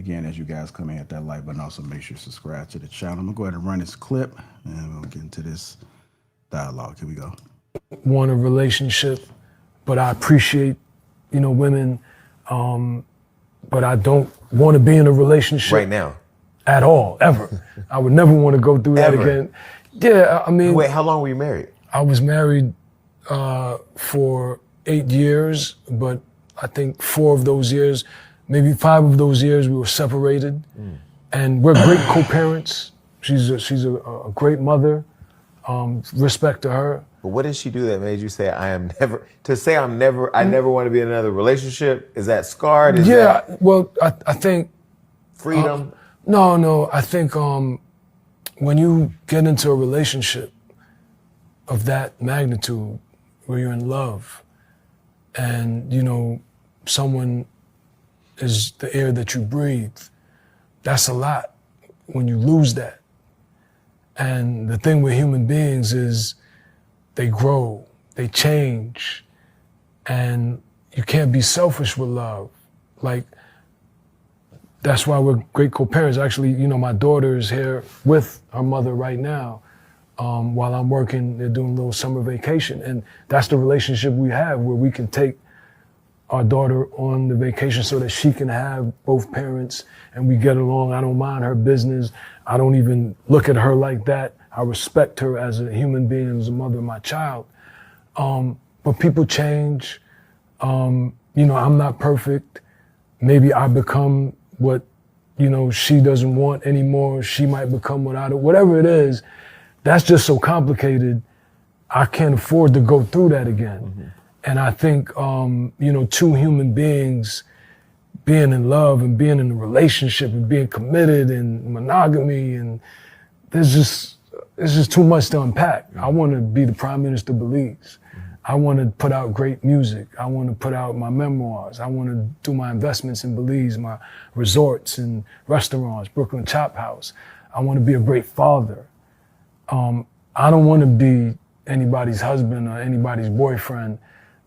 Again, as you guys come in, hit that like button. Also, make sure you subscribe to the channel. I'm gonna go ahead and run this clip, and we'll get into this dialogue. Here we go. Want a relationship, but I appreciate, women, but I don't want to be in a relationship Right now. at all, ever. I would never want to go through that again. Yeah, I mean. Wait, how long were you married? I was married for 8 years, but I think 4 of those years, maybe 5 of those years, we were separated, and we're great co-parents. She's a great mother. Respect to her. But what did she do that made you say, I never want to be in another relationship? Is that scarred? Well, I think. Freedom? No, I think when you get into a relationship of that magnitude, where you're in love, and, someone is the air that you breathe, that's a lot when you lose that. And the thing with human beings is they grow, they change, and you can't be selfish with love. Like, that's why we're great co-parents. Actually, my daughter is here with her mother right now. While I'm working, they're doing a little summer vacation. And that's the relationship we have, where we can take our daughter on the vacation so that she can have both parents and we get along. I don't mind her business. I don't even look at her like that. I respect her as a human being, as a mother of my child. But people change. I'm not perfect. Maybe I become what, she doesn't want anymore. She might become what I do. Whatever it is, that's just so complicated. I can't afford to go through that again. Mm-hmm. And I think, 2 human beings being in love and being in a relationship and being committed and monogamy, and it's just too much to unpack. I want to be the Prime Minister of Belize. I want to put out great music. I want to put out my memoirs. I want to do my investments in Belize, my resorts and restaurants, Brooklyn Chop House. I want to be a great father. I don't want to be anybody's husband or anybody's boyfriend,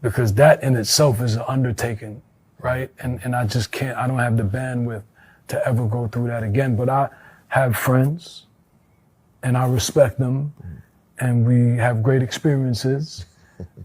because that in itself is an undertaking, right? And I just can't, I don't have the bandwidth to ever go through that again. But I have friends and I respect them and we have great experiences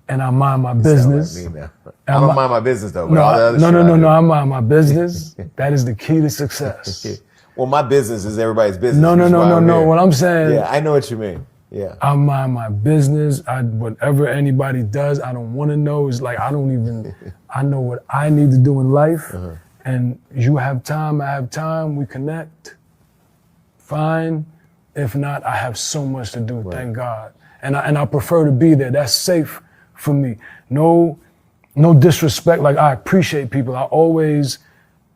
and I mind my business. Like me now. I don't mind my business though. But No, all the other no, I mind my business. That is the key to success. Well, my business is everybody's business. No. What I'm saying. Yeah, I know what you mean. Yeah. I mind my business. Whatever anybody does, I don't want to know. It's like, I know what I need to do in life. Uh-huh. And you have time, I have time, we connect. Fine. If not, I have so much to do, right. Thank God. And I prefer to be there. That's safe for me. No disrespect. Like, I appreciate people. I always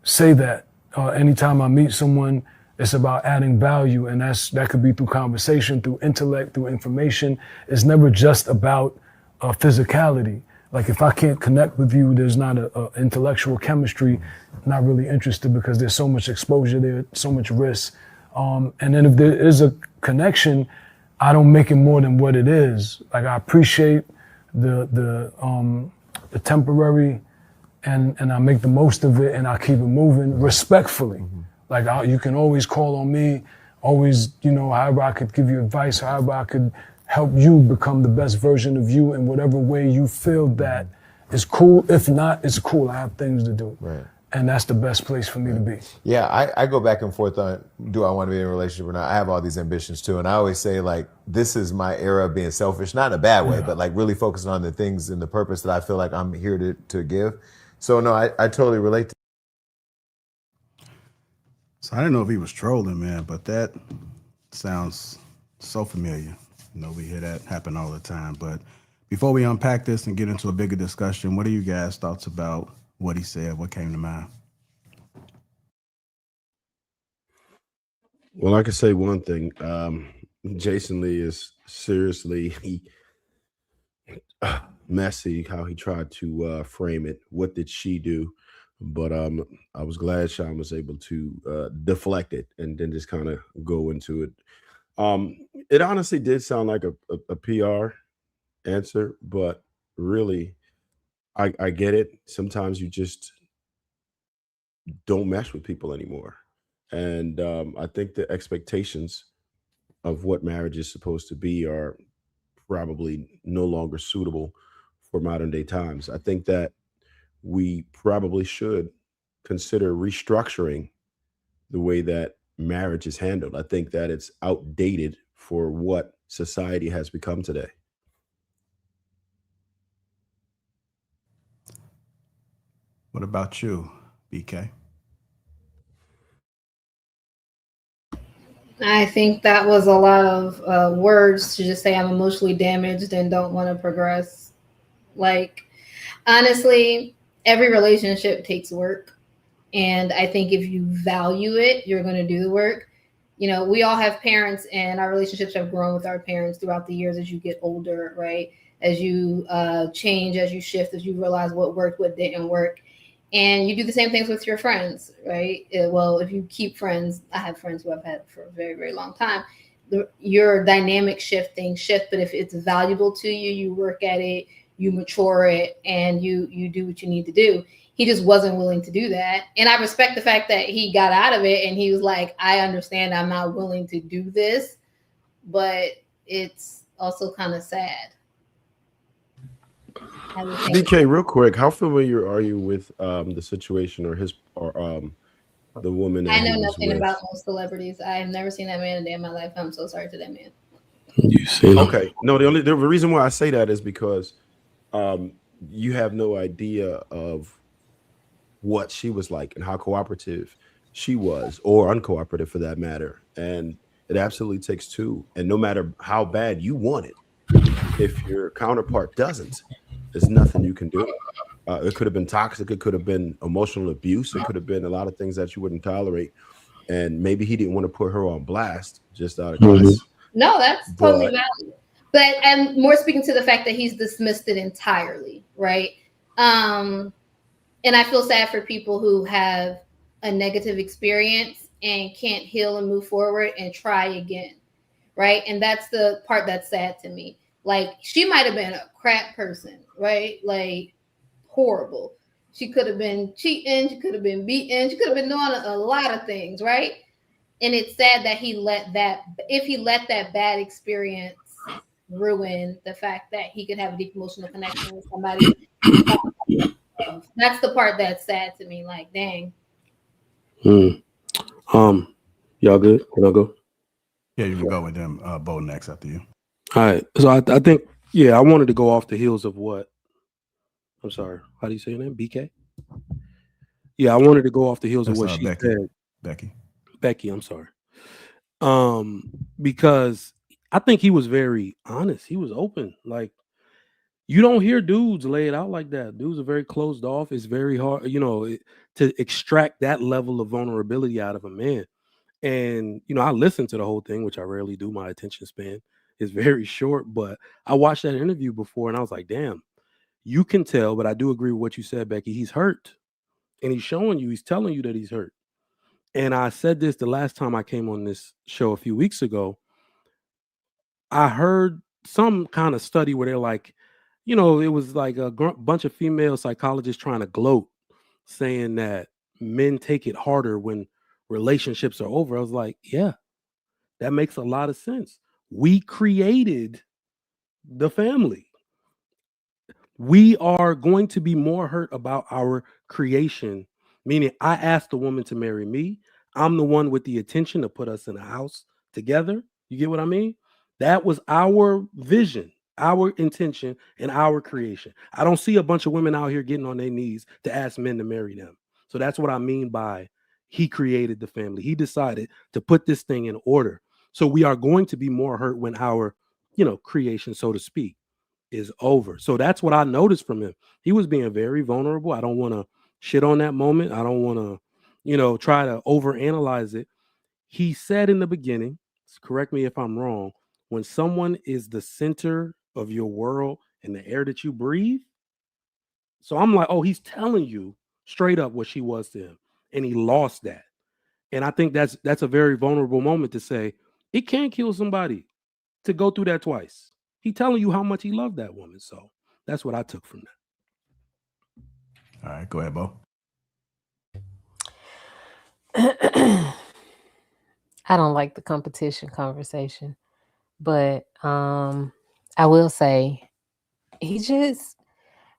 say that. Anytime I meet someone, it's about adding value, and that could be through conversation, through intellect, through information. It's never just about physicality. Like, if I can't connect with you, there's not a intellectual chemistry, not really interested, because there's so much exposure there, so much risk. And then if there is a connection, I don't make it more than what it is. Like, I appreciate the temporary, and I make the most of it, and I keep it moving respectfully. Mm-hmm. Like, you can always call on me, always, however I could give you advice, however I could help you become the best version of you in whatever way you feel that is cool. If not, it's cool. I have things to do. Right. And that's the best place for me to be. Yeah, I go back and forth on, do I want to be in a relationship or not? I have all these ambitions too. And I always say, like, this is my era of being selfish, not in a bad way, but like really focusing on the things and the purpose that I feel like I'm here to give. So no, I totally relate to. So I didn't know if he was trolling, man, but that sounds so familiar. We hear that happen all the time. But before we unpack this and get into a bigger discussion, what are you guys' thoughts about what he said? What came to mind? Well, I can say one thing. Jason Lee is seriously messy how he tried to frame it. What did she do? But I was glad Sean was able to deflect it and then just kind of go into it. It honestly did sound like a PR answer, but really, I get it. Sometimes you just don't mesh with people anymore. And I think the expectations of what marriage is supposed to be are probably no longer suitable for modern day times. I think that we probably should consider restructuring the way that marriage is handled. I think that it's outdated for what society has become today. What about you, BK? I think that was a lot of words to just say I'm emotionally damaged and don't want to progress. Like, honestly, every relationship takes work. And I think if you value it, you're going to do the work. You know, we all have parents, and our relationships have grown with our parents throughout the years as you get older, right? As you change, as you shift, as you realize what worked, what didn't work. And you do the same things with your friends, right? Well, if you keep friends, I have friends who I've had for a very, very long time. Your dynamic shift, but if it's valuable to you, you work at it, you mature it, and you do what you need to do. He just wasn't willing to do that. And I respect the fact that he got out of it and he was like, I understand I'm not willing to do this, but it's also kind of sad. BK, real quick, how familiar are you with the situation or his or the woman that I he know was nothing about with? most celebrities. I have never seen that man a day in my life. I'm so sorry to that man. You seen him? Okay, no, the reason why I say that is because um, you have no idea of what she was like and how cooperative she was, or uncooperative for that matter. And it absolutely takes two. And no matter how bad you want it, if your counterpart doesn't, there's nothing you can do. It could have been toxic. It could have been emotional abuse. It could have been a lot of things that you wouldn't tolerate. And maybe he didn't want to put her on blast just out of Mhm. class. No, that's totally But valid. But I'm more speaking to the fact that he's dismissed it entirely, right? Um, and I feel sad for people who have a negative experience and can't heal and move forward and try again, right? And that's the part that's sad to me. Like, she might have been a crap person, right? Like, horrible. She could have been cheating, she could have been beaten, she could have been doing a lot of things, right? And it's sad that he let that, if he let that bad experience ruin the fact that he could have a deep emotional connection with somebody. That's the part that's sad to me. Like, dang. Mm. Um, y'all good? Can I go? Yeah, you can go with them. Bo next after you. All right. So I think, yeah, I wanted to go off the heels of what? I'm sorry. How do you say your name? BK? Yeah, I wanted to go off the heels of That's what she Becky. said. Becky. Becky, I'm sorry. Because I think he was very honest. He was open. Like, you don't hear dudes lay it out like that. Dudes are very closed off. It's very hard, to extract that level of vulnerability out of a man. And I listened to the whole thing, which I rarely do. My attention span is very short, but I watched that interview before and I was like, damn, you can tell. But I do agree with what you said, Becky. He's hurt. And he's showing you, he's telling you that he's hurt. And I said this the last time I came on this show a few weeks ago. I heard some kind of study where they're like, it was like a bunch of female psychologists trying to gloat, saying that men take it harder when relationships are over. I was like, yeah, that makes a lot of sense. We created the family. We are going to be more hurt about our creation, meaning I asked the woman to marry me. I'm the one with the intention to put us in a house together. You get what I mean? That was our vision, our intention, and our creation. I don't see a bunch of women out here getting on their knees to ask men to marry them. So that's what I mean by he created the family. He decided to put this thing in order. So we are going to be more hurt when our, creation, so to speak, is over. So that's what I noticed from him. He was being very vulnerable. I don't want to shit on that moment. I don't want to, try to overanalyze it. He said in the beginning, correct me if I'm wrong, when someone is the center of your world and the air that you breathe. So I'm like, oh, he's telling you straight up what she was to him. And he lost that. And I think that's a very vulnerable moment to say, it can kill somebody to go through that twice. He telling you how much he loved that woman. So that's what I took from that. All right, go ahead, Bo. I don't like the competition conversation, but I will say he just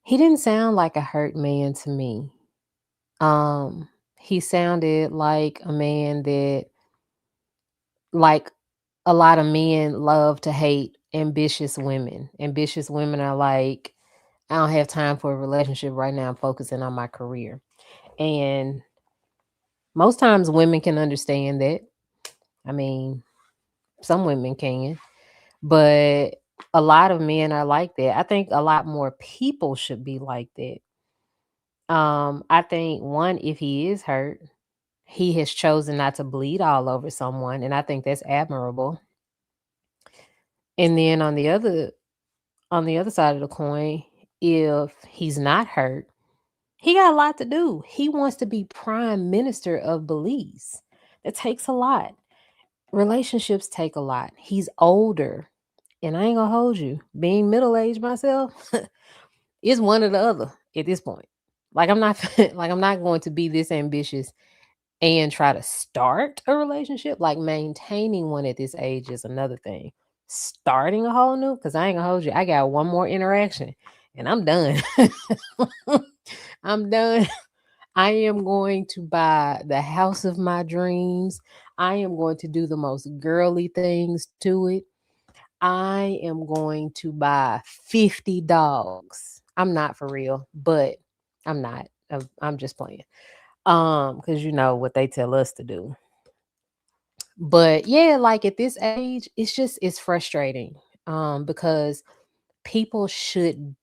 he didn't sound like a hurt man to me. He sounded like a man that, like, a lot of men love to hate ambitious women. Ambitious women are like, I don't have time for a relationship right now. I'm focusing on my career. And most times women can understand that. I mean, some women can, but a lot of men are like that. I think a lot more people should be like that. I think one, if he is hurt, he has chosen not to bleed all over someone, and I think that's admirable. And then on the other side of the coin, if he's not hurt, he got a lot to do. He wants to be prime minister of Belize. That takes a lot. Relationships take a lot. He's older. And I ain't gonna hold you. Being middle aged myself, it's one or the other at this point. Like I'm not like I'm not going to be this ambitious and try to start a relationship. Like maintaining one at this age is another thing. Starting a whole new, because I ain't gonna hold you. I got one more interaction and I'm done. I'm done. I am going to buy the house of my dreams. I am going to do the most girly things to it. I am going to buy 50 dogs. I'm not for real, but I'm not. I'm just playing. Because you know what they tell us to do. But yeah, like at this age, it's frustrating. Because people should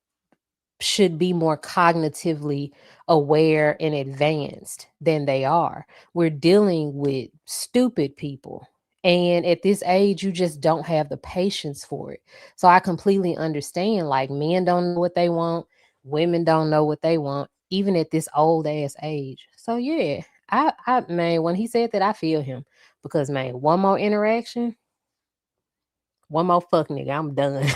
be more cognitively aware and advanced than they are. We're dealing with stupid people. And at this age, you just don't have the patience for it. So I completely understand. Like, men don't know what they want, women don't know what they want, even at this old ass age. So yeah, man, when he said that, I feel him. Because man, one more interaction, one more fuck nigga, I'm done.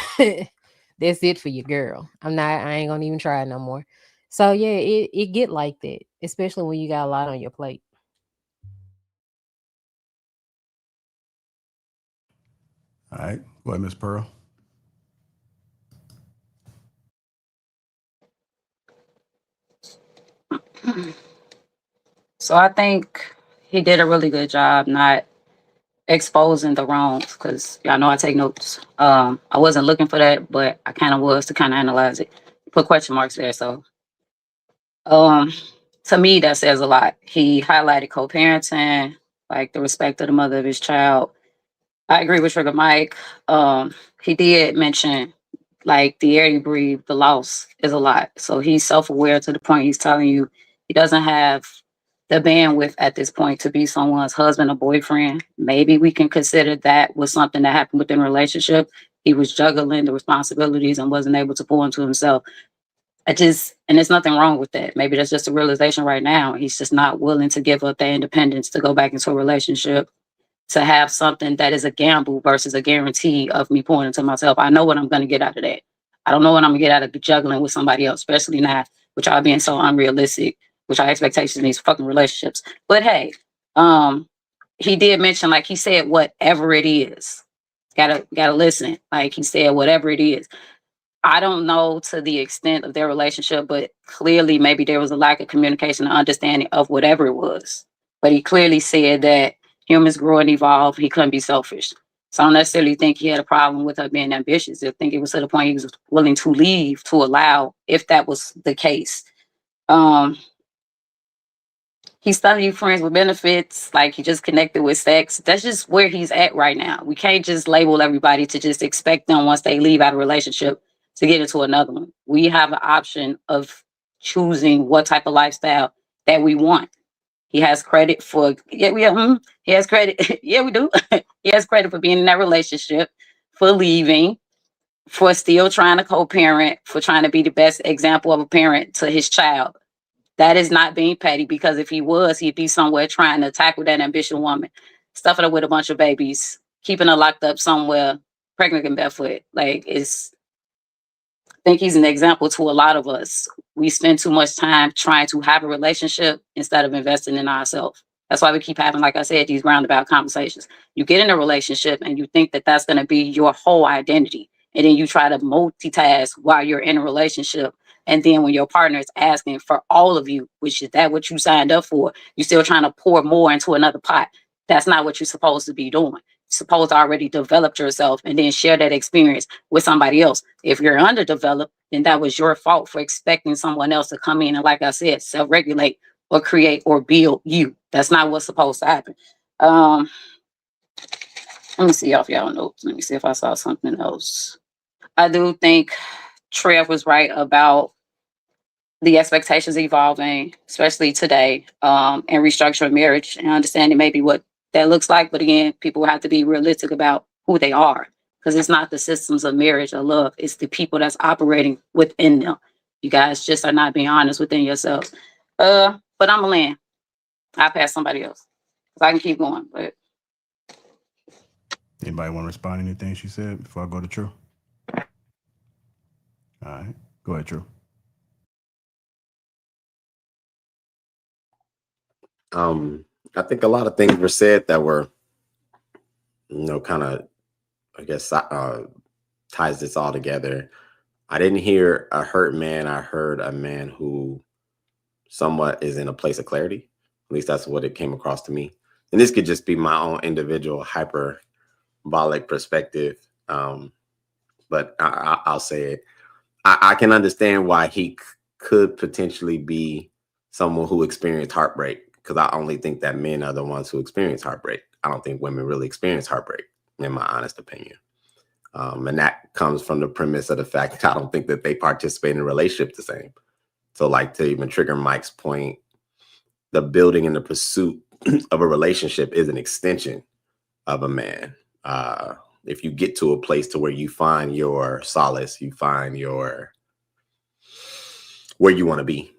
That's it for your girl. I ain't gonna even try no more. So yeah, it get like that, especially when you got a lot on your plate. All right. Go ahead, Miss Pearl. So I think he did a really good job not exposing the wrongs because y'all know I take notes. I wasn't looking for that, but I kind of was to kind of analyze it. Put question marks there. So um, to me, that says a lot. He highlighted co-parenting, like the respect of the mother of his child. I agree with Trigger Mike. He did mention like the air you breathe, the loss is a lot. So he's self-aware to the point he's telling you he doesn't have the bandwidth at this point to be someone's husband or boyfriend. Maybe we can consider that was something that happened within a relationship. He was juggling the responsibilities and wasn't able to pour into himself. And there's nothing wrong with that. Maybe that's just a realization right now. He's just not willing to give up that independence to go back into a relationship, to have something that is a gamble versus a guarantee of me pouring into myself. I know what I'm going to get out of that. I don't know what I'm going to get out of juggling with somebody else, especially now, with y'all being so unrealistic, with our expectations in these fucking relationships. But hey, he did mention, like he said, whatever it is, gotta listen. Like he said, whatever it is. I don't know to the extent of their relationship, but clearly maybe there was a lack of communication and understanding of whatever it was. But he clearly said that humans grow and evolve. He couldn't be selfish. So I don't necessarily think he had a problem with her being ambitious. I think it was to the point he was willing to leave to allow, if that was the case. Um, He's starting you friends with benefits, like he just connected with sex. That's just where he's at right now. We can't just label everybody to just expect them once they leave out of a relationship to get into another one. We have an option of choosing what type of lifestyle that we want. He has credit for he has credit. Yeah, we do. He has credit for being in that relationship, for leaving, for still trying to co-parent, for trying to be the best example of a parent to his child. That is not being petty, because if he was, he'd be somewhere trying to tackle that ambitious woman, stuffing her with a bunch of babies, keeping her locked up somewhere, pregnant and barefoot. Like, I think he's an example to a lot of us. We spend too much time trying to have a relationship instead of investing in ourselves. That's why we keep having, like I said, these roundabout conversations. You get in a relationship and you think that that's going to be your whole identity. And then you try to multitask while you're in a relationship. And then when your partner is asking for all of you, which is that what you signed up for, you're still trying to pour more into another pot. That's not what you're supposed to be doing. You're supposed to already develop yourself and then share that experience with somebody else. If you're underdeveloped, then that was your fault for expecting someone else to come in and, like I said, self-regulate or create or build you. That's not what's supposed to happen. Let me see if y'all know. Let me see if I saw something else. I do think Trev was right about the expectations evolving, especially today, and restructuring marriage and understanding maybe what that looks like. But again, people have to be realistic about who they are, because it's not the systems of marriage or love. It's the people that's operating within them. You guys just are not being honest within yourselves. But I'm a land. I'll pass somebody else. 'Cause I can keep going, but Anybody want to respond to anything she said before I go to True? All right. Go ahead, True. I think a lot of things were said that were, kind of, I guess, ties this all together. I didn't hear a hurt man. I heard a man who somewhat is in a place of clarity. At least that's what it came across to me. And this could just be my own individual hyperbolic perspective. But I'll say it. I can understand why he could potentially be someone who experienced heartbreak, because I only think that men are the ones who experience heartbreak. I don't think women really experience heartbreak, in my honest opinion. And that comes from the premise of the fact that I don't think that they participate in a relationship the same. So, like, to even trigger Mike's point, the building and the pursuit of a relationship is an extension of a man. If you get to a place to where you find your solace, you find where you want to be,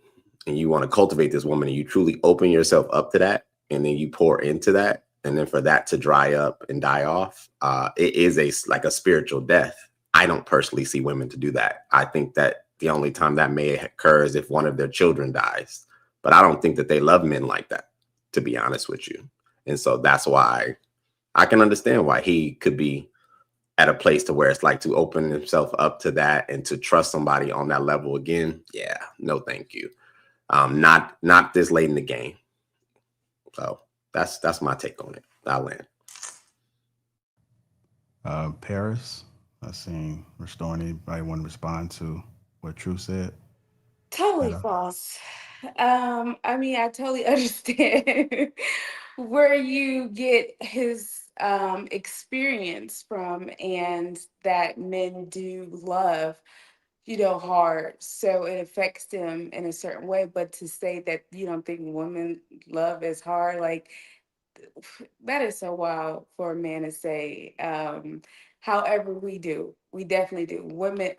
and you want to cultivate this woman, and you truly open yourself up to that, and then you pour into that, and then for that to dry up and die off, it is like a spiritual death. I don't personally see women to do that. I think that the only time that may occur is if one of their children dies, but I don't think that they love men like that, to be honest with you. And so that's why I can understand why he could be at a place to where it's like to open himself up to that and to trust somebody on that level again. Yeah, no, thank you. Not this late in the game. So that's my take on it. I'll land. Paris, I seen Restoring. Anybody want to respond to what True said? Totally false. I mean, I totally understand where you get his experience from, and that men do love, hard. So it affects them in a certain way. But to say that you don't think women love as hard, like, that is so wild for a man to say. However, we do. We definitely do. Women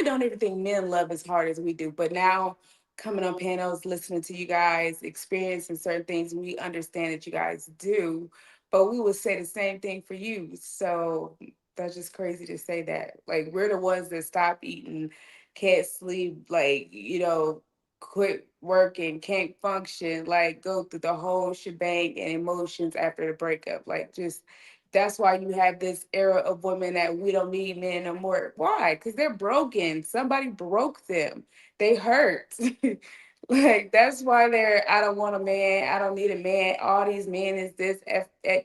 don't even think men love as hard as we do. But now, coming on panels, listening to you guys, experiencing certain things, we understand that you guys do. But we would say the same thing for you. So that's just crazy to say that. Like, we're the ones that stop eating, can't sleep, like, quit working, can't function, like, go through the whole shebang and emotions after the breakup. Like, just that's why you have this era of women that we don't need men no more. Why? Because they're broken. Somebody broke them. They hurt. Like, that's why I don't want a man. I don't need a man. All these men is this. Like,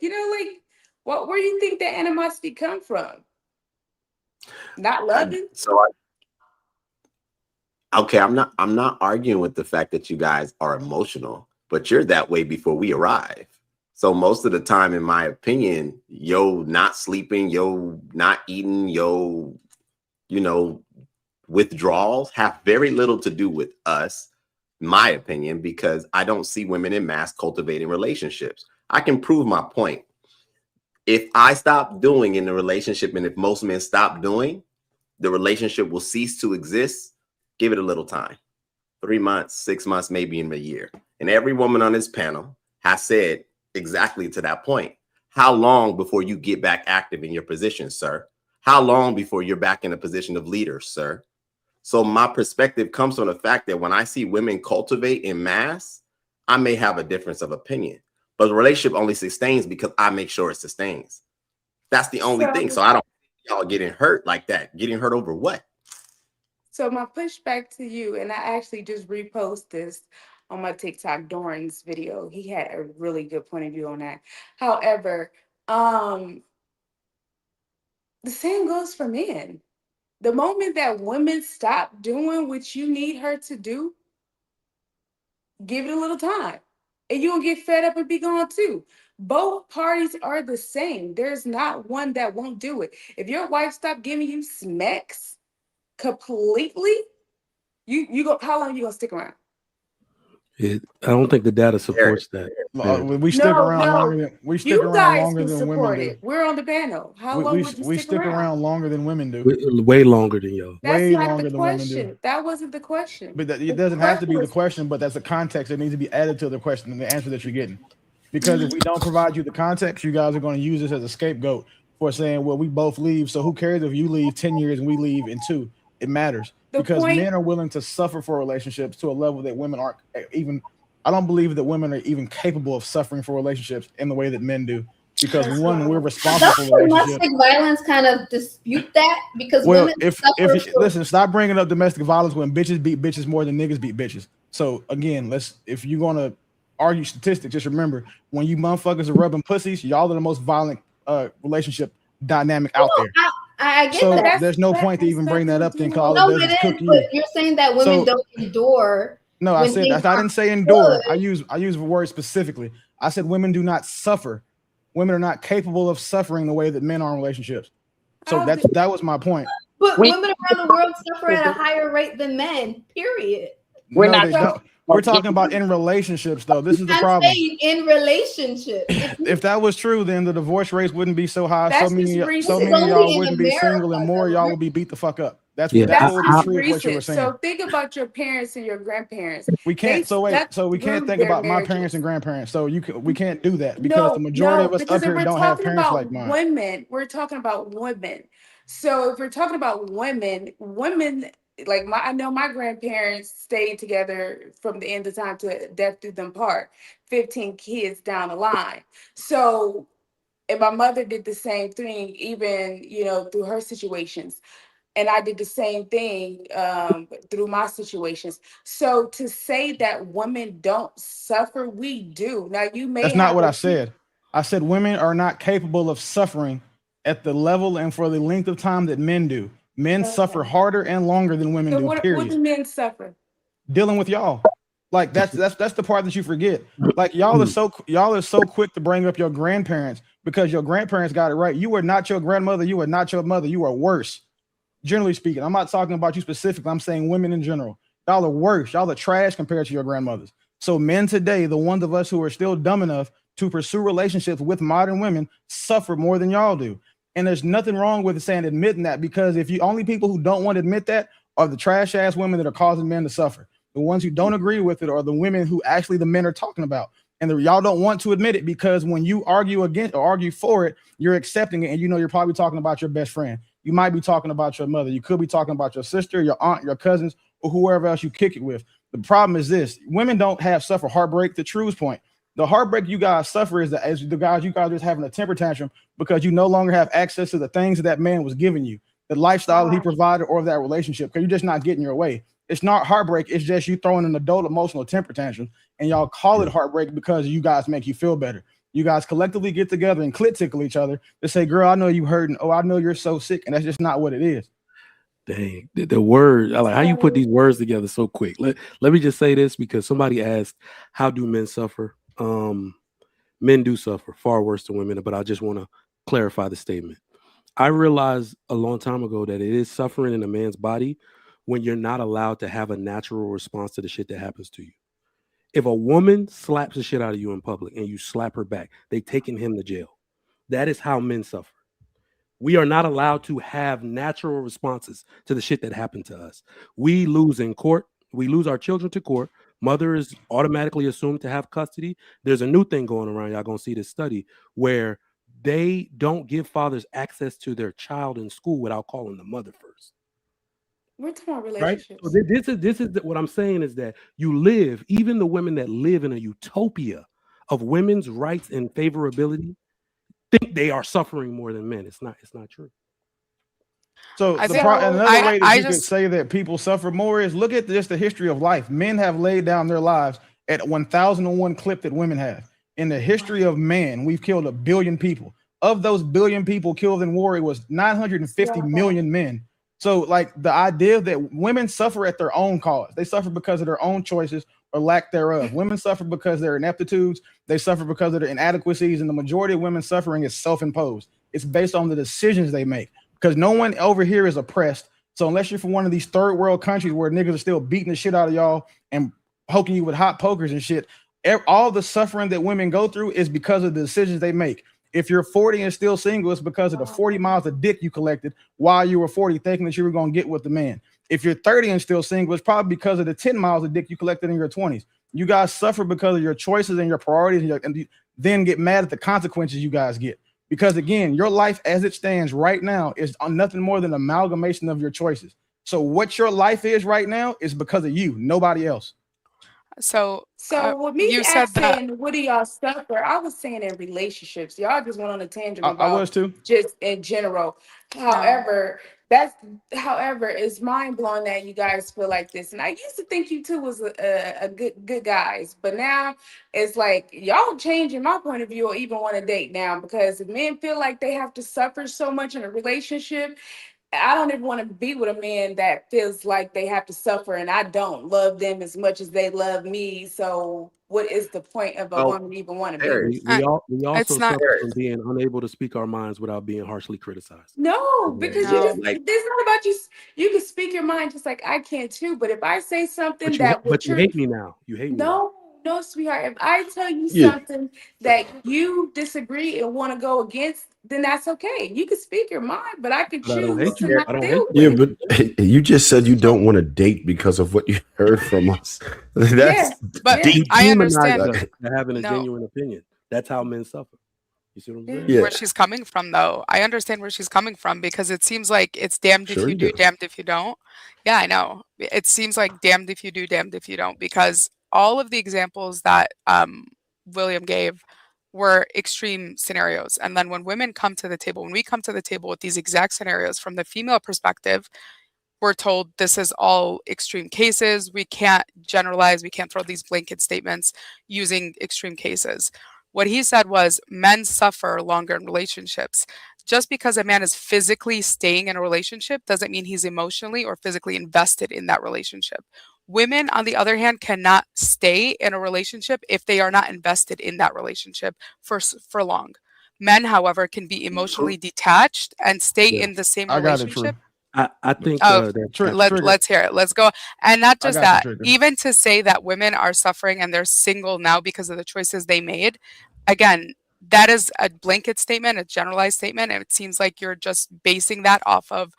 where do you think that animosity come from? Not loving? Okay, I'm not arguing with the fact that you guys are emotional, but you're that way before we arrive. So most of the time, in my opinion, yo not sleeping, yo not eating, withdrawals have very little to do with us, my opinion, because I don't see women in mass cultivating relationships. I can prove my point. If I stop doing in the relationship, and if most men stop doing, the relationship will cease to exist. Give it a little time. 3 months, 6 months, maybe in a year. And every woman on this panel has said exactly to that point. How long before you get back active in your position, sir? How long before you're back in a position of leader, sir? So my perspective comes from the fact that when I see women cultivate in mass, I may have a difference of opinion, but the relationship only sustains because I make sure it sustains. That's the only thing. So I don't y'all getting hurt like that. Getting hurt over what? So my pushback to you, and I actually just repost this on my TikTok during this video. He had a really good point of view on that. However, the same goes for men. The moment that women stop doing what you need her to do, give it a little time. And you'll get fed up and be gone too. Both parties are the same. There's not one that won't do it. If your wife stopped giving you smacks completely, you go. How long are you gonna stick around? I don't think the data supports that. We stick around longer than You guys can support it. We're on the panel. How long would you we stick around? longer than women do. Way longer than y'all. That's Way not longer the than women do. question. That wasn't the question. But it doesn't have to be the question, but that's a context that needs to be added to the question and the answer that you're getting. Because if we don't provide you the context, you guys are going to use this as a scapegoat for saying, well, we both leave. So who cares if you leave 10 years and we leave in 2? It matters. Because men are willing to suffer for relationships to a level that women aren't even. I don't believe that women are even capable of suffering for relationships in the way that men do. Because one, we're responsible for relationships. Domestic violence kind of dispute that because well, women listen, stop bringing up domestic violence when bitches beat bitches more than niggas beat bitches. So again, if you're gonna argue statistics, just remember when you motherfuckers are rubbing pussies, y'all are the most violent relationship dynamic out there. I get so that. There's no point to even bring that up. Then call it does cook you. But you're saying that women don't endure. No, I didn't say endure. I use the word specifically. I said women do not suffer. Women are not capable of suffering the way that men are in relationships. So that was my point. But women around the world suffer at a higher rate than men. Period. They don't. We're talking about in relationships, though. This is the problem. I'm saying in relationships. If that was true, then the divorce rates wouldn't be so high. So many of y'all wouldn't be single, and more y'all would be beat the fuck up. That's true what you were saying. So think about your parents and your grandparents. We can't. We can't think about my parents and grandparents. So we can't do that because the majority of us up here don't have parents like mine. We're talking about women. So if we're talking about women, like I know my grandparents stayed together from the end of time to death do them part. 15 kids down the line. So, and my mother did the same thing, even through her situations. And I did the same thing through my situations. So to say that women don't suffer, we do. Now you may. That's not what I said. I said women are not capable of suffering at the level and for the length of time that men do. Men suffer harder and longer than women do. Period. What do men suffer? Dealing with y'all. Like that's the part that you forget. Like y'all are so quick to bring up your grandparents because your grandparents got it right. You are not your grandmother. You are not your mother. You are worse. Generally speaking, I'm not talking about you specifically. I'm saying women in general. Y'all are worse. Y'all are trash compared to your grandmothers. So men today, the ones of us who are still dumb enough to pursue relationships with modern women, suffer more than y'all do. And there's nothing wrong with admitting that, because if you only people who don't want to admit that are the trash ass women that are causing men to suffer. The ones who don't agree with it are the women who actually the men are talking about. And y'all don't want to admit it because when you argue against or argue for it, you're accepting it. And you're probably talking about your best friend. You might be talking about your mother. You could be talking about your sister, your aunt, your cousins, or whoever else you kick it with. The problem is this: women don't suffer heartbreak. To True's point, the heartbreak you guys suffer is the guys you guys just having a temper tantrum because you no longer have access to the things that man was giving you, the lifestyle that he provided, or that relationship, because you're just not getting your way. It's not heartbreak. It's just you throwing an adult emotional temper tantrum, and y'all call it heartbreak because you guys make you feel better. You guys collectively get together and clit tickle each other to say, girl, I know you hurting. Oh, I know you're so sick. And that's just not what it is. Dang, the word, I like how you put these words together so quick. Let me just say this, because somebody asked, how do men suffer? Men do suffer far worse than women, but I just want to clarify the statement. I realized a long time ago that it is suffering in a man's body when you're not allowed to have a natural response to the shit that happens to you. If a woman slaps the shit out of you in public and you slap her back, they taking him to jail. That is how men suffer. We are not allowed to have natural responses to the shit that happened to us. We lose in court. We lose our children to court. Mother is automatically assumed to have custody. There's a new thing going around. Y'all gonna see this study where they don't give fathers access to their child in school without calling the mother first. We're talking about right? So relationships. this is what I'm saying is that you live, even the women that live in a utopia of women's rights and favorability, think they are suffering more than men. It's not true. So I think another way that I you could just say that people suffer more is look at just the history of life. Men have laid down their lives at 1,001 clip that women have. In the history of man, we've killed 1 billion people. Of those 1 billion people killed in war, it was 950 million men. So, like the idea that women suffer at their own cause, they suffer because of their own choices or lack thereof. Women suffer because of their ineptitudes, they suffer because of their inadequacies, and the majority of women suffering is self-imposed. It's based on the decisions they make. Because no one over here is oppressed. So unless you're from one of these third world countries where niggas are still beating the shit out of y'all and poking you with hot pokers and shit, all the suffering that women go through is because of the decisions they make. If you're 40 and still single, it's because of the 40 miles of dick you collected while you were 40, thinking that you were going to get with the man. If you're 30 and still single, it's probably because of the 10 miles of dick you collected in your 20s. You guys suffer because of your choices and your priorities, and then get mad at the consequences you guys get. Because again, your life as it stands right now is nothing more than an amalgamation of your choices. So what your life is right now is because of you, nobody else. So with me you said that. asking, what do y'all suffer? I was saying in relationships. Y'all just went on a tangent I about was too. just in general. However, it's mind blowing that you guys feel like this. And I used to think you two was a good guys, but now it's like y'all changing my point of view or even want to date now, because if men feel like they have to suffer so much in a relationship, I don't ever want to be with a man that feels like they have to suffer and I don't love them as much as they love me. So what is the point of a woman even want to be with? We also It's not. suffer from being unable to speak our minds without being harshly criticized. No, because you No. just, it's not about you. You can speak your mind just like I can too. But if I say something that But you you're, hate me now. You hate me now. no, sweetheart. If I tell you Yeah. something that you disagree and want to go against, then that's okay. You can speak your mind, but I can But I don't choose hate to you. not I don't deal hate with Yeah, it. but you just said you don't want to date because of what you heard from us. That's But deep. I Demonize understand. us for having a No. genuine opinion. That's how men suffer. You see what I'm saying? Yeah, Where she's coming from, though. I understand where she's coming from because it seems like it's damned if sure you you do, do. damned if you don't. Yeah, I know. It seems like damned if you do, damned if you don't, because all of the examples that William gave were extreme scenarios. And then when women come to the table, when we come to the table with these exact scenarios from the female perspective, we're told this is all extreme cases. We can't generalize. We can't throw these blanket statements using extreme cases. What he said was men suffer longer in relationships. Just because a man is physically staying in a relationship doesn't mean he's emotionally or physically invested in that relationship. Women, on the other hand, cannot stay in a relationship if they are not invested in that relationship for long. Men, however, can be emotionally detached and stay Yeah. in the same I got it, True. relationship. I think Oh, Trigger. let's hear it. Let's go. And not I just got you, that, Trigger. even to say that women are suffering and they're single now because of the choices they made, again, that is a blanket statement, a generalized statement, and it seems like you're just basing that off of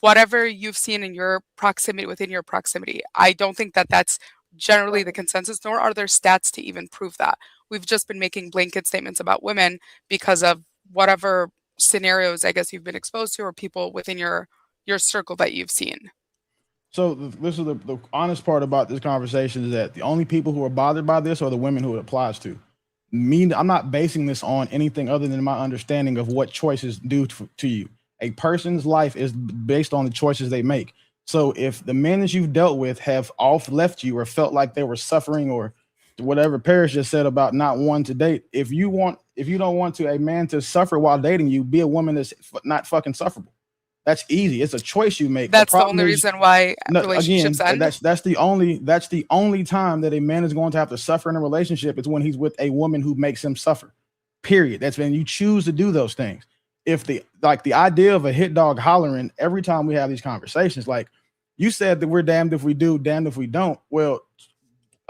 whatever you've seen in your proximity, within your proximity. I don't think that that's generally the consensus, nor are there stats to even prove that. We've just been making blanket statements about women because of whatever scenarios I guess you've been exposed to or people within your circle that you've seen. So this is the honest part about this conversation is that the only people who are bothered by this are the women who it applies to. I'm not basing this on anything other than my understanding of what choices do to you. A person's life is based on the choices they make. So if the men that you've dealt with have left you or felt like they were suffering or whatever Paris just said about not wanting to date, if you don't want a man to suffer while dating you, be a woman that's not fucking sufferable. That's easy. It's a choice you make. That's the only reason why relationships end. That's the only time that a man is going to have to suffer in a relationship is when he's with a woman who makes him suffer. Period. That's when you choose to do those things. If the idea of a hit dog hollering every time we have these conversations, like you said that we're damned if we do, damned if we don't. Well,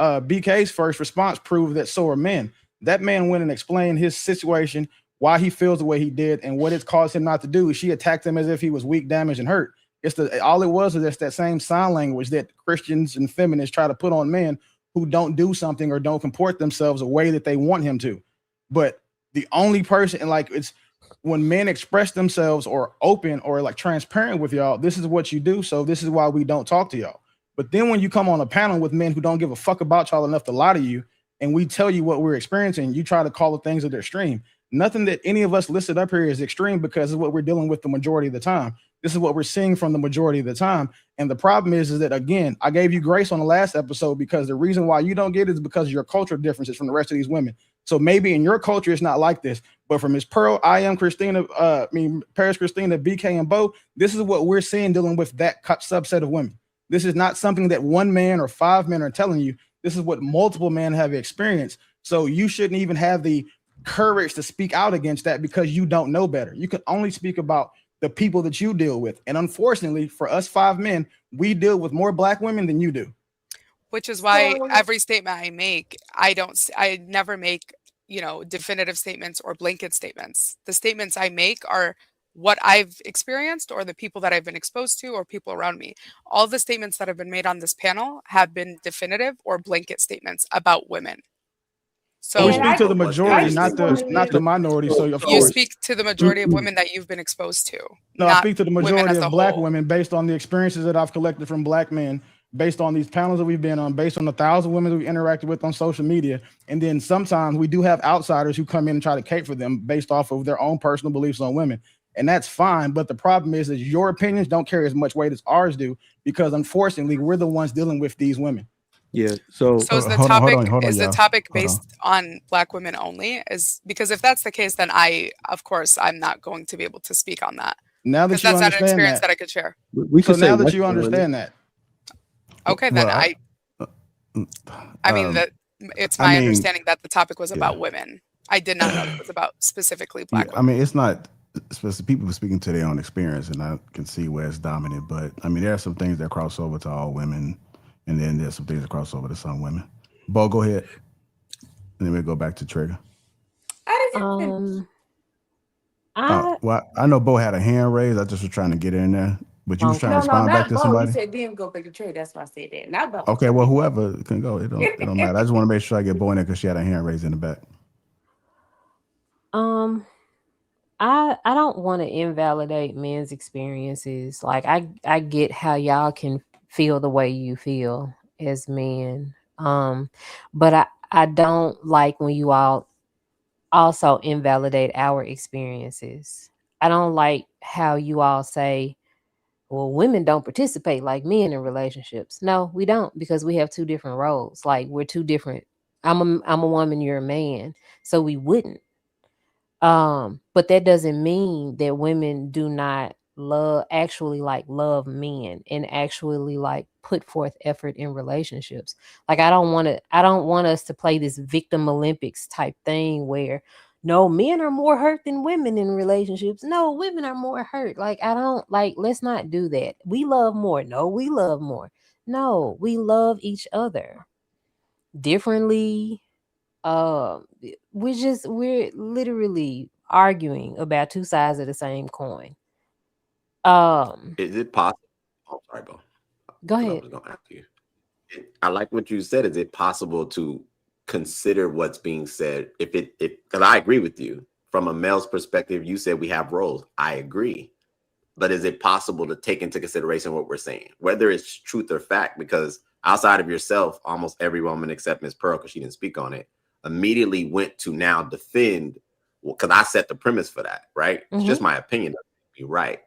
BK's first response proved that so are men. That man went and explained his situation, why he feels the way he did, and what it's caused him not to do. She attacked him as if he was weak, damaged, and hurt. All it was is just that same sign language that Christians and feminists try to put on men who don't do something or don't comport themselves a way that they want him to. But the only person, and like when men express themselves or open or like transparent with y'all, this is what you do. So this is why we don't talk to y'all. But then when you come on a panel with men who don't give a fuck about y'all enough to lie to you, and we tell you what we're experiencing, you try to call the things that are extreme. Nothing that any of us listed up here is extreme because of what we're dealing with the majority of the time. This is what we're seeing from the majority of the time. And the problem is that, again, I gave you grace on the last episode because the reason why you don't get it is because of your cultural differences from the rest of these women. So maybe in your culture, it's not like this. But from Miss Pearl, I am Christina, Paris Christina, BK, and Bo, this is what we're seeing dealing with that subset of women. This is not something that one man or five men are telling you. This is what multiple men have experienced. So you shouldn't even have the courage to speak out against that because you don't know better. You can only speak about the people that you deal with. And unfortunately, for us five men, we deal with more Black women than you do. Which is why every statement I make, I never make, definitive statements or blanket statements. The statements I make are what I've experienced or the people that I've been exposed to or people around me. All the statements that have been made on this panel have been definitive or blanket statements about women. So we speak to the majority, not the minority. So of you course, speak to the majority of women that you've been exposed to. No, I speak to the majority of Black whole. women based on the experiences that I've collected from Black men, based on these panels that we've been on, based on the 1,000 women we've interacted with on social media. And then sometimes we do have outsiders who come in and try to cape for them based off of their own personal beliefs on women. And that's fine. But the problem is that your opinions don't carry as much weight as ours do, because unfortunately, we're the ones dealing with these women. Yeah. So is the topic based on Black women only? Is because if that's the case, then I'm not going to be able to speak on that. Now that you that's understand not an experience that I could share. Now that you understand that. Okay, then that it's my understanding that the topic was about women. I did not know it was about specifically Black women. I mean, it's not people speaking to their own experience, and I can see where it's dominant. But I mean, there are some things that cross over to all women, and then there's some things that cross over to some women. Bo, go ahead. And then we'll go back to Trigger. I I know Bo had a hand raised. I just was trying to get in there. But you was trying to respond back to somebody? You said then go back to Trey. That's why I said that. Not Bo. Okay, well, whoever can go. It don't matter. I just want to make sure I get Bo in there because she had a hand raised in the back. I don't want to invalidate men's experiences. Like I get how y'all can feel the way you feel as men. But I don't like when you all also invalidate our experiences. I don't like how you all say, well, women don't participate like men in relationships. No, we don't, because we have two different roles. Like, we're two different. I'm a woman, you're a man. So we wouldn't. But that doesn't mean that women do not love men and actually like put forth effort in relationships. Like, I don't want us to play this victim Olympics type thing where no, men are more hurt than women in relationships. No, women are more hurt. Like, let's not do that. We love more. No, we love more. No, we love each other differently. We're literally arguing about two sides of the same coin. Is it possible? Oh, sorry, Bo. Go ahead. I was gonna ask you. I like what you said. Is it possible to consider what's being said? Because I agree with you. From a male's perspective, you said we have roles. I agree. But is it possible to take into consideration what we're saying, whether it's truth or fact? Because outside of yourself, almost every woman except Ms. Pearl, because she didn't speak on it, immediately went to now defend, because I set the premise for that, right? It's just my opinion. You're right.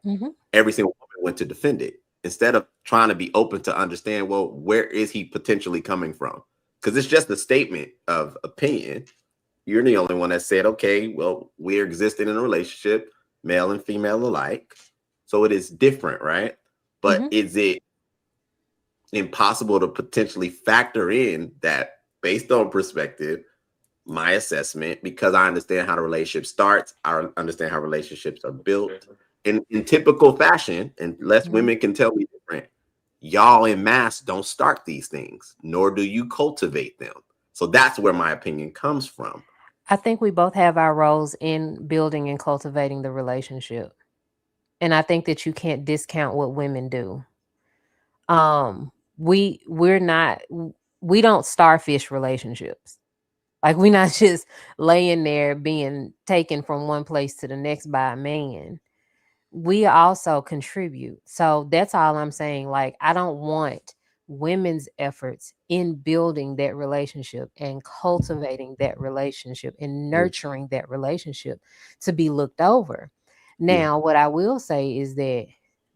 Every single woman went to defend it instead of trying to be open to understand, well, where is he potentially coming from? Because it's just a statement of opinion. You're the only one that said, okay, well, we're existing in a relationship, male and female alike. So it is different, right? But is it impossible to potentially factor in that based on perspective, my assessment, because I understand how the relationship starts, I understand how relationships are built in typical fashion, and less women can tell me different. Y'all in mass don't start these things, nor do you cultivate them. So that's where my opinion comes from. I think we both have our roles in building and cultivating the relationship. And I think that you can't discount what women do. We don't starfish relationships. Like we're not just laying there being taken from one place to the next by a man. We also contribute. So that's all I'm saying. Like, I don't want women's efforts in building that relationship and cultivating that relationship and nurturing that relationship to be looked over. Now, what I will say is that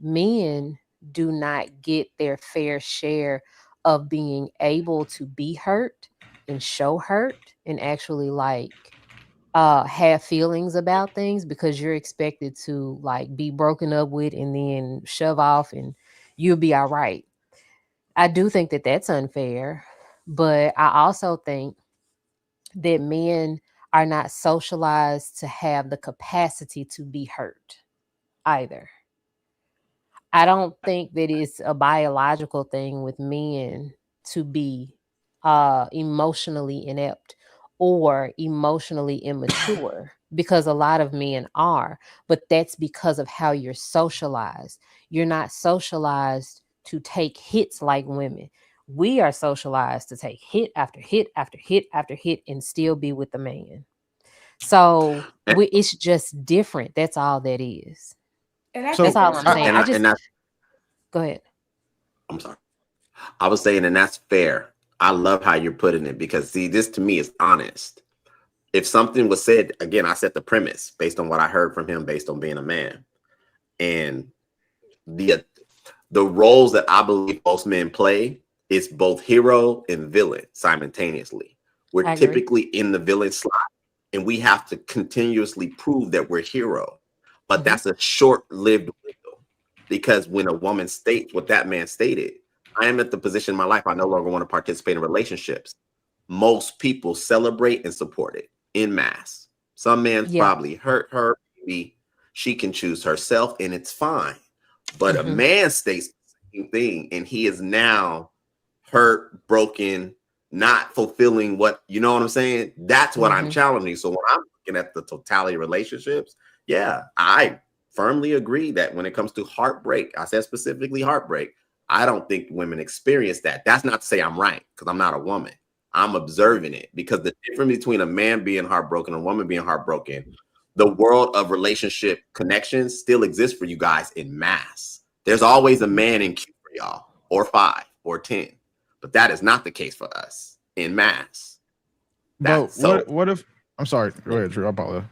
men do not get their fair share of being able to be hurt and show hurt and actually like have feelings about things because you're expected to like be broken up with and then shove off and you'll be all right. I do think that that's unfair, but I also think that men are not socialized to have the capacity to be hurt either. I don't think that it's a biological thing with men to be emotionally inept or emotionally immature because a lot of men are, but that's because of how you're socialized. You're not socialized to take hits like women. We are socialized to take hit after hit after hit after hit and still be with the man. So And, it's just different. That's all that is. And I That's think So all there's I'm I, saying. and I I, just and that's go ahead. I'm sorry. I was saying, and that's fair. I love how you're putting it because see, this to me is honest. If something was said again, I set the premise based on what I heard from him, based on being a man, and the the roles that I believe most men play is both hero and villain simultaneously. We're I agree. typically in the villain slot, and we have to continuously prove that we're hero. But Hmm. that's a short-lived window because when a woman states what that man stated, I am at the position in my life I no longer want to participate in relationships. Most people celebrate and support it in mass. Some man's Yeah. probably hurt her. Maybe she can choose herself, and it's fine. But a Hmm. man states the same thing, and he is now hurt, broken, not fulfilling what you know what I'm saying. That's what I'm Hmm. challenging. So when I'm looking at the totality of relationships, yeah, I firmly agree that when it comes to heartbreak, I said specifically heartbreak. I don't think women experience that. That's not to say I'm right because I'm not a woman. I'm observing it because the difference between a man being heartbroken and a woman being heartbroken, the world of relationship connections still exists for you guys in mass. There's always a man in queue for y'all, or 5 or 10, but that is not the case for us in mass. That's but so. what if I'm sorry, go ahead, Drew. I apologize.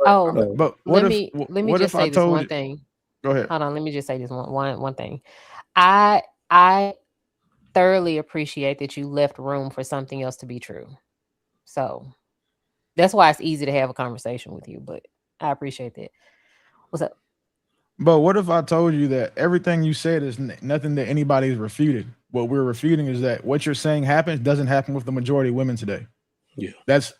Oh, But let me what just if I say this told one you, thing. go ahead. Hold on, let me just say this one thing. I thoroughly appreciate that you left room for something else to be true. So that's why it's easy to have a conversation with you. But I appreciate that. What's up? But what if I told you that everything you said is nothing that anybody's refuted? What we're refuting is that what you're saying happens doesn't happen with the majority of women today. Yeah. That's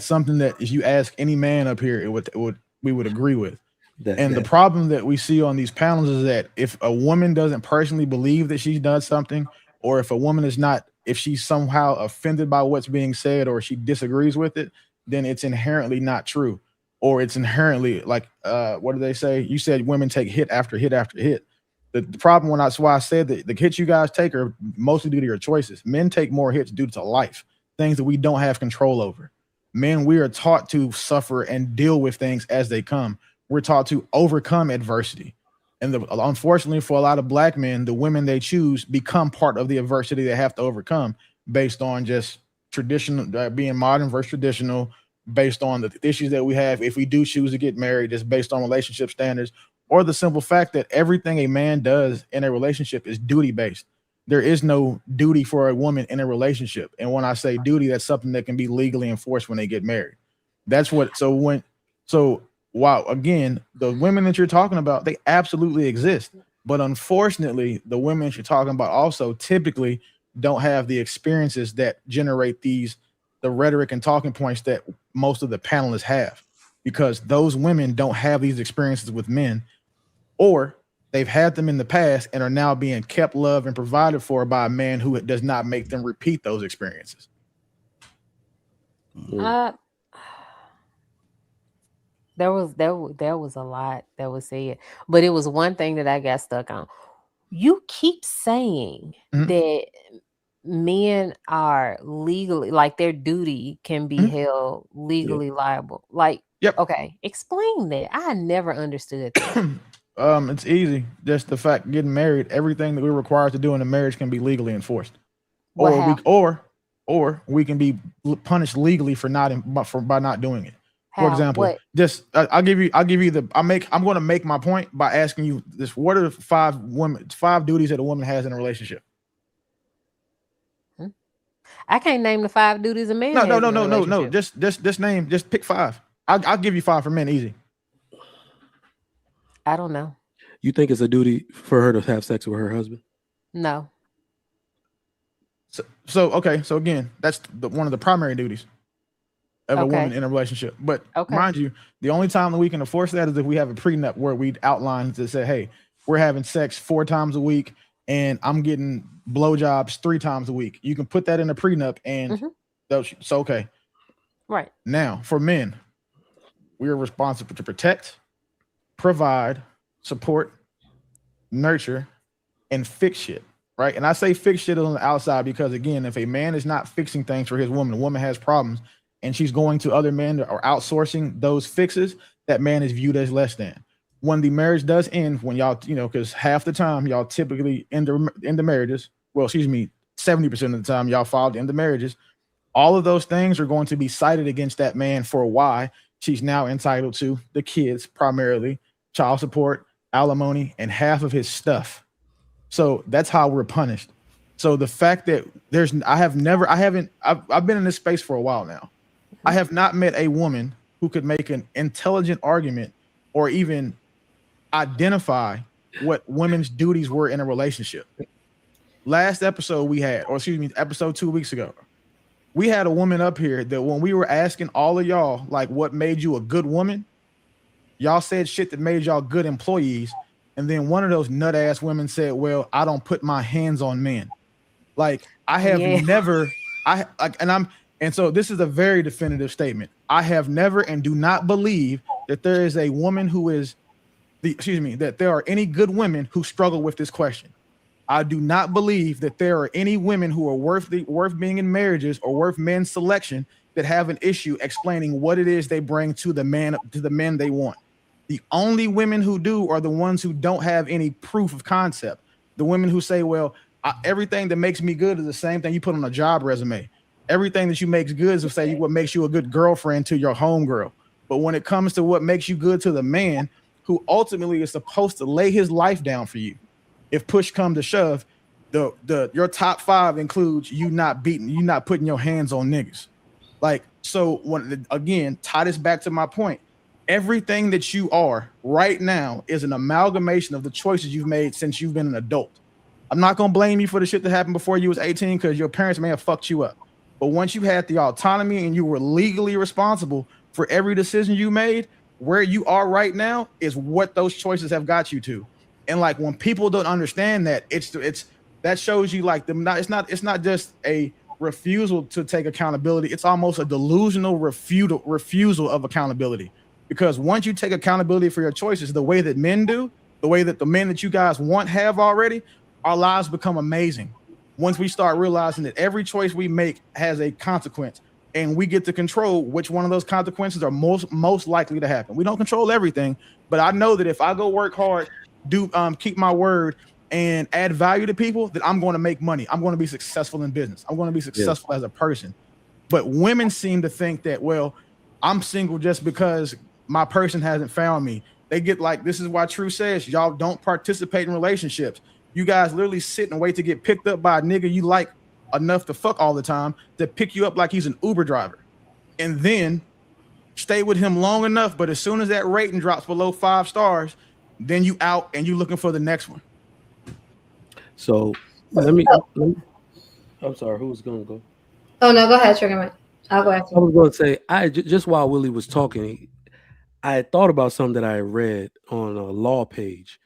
something that if you ask any man up here, it would we would agree with. And the That problem that we see on these panels is that if a woman doesn't personally believe that she's done something, or if a woman is not, if she's somehow offended by what's being said or she disagrees with it, then it's inherently not true. Or it's inherently like, what do they say? You said women take hit after hit after hit. The problem when that's why I said that the hits you guys take are mostly due to your choices. Men take more hits due to life, things that we don't have control over. Men, we are taught to suffer and deal with things as they come. We're taught to overcome adversity. And unfortunately, for a lot of black men, the women they choose become part of the adversity they have to overcome based on just traditional, being modern versus traditional, based on the issues that we have. If we do choose to get married, just based on relationship standards, or the simple fact that everything a man does in a relationship is duty based. There is no duty for a woman in a relationship. And when I say duty, that's something that can be legally enforced when they get married. That's what, so wow, again, the women that you're talking about, they absolutely exist. But unfortunately, the women that you're talking about also typically don't have the experiences that generate the rhetoric and talking points that most of the panelists have, because those women don't have these experiences with men, or they've had them in the past and are now being kept, loved, and provided for by a man who does not make them repeat those experiences. Uh, there was a lot that was said, but it was one thing that I got stuck on. You keep saying Mhm. that men are legally, like, their duty can be held legally liable. Like, Yep. okay, explain that. I never understood that. It's easy. Just the fact getting married, everything that we're required to do in a marriage can be legally enforced, What or happened? we can be punished legally for by not doing it. For How? example, What? just I'm going to make my point by asking you this: what are the five duties that a woman has in a relationship? I can't name the 5 duties a man has in a No. relationship. Just pick 5. I'll give you 5 for men, easy. I don't know. You think it's a duty for her to have sex with her husband? No. So again, that's one of the primary duties of a woman in a relationship. But mind you, the only time that we can enforce that is if we have a prenup where we outline to say, hey, we're having sex 4 times a week and I'm getting blowjobs 3 times a week. You can put that in a prenup and so okay. Right. Now, for men, we are responsible to protect, provide, support, nurture, and fix shit. Right. And I say fix shit on the outside because, again, if a man is not fixing things for his woman, a woman has problems and she's going to other men or outsourcing those fixes, that man is viewed as less than. When the marriage does end, when y'all, because half the time y'all typically end the marriages, 70% of the time y'all filed into marriages, all of those things are going to be cited against that man for why she's now entitled to the kids, primarily child support, alimony, and half of his stuff. So that's how we're punished. So the fact that I've been in this space for a while now. I have not met a woman who could make an intelligent argument or even identify what women's duties were in a relationship. Last episode episode 2 weeks ago, we had a woman up here that when we were asking all of y'all, like, what made you a good woman, y'all said shit that made y'all good employees. And then one of those nut ass women said, well, I don't put my hands on men. Like, I have never, and so this is a very definitive statement. I have never and do not believe that there is a woman who is that there are any good women who struggle with this question. I do not believe that there are any women who are worth being in marriages or worth men's selection that have an issue explaining what it is they bring to the men they want. The only women who do are the ones who don't have any proof of concept. The women who say, well, everything that makes me good is the same thing you put on a job resume. Everything that you makes good is say what makes you a good girlfriend to your homegirl. But when it comes to what makes you good to the man who ultimately is supposed to lay his life down for you, if push come to shove, your top 5 includes you not putting your hands on niggas. Like, so again, tie this back to my point. Everything that you are right now is an amalgamation of the choices you've made since you've been an adult. I'm not going to blame you for the shit that happened before you was 18 because your parents may have fucked you up. But once you had the autonomy and you were legally responsible for every decision you made, where you are right now is what those choices have got you to. And like, when people don't understand that, it's that shows you like it's not just a refusal to take accountability. It's almost a delusional refusal of accountability. Because once you take accountability for your choices, the way that men do, the way that the men that you guys want have already, our lives become amazing. Once we start realizing that every choice we make has a consequence, and we get to control which one of those consequences are most likely to happen. We don't control everything, but I know that if I go work hard, keep my word, and add value to people, that I'm going to make money. I'm going to be successful in business. I'm going to be successful as a person. But women seem to think that, well, I'm single just because my person hasn't found me. They get like, this is why True says y'all don't participate in relationships. You guys literally sit and wait to get picked up by a nigga you like enough to fuck all the time to pick you up like he's an Uber driver, and then stay with him long enough. But as soon as that rating drops below 5 stars, then you out and you looking for the next one. So let me I'm sorry, who was going to go? Oh no, go ahead, Trigger Mike. I'll go after. I was going to say, just while Willie was talking, I had thought about something that I read on a law page.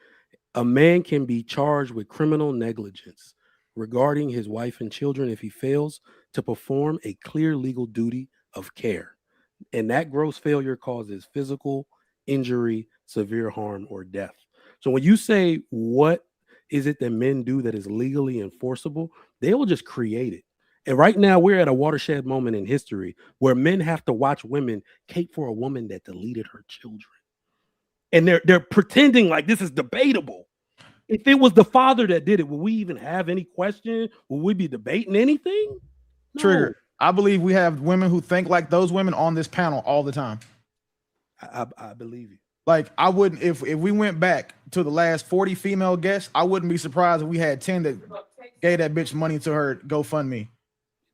A man can be charged with criminal negligence regarding his wife and children if he fails to perform a clear legal duty of care. And that gross failure causes physical injury, severe harm, or death. So when you say what is it that men do that is legally enforceable, They will just create it. And right now we're at a watershed moment in history where men have to watch women cape for a woman that deleted her children. And they're pretending like this is debatable. If it was the father that did it, would we even have any question? Would we be debating anything? No. Trigger. I believe we have women who think like those women on this panel all the time. I believe you. Like, I wouldn't, if we went back to the last 40 female guests, I wouldn't be surprised if we had 10 that gave that bitch money to her GoFundMe.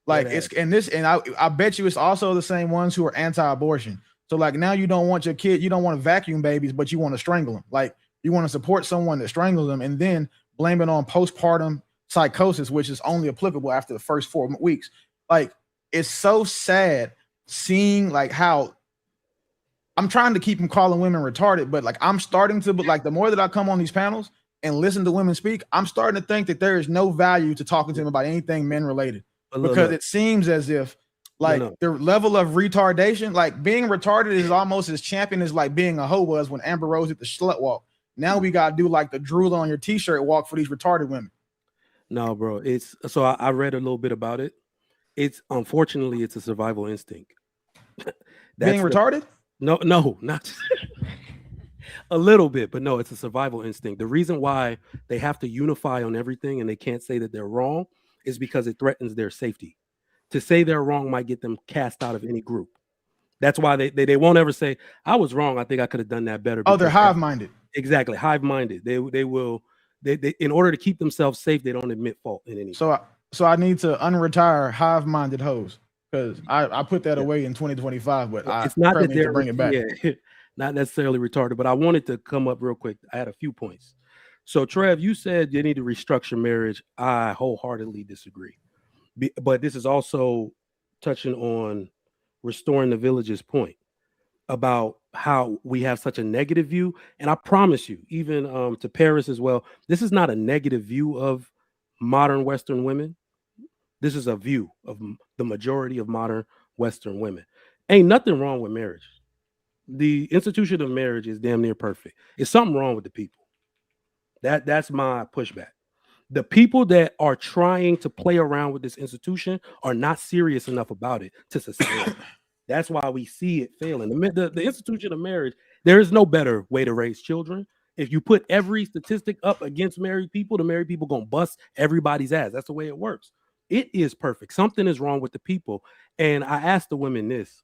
Like, I bet you it's also the same ones who are anti-abortion. So like, now you don't want your kid, you don't want to vacuum babies, but you want to strangle them. Like, you want to support someone that strangles them and then blame it on postpartum psychosis, which is only applicable after the first 4 weeks. Like, it's so sad seeing like how I'm trying to keep them calling women retarded, but like I'm starting to, but like the more that I come on these panels and listen to women speak, I'm starting to think that there is no value to talking to them about anything men related, because it seems as if like the level of retardation, like being retarded is almost as champion as like being a hoe was when Amber Rose did the slut walk. Now we got to do like the drool on your t-shirt walk for these retarded women. No, bro. It's so I read a little bit about it. It's unfortunately it's a survival instinct. Being retarded? No, not a little bit, but no, it's a survival instinct. The reason why they have to unify on everything and they can't say that they're wrong is because it threatens their safety. To say they're wrong might get them cast out of any group. That's why they won't ever say, I was wrong. I think I could have done that better. Oh, they're hive-minded. Exactly. Hive-minded. They will in order to keep themselves safe, they don't admit fault in any. So I need to unretire hive-minded hoes. Because I put that away in 2025, but it's not that need to bring it back. Yeah, not necessarily retarded, but I wanted to come up real quick. I had a few points. So, Trev, you said you need to restructure marriage. I wholeheartedly disagree. But this is also touching on restoring the village's point about how we have such a negative view. And I promise you, even to Paris as well, this is not a negative view of modern Western women. This is a view of the majority of modern Western women. Ain't nothing wrong with marriage. The institution of marriage is damn near perfect. It's something wrong with the people. That's my pushback. The people that are trying to play around with this institution are not serious enough about it to sustain it. That's why we see it failing. The institution of marriage, there is no better way to raise children. If you put every statistic up against married people, the married people gonna bust everybody's ass. That's the way it works. It is perfect. Something is wrong with the people. And I asked the women this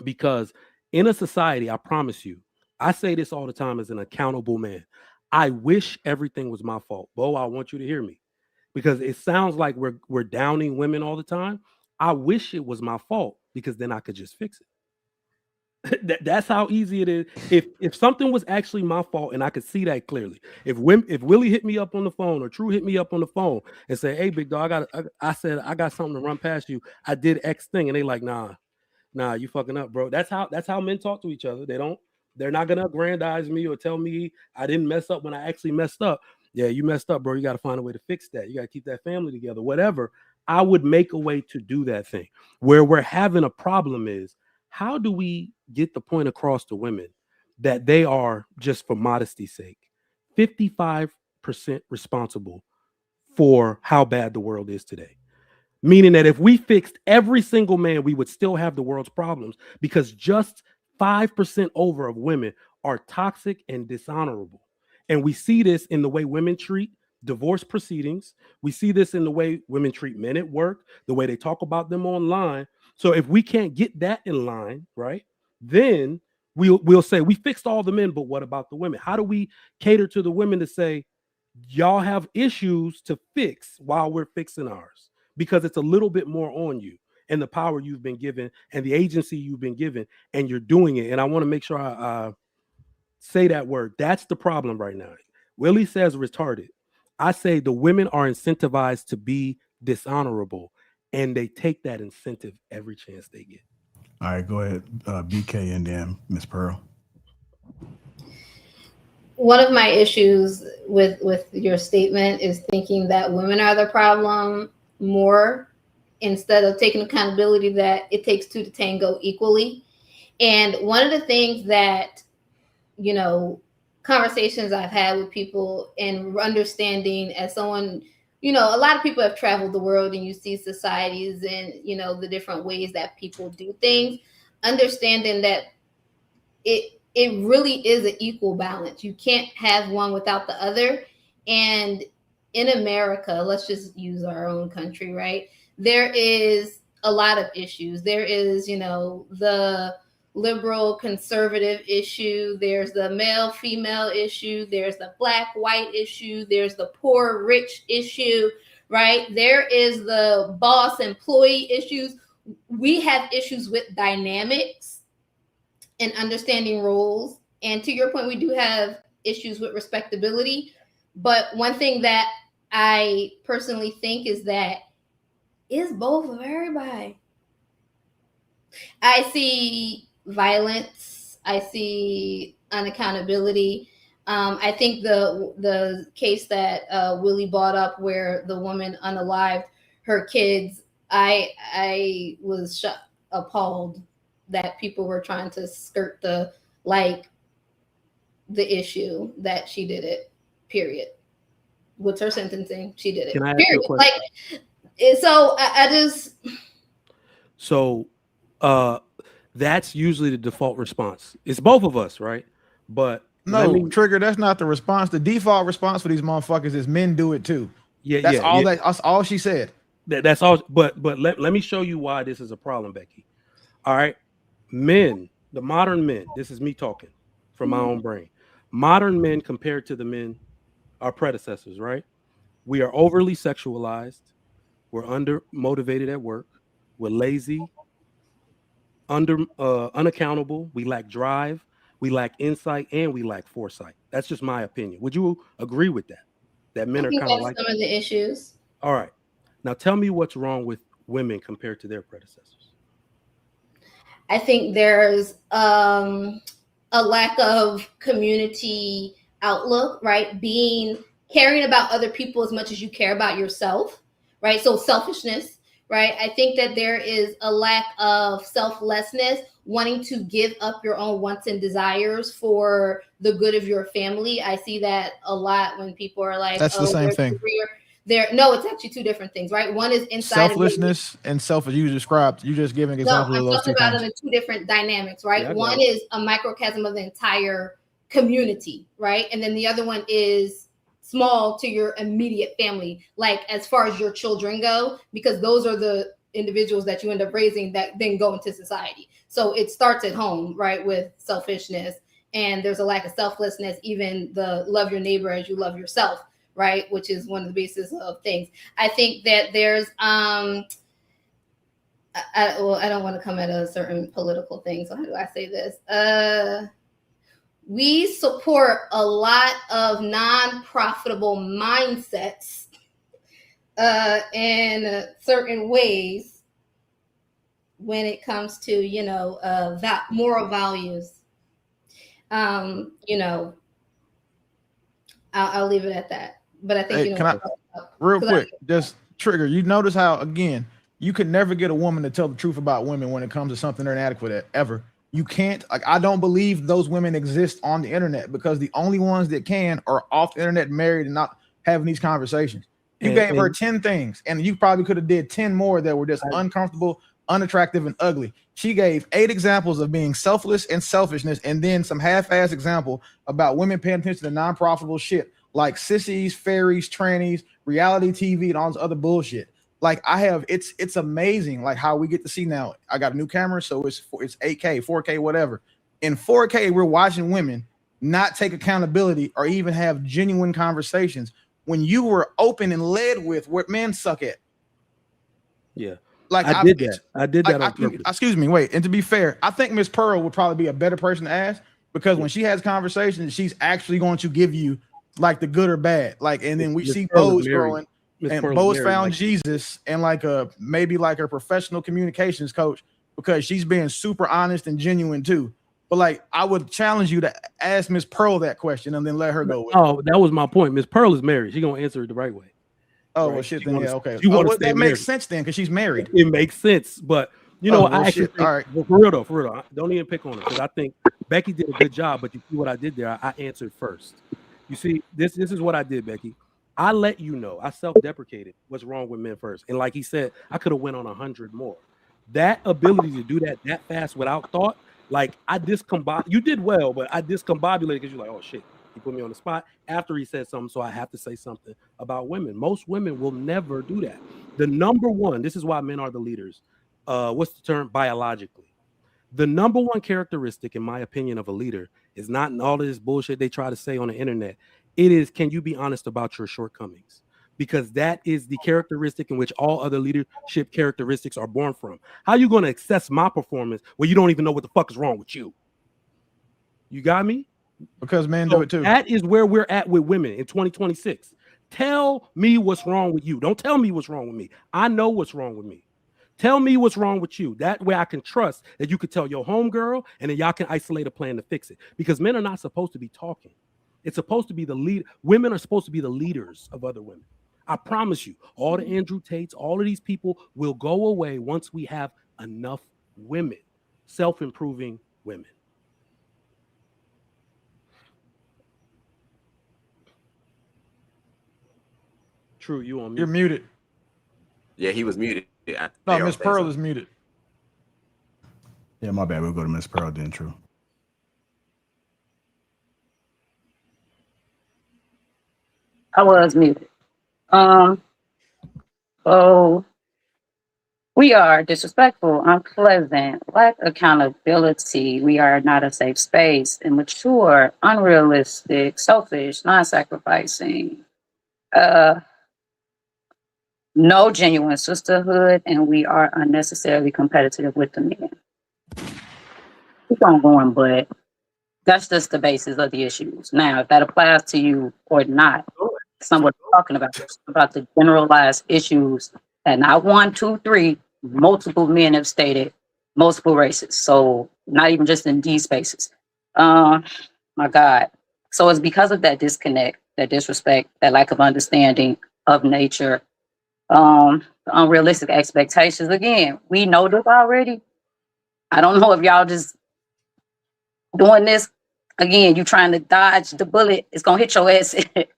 because in a society, I promise you, I say this all the time as an accountable man. I wish everything was my fault. Bo, I want you to hear me because it sounds like we're downing women all the time. I wish it was my fault because then I could just fix it. That's how easy it is. If something was actually my fault and I could see that clearly, if Willie hit me up on the phone or True hit me up on the phone and say, "Hey, big dog, I said I got something to run past you. I did X thing," and they like, "Nah, you fucking up, bro." That's how men talk to each other. They're not gonna aggrandize me or tell me I didn't mess up when I actually messed up. Yeah, you messed up, bro. You got to find a way to fix that. You got to keep that family together. Whatever. I would make a way to do that thing. Where we're having a problem is, how do we get the point across to women that they are, just for modesty's sake, 55% responsible for how bad the world is today? Meaning that if we fixed every single man, we would still have the world's problems because just 5% over of women are toxic and dishonorable. And we see this in the way women treat divorce proceedings. We see this in the way women treat men at work, the way they talk about them online. So if we can't get that in line, right, then we'll say we fixed all the men, but what about the women? How do we cater to the women to say, y'all have issues to fix while we're fixing ours? Because it's a little bit more on you and the power you've been given and the agency you've been given, and you're doing it. And I want to make sure I say that word. That's the problem right now. Willie says retarded. I say the women are incentivized to be dishonorable, and they take that incentive every chance they get. All right, go ahead, BK, and then Miss Pearl. One of my issues with your statement is thinking that women are the problem more instead of taking accountability that it takes two to tango equally. And one of the things that, you know, conversations I've had with people and understanding as someone you know, a lot of people have traveled the world and you see societies and, you know, the different ways that people do things, understanding that it really is an equal balance. You can't have one without the other. And in America, let's just use our own country, right? There is a lot of issues. There is, you know, the liberal conservative issue, there's the male female issue, there's the black white issue, there's the poor rich issue, right? There is the boss employee issues. We have issues with dynamics and understanding roles. And to your point, we do have issues with respectability. But one thing that I personally think is that it's both of everybody. I see violence. I see unaccountability. I think the case that Willie brought up, where the woman unalived her kids, I was appalled that people were trying to skirt the issue that she did it. Period. With her sentencing, she did it. Can I ask Period. you a question? Like, so I just. So that's usually the default response. It's both of us, right? But no, Trigger, that's not the response. The default response for these motherfuckers is men do it too. That's all she said. That's all. But let me show you why this is a problem, Becky. All right. Men, the modern men, this is me talking from my own brain. Modern men compared to the men, our predecessors, right? We are overly sexualized. We're under motivated at work. We're lazy, unaccountable. We lack drive. We lack insight, and we lack foresight. That's just my opinion. Would you agree with that? That men are kind of like some of the issues. All right. Now tell me what's wrong with women compared to their predecessors. I think there's a lack of community outlook, right? Caring about other people as much as you care about yourself, right? So selfishness, right? I think that there is a lack of selflessness, wanting to give up your own wants and desires for the good of your family. I see that a lot when people are like, that's the same thing. No, it's actually two different things, right? One is inside selflessness and selfish. You just giving examples of those two things. I'm talking about them in two different dynamics, right? Yeah, one is a microcosm of the entire community, right? And then the other one is small to your immediate family, like as far as your children go, because those are the individuals that you end up raising that then go into society. So it starts at home, right, with selfishness, and there's a lack of selflessness, even the love your neighbor as you love yourself, right, which is one of the basis of things. I think that there's I don't want to come at a certain political thing, so how do I say this? We support a lot of non-profitable mindsets in certain ways when it comes to, you know, moral values. You know, I'll leave it at that. But I think, hey, you know, real quick, just Trigger, you notice how, again, you can never get a woman to tell the truth about women when it comes to something they're inadequate at, ever. You can't, like, I don't believe those women exist on the internet, because the only ones that can are off the internet, married, and not having these conversations. You gave her 10 things, and you probably could have did 10 more that were just uncomfortable, unattractive, and ugly. She gave 8 examples of being selfless and selfishness, and then some half-ass example about women paying attention to non-profitable shit like sissies, fairies, trannies, reality TV, and all this other bullshit. Like, it's amazing, like, how we get to see now. I got a new camera, so it's 8K, 4K, whatever. In 4K, we're watching women not take accountability or even have genuine conversations when you were open and led with what men suck at. Yeah. Like, I did that on purpose. Excuse me, wait. And to be fair, I think Miss Pearl would probably be a better person to ask, because when she has conversations, she's actually going to give you like the good or bad. Like, and then we see Bo's growing, and Bo's found Jesus, and like maybe like her professional communications coach, because she's being super honest and genuine too. But like, I would challenge you to ask Miss Pearl that question and then let her go with it. That was my point. Miss Pearl is married. She's gonna answer it the right way. Oh, right? Well, shit. Then yeah, okay. That makes sense then, because she's married. It makes sense, but you know, I actually think, all right. For real though, don't even pick on her, because I think Becky did a good job. But you see what I did there? I answered first. You see, this is what I did, Becky. I let you know. I self-deprecated what's wrong with men first. And like he said, I could have went on 100 more. That ability to do that fast without thought, like you did well, but I discombobulated because you're like, oh shit, he put me on the spot after he said something. So I have to say something about women. Most women will never do that. The number one, this is why men are the leaders. What's the term? Biologically. The number one characteristic, in my opinion, of a leader is not all of this bullshit they try to say on the internet. It is, can you be honest about your shortcomings? Because that is the characteristic in which all other leadership characteristics are born from. How are you going to assess my performance when you don't even know what the fuck is wrong with you? You got me? Because men do it too. That is where we're at with women in 2026. Tell me what's wrong with you. Don't tell me what's wrong with me. I know what's wrong with me. Tell me what's wrong with you. That way I can trust that you could tell your homegirl and then y'all can isolate a plan to fix it. Because men are not supposed to be talking. It's supposed to be the lead. Women are supposed to be the leaders of other women. I promise you, all the Andrew Tates, all of these people will go away once we have enough women, self-improving women. True, you on mute. You're muted. Yeah, he was muted. No, Miss Pearl is muted. Yeah, my bad. We'll go to Miss Pearl then, True. I was muted. So we are disrespectful, unpleasant, lack accountability. We are not a safe space, immature, unrealistic, selfish, non-sacrificing. No genuine sisterhood, and we are unnecessarily competitive with the men. Keep on going, but that's just the basis of the issues. Now, if that applies to you or not, it's not what we're talking about the generalized issues that not one, two, three, multiple men have stated, multiple races. So not even just in these spaces. My God. So it's because of that disconnect, that disrespect, that lack of understanding of nature, unrealistic expectations. Again, we know this already. I don't know if y'all just doing this. Again, you trying to dodge the bullet. It's gonna hit your ass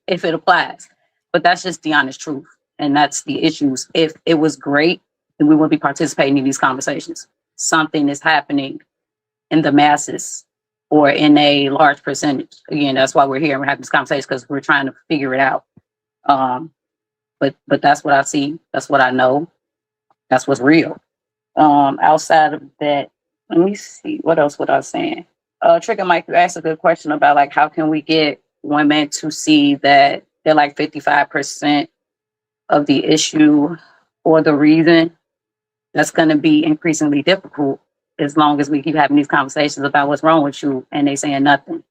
if it applies. But that's just the honest truth, and that's the issues. If it was great, then we wouldn't be participating in these conversations. Something is happening in the masses or in a large percentage. Again, that's why we're here and we're having this conversation, because we're trying to figure it out. But that's what I see. That's what I know. That's what's real. Outside of that, let me see. What else was I saying? Trigger Mike, you asked a good question about like how can we get women to see that they're like 55% of the issue or the reason. That's going to be increasingly difficult as long as we keep having these conversations about what's wrong with you and they saying nothing.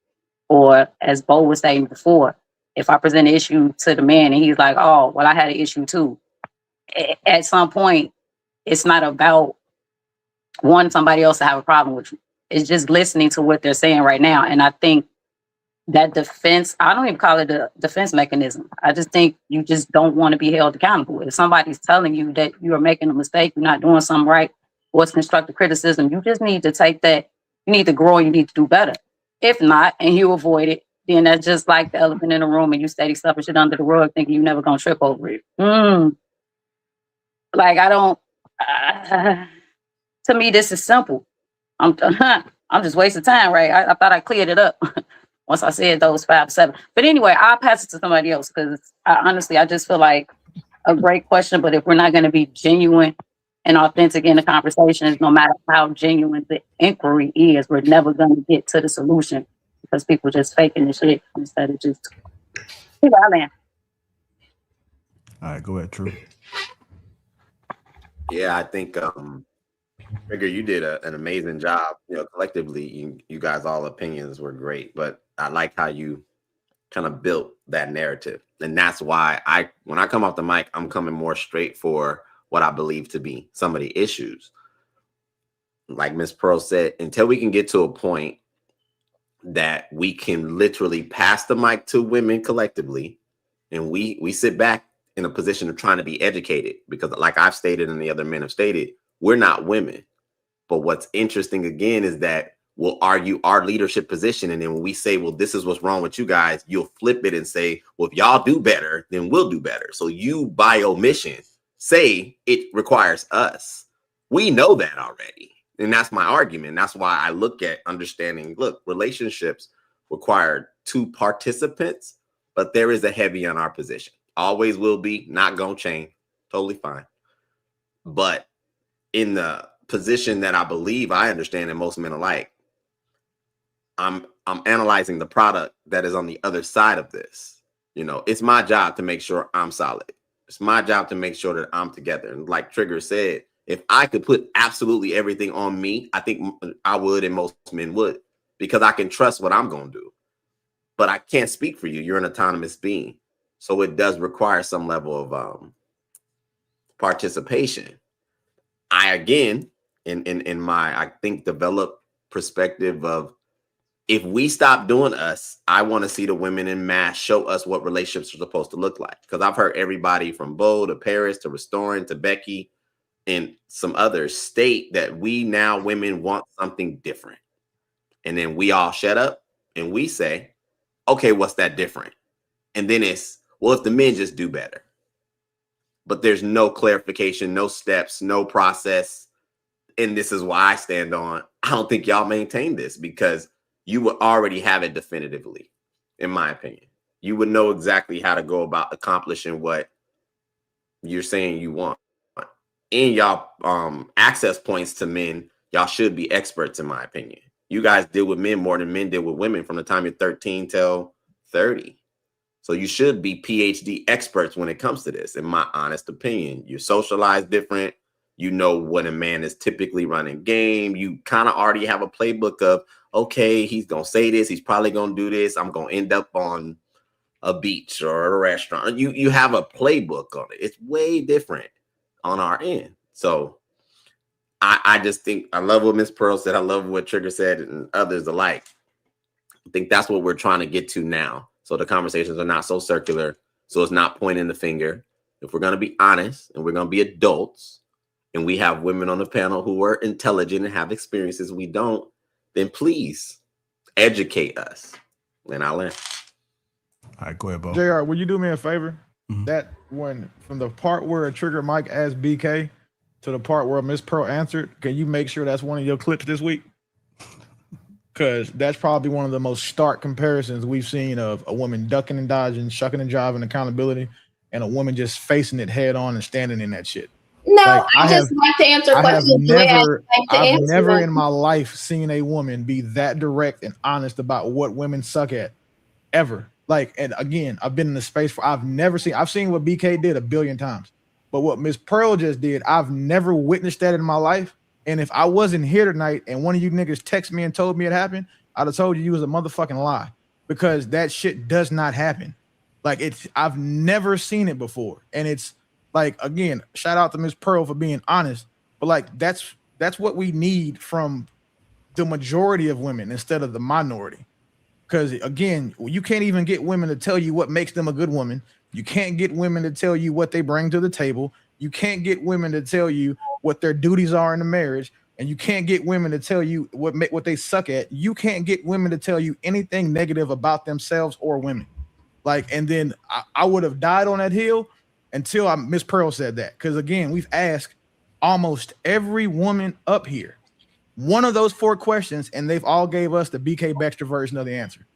Or as Bo was saying before, if I present an issue to the man and he's like, oh, well, I had an issue too. At some point, it's not about wanting somebody else to have a problem with you. It's just listening to what they're saying right now. And I think that defense, I don't even call it a defense mechanism. I just think you just don't want to be held accountable. If somebody's telling you that you are making a mistake, you're not doing something right, what's constructive criticism, you just need to take that. You need to grow and you need to do better. If not, and you avoid it, then that's just like the elephant in the room and you steady stuffing shit under the rug thinking you're never going to trip over it. Like, I don't, to me, this is simple. I'm just wasting time, right? I thought I cleared it up once I said those 5, 7. But anyway, I'll pass it to somebody else because honestly, I just feel like a great question. But if we're not going to be genuine and authentic in the conversations, no matter how genuine the inquiry is, we're never going to get to the solution because people just faking the shit instead of just. All right, go ahead, True. Yeah, I think Trigger, you did an amazing job. You know, collectively, you guys all opinions were great, but I like how you kind of built that narrative, and that's why when I come off the mic, I'm coming more straight for what I believe to be some of the issues. Like Miss Pearl said, until we can get to a point that we can literally pass the mic to women collectively, and we sit back in a position of trying to be educated, because like I've stated and the other men have stated, we're not women. But what's interesting again is that will argue our leadership position. And then when we say, well, this is what's wrong with you guys, you'll flip it and say, well, if y'all do better, then we'll do better. So you, by omission, say it requires us. We know that already. And that's my argument. That's why I look at understanding, look, relationships require two participants, but there is a heavy on our position. Always will be, not gonna change. Totally fine. But in the position that I believe I understand and most men alike, I'm analyzing the product that is on the other side of this. You know, it's my job to make sure I'm solid. It's my job to make sure that I'm together. And like Trigger said, if I could put absolutely everything on me, I think I would, and most men would, because I can trust what I'm going to do. But I can't speak for you. You're an autonomous being. So it does require some level of participation. I, again, in my, I think, developed perspective of, if we stop doing us, I want to see the women in mass show us what relationships are supposed to look like. Because I've heard everybody from Bo to Paris to Restoring to Becky and some others state that we now women want something different. And then we all shut up and we say, okay, what's that different? And then it's, well, if the men just do better. But there's no clarification, no steps, no process. And this is why I stand on, I don't think y'all maintain this, because you would already have it definitively, in my opinion. You would know exactly how to go about accomplishing what you're saying you want. In y'all access points to men, y'all should be experts, in my opinion. You guys deal with men more than men deal with women from the time you're 13 till 30. So you should be PhD experts when it comes to this, in my honest opinion. You socialize different. You know what a man is typically running game. You kind of already have a playbook of, okay, he's going to say this. He's probably going to do this. I'm going to end up on a beach or a restaurant. You have a playbook on it. It's way different on our end. So I just think, I love what Miss Pearl said. I love what Trigger said and others alike. I think that's what we're trying to get to now. So the conversations are not so circular. So it's not pointing the finger. If we're going to be honest and we're going to be adults, and we have women on the panel who are intelligent and have experiences we don't, then please educate us. And I'll end. All right, go ahead, Bo. JR, will you do me a favor? Mhm. That when from the part where Trigger Mike asked BK to the part where Miss Pearl answered, can you make sure that's one of your clips this week? Because that's probably one of the most stark comparisons we've seen of a woman ducking and dodging, shucking and jiving accountability, and a woman just facing it head on and standing in that shit. No, Like, I just like to answer I have questions the way I never, like to I've answer never them. in my life seen a woman be that direct and honest about what women suck at, ever. Like, and again, I've been in the space for, I've seen what BK did a billion times, but what Miss Pearl just did, I've never witnessed that in my life. And if I wasn't here tonight and one of you niggas text me and told me it happened, I'd have told you was a motherfucking lie, because that shit does not happen. Like, I've never seen it before. And it's like, again, shout out to Miss Pearl for being honest, but like, that's what we need from the majority of women instead of the minority. Because again, you can't even get women to tell you what makes them a good woman. You can't get women to tell you what they bring to the table. You can't get women to tell you what their duties are in the marriage. And you can't get women to tell you what they suck at. You can't get women to tell you anything negative about themselves or women. Like, and then I would have died on that hill until Miss Pearl said that. Because again, we've asked almost every woman up here one of those 4 questions, and they've all gave us the BK Baxter version of the answer.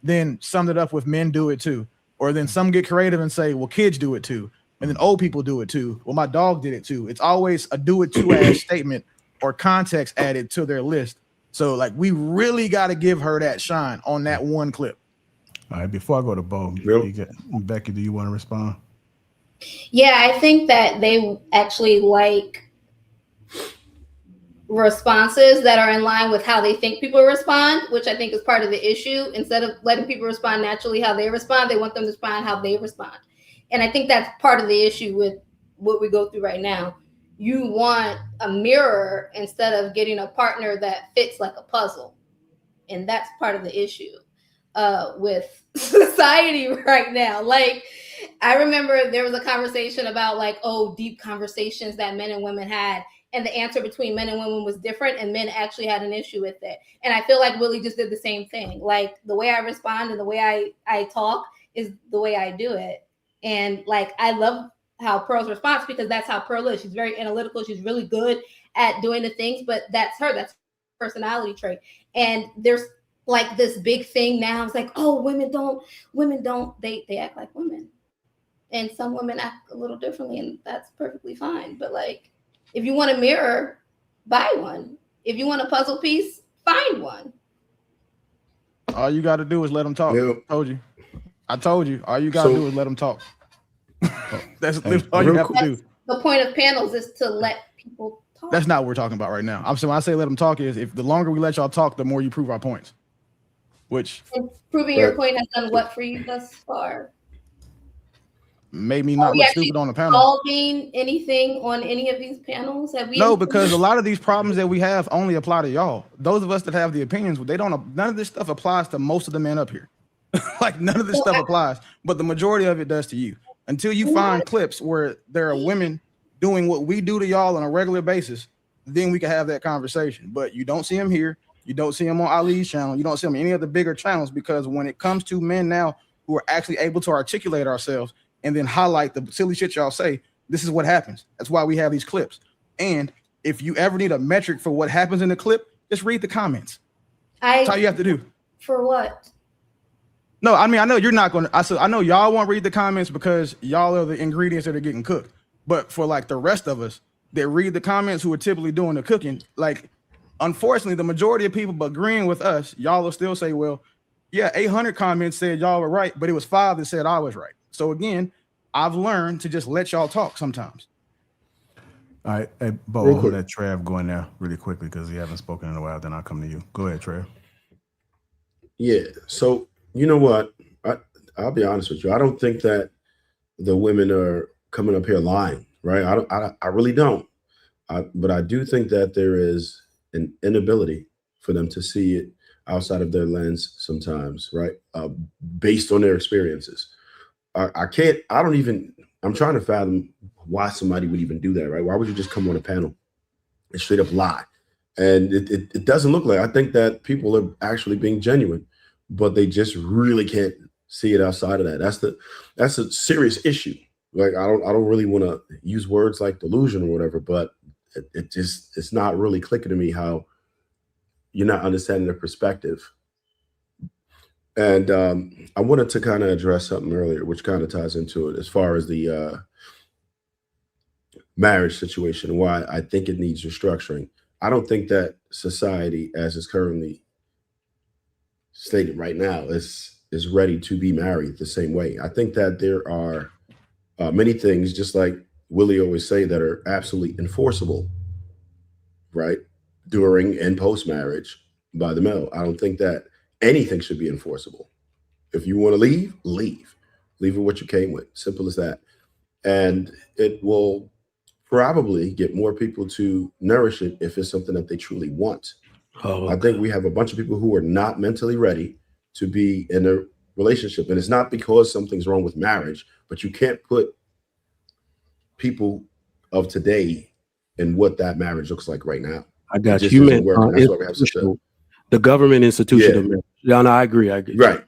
Then summed it up with men do it too. Or then some get creative and say, well, kids do it too. And then old people do it too. Well, my dog did it too. It's always a do it too ass statement or context added to their list. So like, we really got to give her that shine on that one clip. All right, before I go to Bo, Becky, do you want to respond? Yeah, I think that they actually like responses that are in line with how they think people respond, which I think is part of the issue. Instead of letting people respond naturally how they respond, they want them to respond how they respond. And I think that's part of the issue with what we go through right now. You want a mirror instead of getting a partner that fits like a puzzle. And that's part of the issue with society right now. Like, I remember there was a conversation about like, oh, deep conversations that men and women had. and the answer between men and women was different, and men actually had an issue with it. And I feel like Willie just did the same thing. Like the way I respond and the way I talk is the way I do it. And like I love how Pearl's response, because that's how Pearl is. She's very analytical. She's really good at doing the things, but that's her. That's her personality trait. And there's like this big thing now. It's like, oh, women don't, they act like women. And some women act a little differently, and that's perfectly fine. But like, if you want a mirror, buy one. If you want a puzzle piece, find one. All you got to do is let them talk. I told you. All you got to do is let them talk. That's all you have to do. The point of panels is to let people talk. That's not what we're talking about right now. I'm saying when I say let them talk is if the longer we let y'all talk, the more you prove our points. Which and proving your point has done what for you thus far? Made me not look stupid on the panel. Solving anything on any of these panels? Have we? No, because a lot of these problems that we have only apply to y'all. Those of us that have the opinions, they don't. None of this stuff applies to most of the men up here. Like none of this stuff applies, but the majority of it does to you. Until you find clips where there are women doing what we do to y'all on a regular basis, then we can have that conversation. But you don't see them here. You don't see them on Ali's channel. You don't see them on any of the bigger channels, because when it comes to men now who are actually able to articulate ourselves and then highlight the silly shit y'all say, this is what happens. That's why we have these clips. And if you ever need a metric for what happens in the clip, just read the comments. That's all you have to do. For what? No, I mean, I know you're not going to, I know y'all won't read the comments because y'all are the ingredients that are getting cooked. But for like the rest of us that read the comments who are typically doing the cooking, like, unfortunately, the majority of people agreeing with us, y'all will still say, well, yeah, 800 comments said y'all were right, but it was 5 that said I was right. So again, I've learned to just let y'all talk sometimes. All right, hey, Bo, I'm gonna let Trev go in there really quickly because he haven't spoken in a while. Then I'll come to you. Go ahead, Trev. Yeah. So you know what? I'll be honest with you. I don't think that the women are coming up here lying, right? I really don't. But I do think that there is an inability for them to see it outside of their lens sometimes, right? Based on their experiences. I'm trying to fathom why somebody would even do that, right? Why would you just come on a panel and straight up lie? And it doesn't look like, I think that people are actually being genuine, but they just really can't see it outside of that. That's a serious issue. Like, I don't really want to use words like delusion or whatever, but it's not really clicking to me how you're not understanding their perspective. And I wanted to kind of address something earlier, which kind of ties into it as far as the marriage situation, why I think it needs restructuring. I don't think that society, as is currently stated right now, is ready to be married the same way. I think that there are many things, just like Willie always say, that are absolutely enforceable, right, during and post-marriage by the male. I don't think that anything should be enforceable. If you want to leave, leave. Leave with what you came with. Simple as that. And it will probably get more people to nourish it if it's something that they truly want. I think we have a bunch of people who are not mentally ready to be in a relationship. And it's not because something's wrong with marriage, but you can't put people of today in what that marriage looks like right now. I got you. You meant that's why we have such a, the government institution of marriage. Yeah, no, I agree. I agree. Right.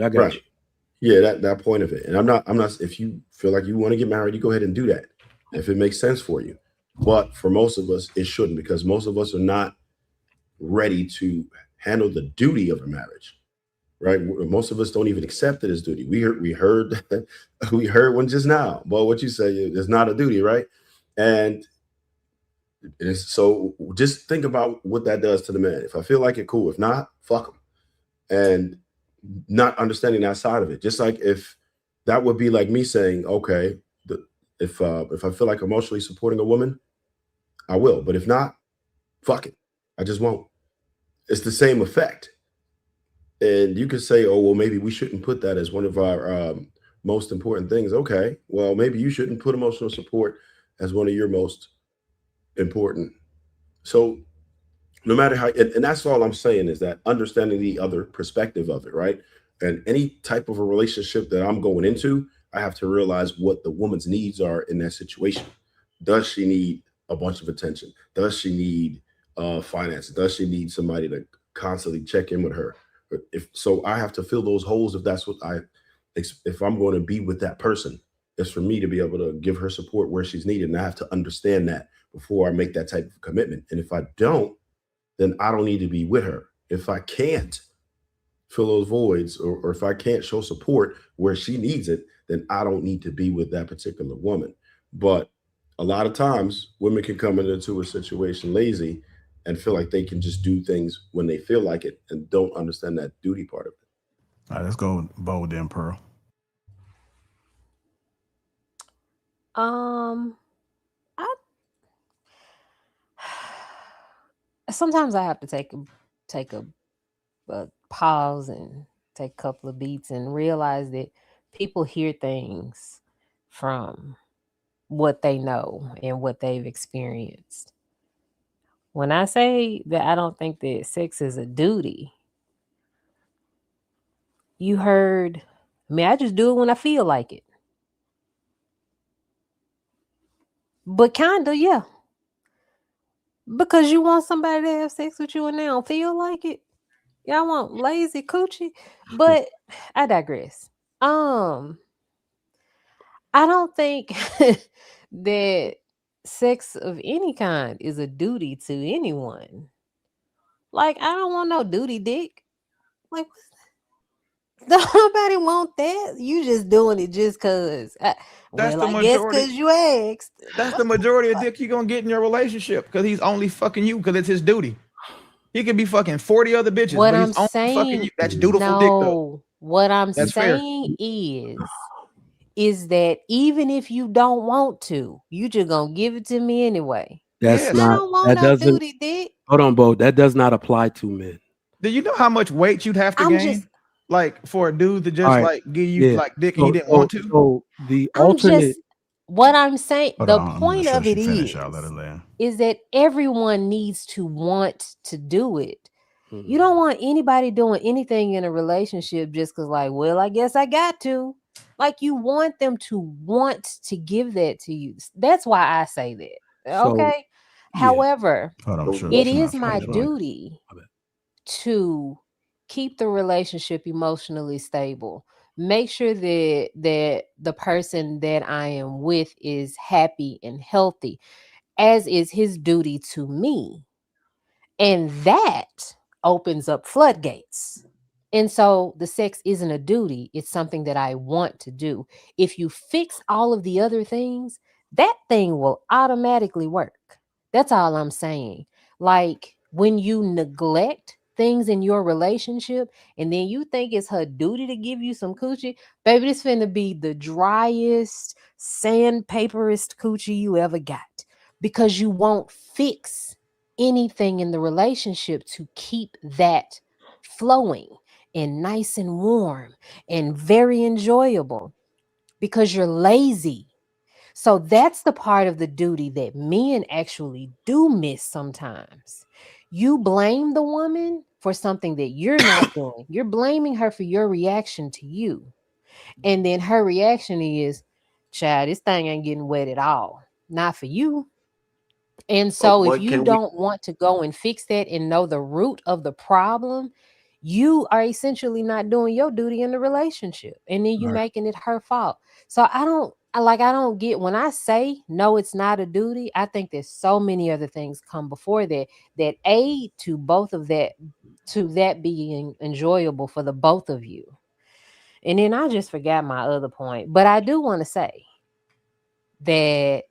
I got you. Yeah, that point of it. And I'm not, if you feel like you want to get married, you go ahead and do that if it makes sense for you. But for most of us, it shouldn't, because most of us are not ready to handle the duty of a marriage, right? Most of us don't even accept it as duty. We heard one just now. Well, what you say is not a duty, right? And so just think about what that does to the man. If I feel like it, cool. If not, fuck him. And not understanding that side of it. Just like if that would be like me saying, okay, if I feel like emotionally supporting a woman, I will. But if not, fuck it. I just won't. It's the same effect. And you could say, oh, well, maybe we shouldn't put that as one of our most important things. Okay, well, maybe you shouldn't put emotional support as one of your most important. So no matter how, and that's all I'm saying, is that understanding the other perspective of it, right? And any type of a relationship that I'm going into, I have to realize what the woman's needs are in that situation. Does she need a bunch of attention? Does she need finance? Does she need somebody to constantly check in with her? If so, I have to fill those holes if that's what if I'm going to be with that person. It's for me to be able to give her support where she's needed, and I have to understand that before I make that type of commitment. And if I don't, then I don't need to be with her. If I can't fill those voids, or if I can't show support where she needs it, then I don't need to be with that particular woman. But a lot of times women can come into a situation lazy and feel like they can just do things when they feel like it and don't understand that duty part of it. All right, let's go bold then, Pearl. I sometimes I have to take a pause and take a couple of beats and realize that people hear things from what they know and what they've experienced. When I say that I don't think that sex is a duty, you heard, I mean, I just do it when I feel like it. But kinda, yeah. Because you want somebody to have sex with you and they don't feel like it. Y'all want lazy coochie. But I digress. I don't think that sex of any kind is a duty to anyone. Like, I don't want no duty dick. Like, nobody want that. You just doing it just cause. That's Well, the I guess majority. cause you asked. That's the majority of dick you're gonna get in your relationship, because he's only fucking you because it's his duty. He could be fucking 40 other bitches, What but he's I'm only fucking saying, you. That's dutiful dick, though. no. What I'm That's fair. saying is that even if you don't want to, you just gonna give it to me anyway. That's Yes. I not, don't want that no doesn't, duty dick. hold on, Bo. That does not apply to men. Do you know how much weight you'd have to I'm gain, just like, for a dude to All just right. like give you Yeah. like dick and he So, didn't want so, to? so the I'm alternate, just what I'm saying, Hold the on, I'm gonna point sure of she it finish. Y'all let her land. is that everyone needs to want to do it. Mhm. You don't want anybody doing anything in a relationship just because, like, well, I guess I got to. Like, you want them to want to give that to you. That's why I say that. So Okay. yeah. However, Hold on, I'm sure it she's not is my finished. Like, duty My bad. to keep the relationship emotionally stable. Make sure that the person that I am with is happy and healthy, as is his duty to me. And that opens up floodgates. And so the sex isn't a duty, it's something that I want to do. If you fix all of the other things, that thing will automatically work. That's all I'm saying. Like, when you neglect things in your relationship and then you think it's her duty to give you some coochie, baby, this finna be the driest, sandpaperest coochie you ever got, because you won't fix anything in the relationship to keep that flowing and nice and warm and very enjoyable, because you're lazy. So that's the part of the duty that men actually do miss sometimes. You blame the woman for something that you're not doing. You're blaming her for your reaction to you. And then her reaction is, child, this thing ain't getting wet at all. Not for you. And But so if what you can we? don't want to go and fix that and know the root of the problem, you are essentially not doing your duty in the relationship. And then you All right. making it her fault. So I don't get, when I say no, it's not a duty, I think there's so many other things come before that that aid to both of that, to that being enjoyable for the both of you. And then I just forgot my other point. But I do want to say that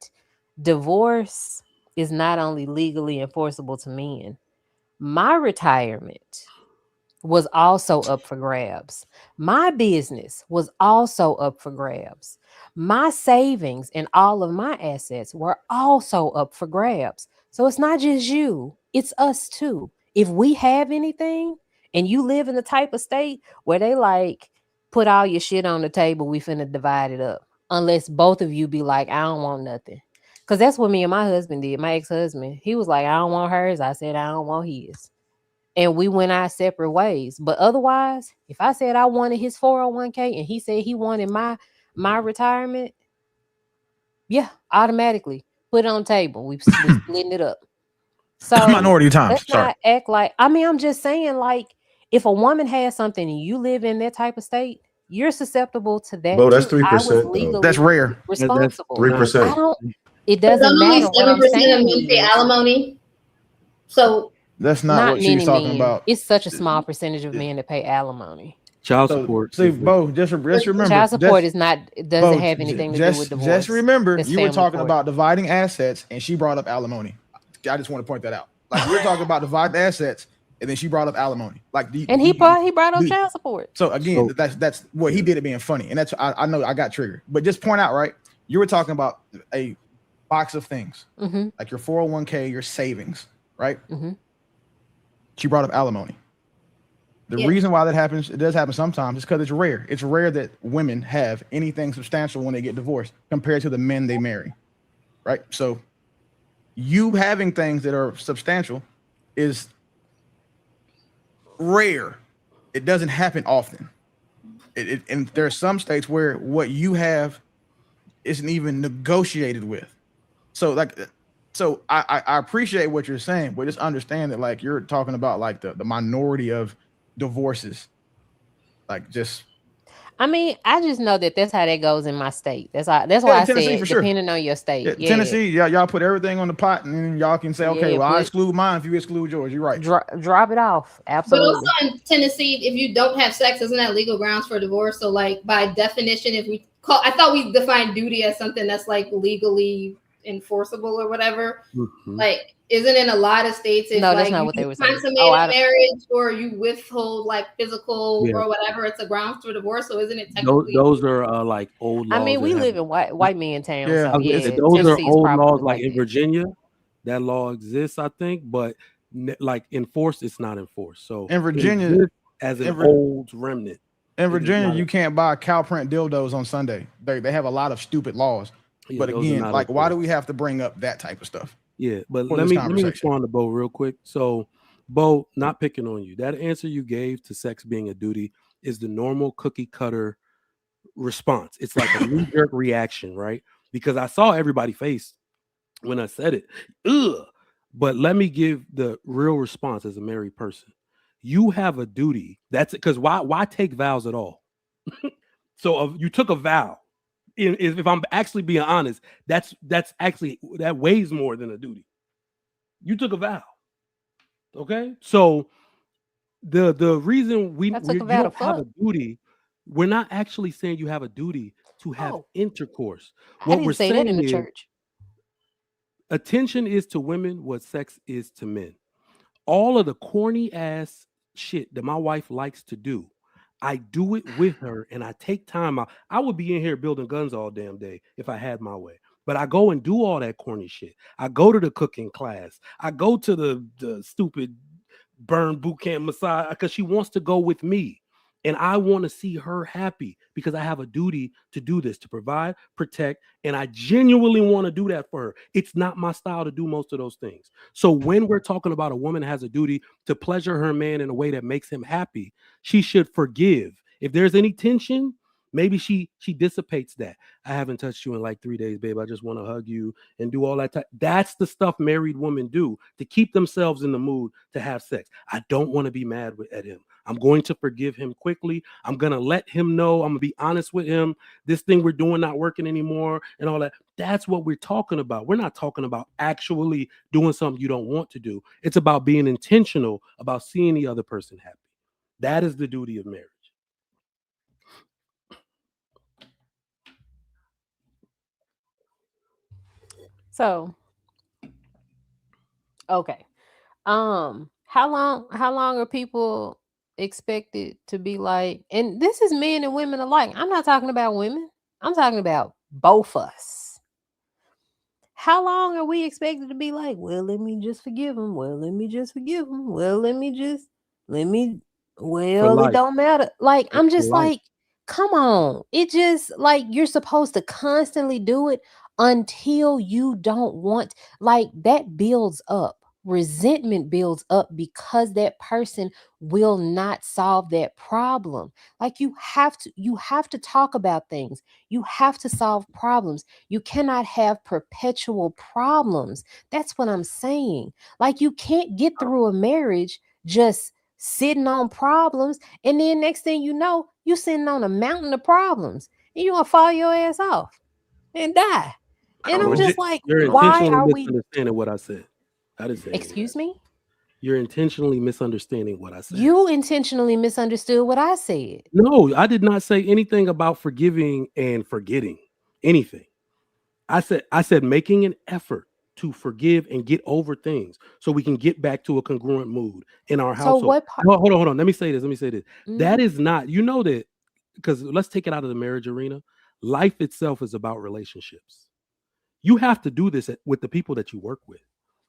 divorce is not only legally enforceable to men. My retirement was also up for grabs. My business was also up for grabs. My savings and all of my assets were also up for grabs. So it's not just you, it's us too. If we have anything and you live in the type of state where they like, put all your shit on the table, we finna divide it up. Unless both of you be like, I don't want nothing. Because that's what me and my husband did, my ex-husband. He was like, I don't want hers. I said, I don't want his, and we went our separate ways. But otherwise, if I said I wanted his 401k and he said he wanted my retirement, yeah, automatically Put it on the table. We splitting it up. So Minority of times. let's Sorry. not act like, I mean, I'm just saying, like, if a woman has something and you live in that type of state, you're susceptible to that Bo, that's too. I was 3% though. That's legally rare. That's responsible. not. 3%. I don't, it But don't doesn't only matter. What I'm 7% of men saying pay is, alimony. So That's not not what she's many talking men. about. It's such a small percentage of men that pay alimony. Child So support. see, is a- Bo, just remember, Child support just is not, it doesn't Bo, have anything to do with just divorce. remember, It's you were family talking court. about dividing assets, and she brought up alimony. I just want to point that out. Like we were talking about dividing assets, and then she brought up alimony. Like, And he brought up child support. So again, So- that's what he did it being funny, and that's I know I got triggered. But just point out, right? You were talking about a box of things, Mm-hmm. like your 401k, your savings, right? Mm-hmm. She brought up alimony. The Yeah. reason why that happens, it does happen sometimes, is because it's rare. It's rare that women have anything substantial when they get divorced compared to the men they marry, right? So you having things that are substantial is rare. It doesn't happen often. And there are some states where what you have isn't even negotiated with. So I appreciate what you're saying, but just understand that like you're talking about like the minority of divorces. Like just I mean, I just know that that's how that goes in my state. That's why I Tennessee said for sure. depending on your state. Yeah. Tennessee, y'all put everything on the pot, and then y'all can say, okay, Yeah, well, I put- exclude mine if you exclude yours. You're right. Drop it off. But Absolutely. also in Tennessee, if you don't have sex, isn't that legal grounds for divorce? So, like by definition, I thought we defined duty as something that's like legally enforceable or whatever. Mhm. Like, isn't in a lot of states if No, that's like not you what they were saying. consummate Oh, a marriage or you withhold like physical Yeah. or whatever, it's a grounds for divorce. So, isn't it Those, technically? those are like old laws. I mean, we that live have- in white man town, Yeah. so I was gonna yeah, say, those are Tennessee is old probably laws, like in that. Virginia. That law exists, I think, but like enforced, it's not enforced. So In it Virginia- exists as an old remnant. In It is Virginia, not- you can't buy cow print dildos on Sunday. They have a lot of stupid laws. Yeah, But those are again, not like, why do enforced. we have to bring up that type of stuff? Yeah, but for let this me conversation? respond to Bo real quick. So, Bo, not picking on you. That answer you gave to sex being a duty is the normal cookie cutter response. It's like a knee jerk reaction, right? Because I saw everybody face when I said it. Ugh. But let me give the real response as a married person. You have a duty. That's because why take vows at all? So if you took a vow. If I'm actually being honest, that's actually that weighs more than a duty. You took a vow. Okay, so the reason I took a you vow to don't have a fuck. duty, we're not actually saying you have a duty to have Oh. intercourse. I What didn't we're say that in saying the is church. attention is to women what sex is to men. All of the corny ass shit that my wife likes to do, I do it with her and I take time out. I would be in here building guns all damn day if I had my way. But I go and do all that corny shit. I go to the cooking class. I go to the stupid burn boot camp massage because she wants to go with me. And I want to see her happy because I have a duty to do this, to provide, protect, and I genuinely want to do that for her. It's not my style to do most of those things. So when we're talking about a woman has a duty to pleasure her man in a way that makes him happy, she should forgive. If there's any tension, maybe she dissipates that. I haven't touched you in like 3 days, babe. I just want to hug you and do all that. That's the stuff married women do to keep themselves in the mood to have sex. I don't want to be mad at him. I'm going to forgive him quickly. I'm going to let him know. I'm going to be honest with him. This thing we're doing not working anymore and all that. That's what we're talking about. We're not talking about actually doing something you don't want to do. It's about being intentional about seeing the other person happy. That is the duty of marriage. So, okay. How long are people expected to be like, and this is men and women alike. I'm not talking about women. I'm talking about both us. How long are we expected to be like, well, let me just forgive him. Well, let me just forgive him. Well, let me well, it life. don't matter. Like, I'm For just life. like, come on. It just like you're supposed to constantly do it until you don't want, like, that builds up. resentment builds up because that person will not solve that problem. Like you have to talk about things. You have to solve problems. You cannot have perpetual problems. That's what I'm saying. Like you can't get through a marriage just sitting on problems, and then next thing you know, you sitting on a mountain of problems and you're gonna fall your ass off and die. I And don't know I'm what just like, You're I don't know. why intentionally are we, misunderstanding what I said. I didn't say any of excuse that. me? You're intentionally misunderstanding what I said. You intentionally misunderstood what I said. No, I did not say anything about forgiving and forgetting anything. I said making an effort to forgive and get over things so we can get back to a congruent mood in our So household. what part? No, hold on. Let me say this. That Mhm. is not, that, because let's take it out of the marriage arena. Life itself is about relationships. You have to do this with the people that you work with.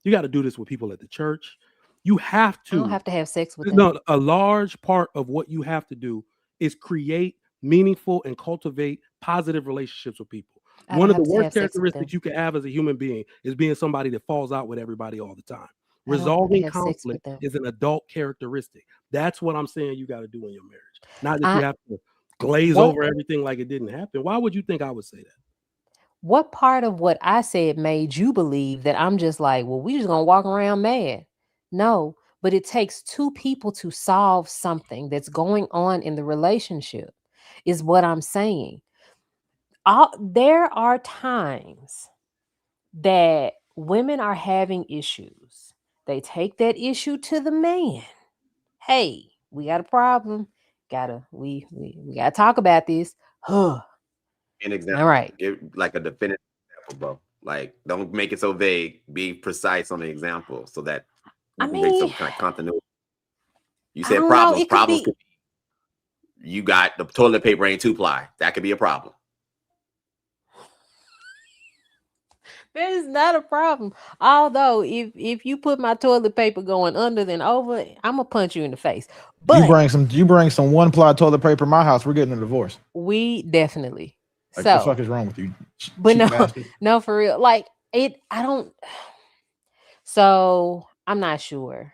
You got to do this with people at the church. You have I don't to. have to have sex with them. No, a large part of what you have to do is create meaningful and cultivate positive relationships with people. I don't One of the have to worst have sex with them. characteristics you can have as a human being is being somebody that falls out with everybody all the time. I don't have to Resolving have sex with conflict them. is an adult characteristic. That's what I'm saying you got to do in your marriage. Not that you I have to glaze what over everything like it didn't happen. Why would you think I would say that? what part of what I said made you believe that I'm just like, well, we just gonna walk around mad? No, but it takes two people to solve something that's going on in the relationship, is what I'm saying. There are times that women are having issues. They take that issue to the man. Hey, we got a problem. We gotta talk about this. All An example. right. Give like a definitive example, bro. Like, don't make it so vague. Be precise on the example so that I we can bring mean, some kind of continuity. You I said don't know. problems. It could Problems be could be you got the toilet paper ain't 2-ply. That could be a problem. that is not a problem. Although if you put my toilet paper going under than over, I'm gonna punch you in the face. You But bring some 1-ply toilet paper in my house, we're getting a divorce. we definitely Like the fuck so. is wrong with you, But cheap no, bastard? no, for real. Like it. I don't. So I'm not sure.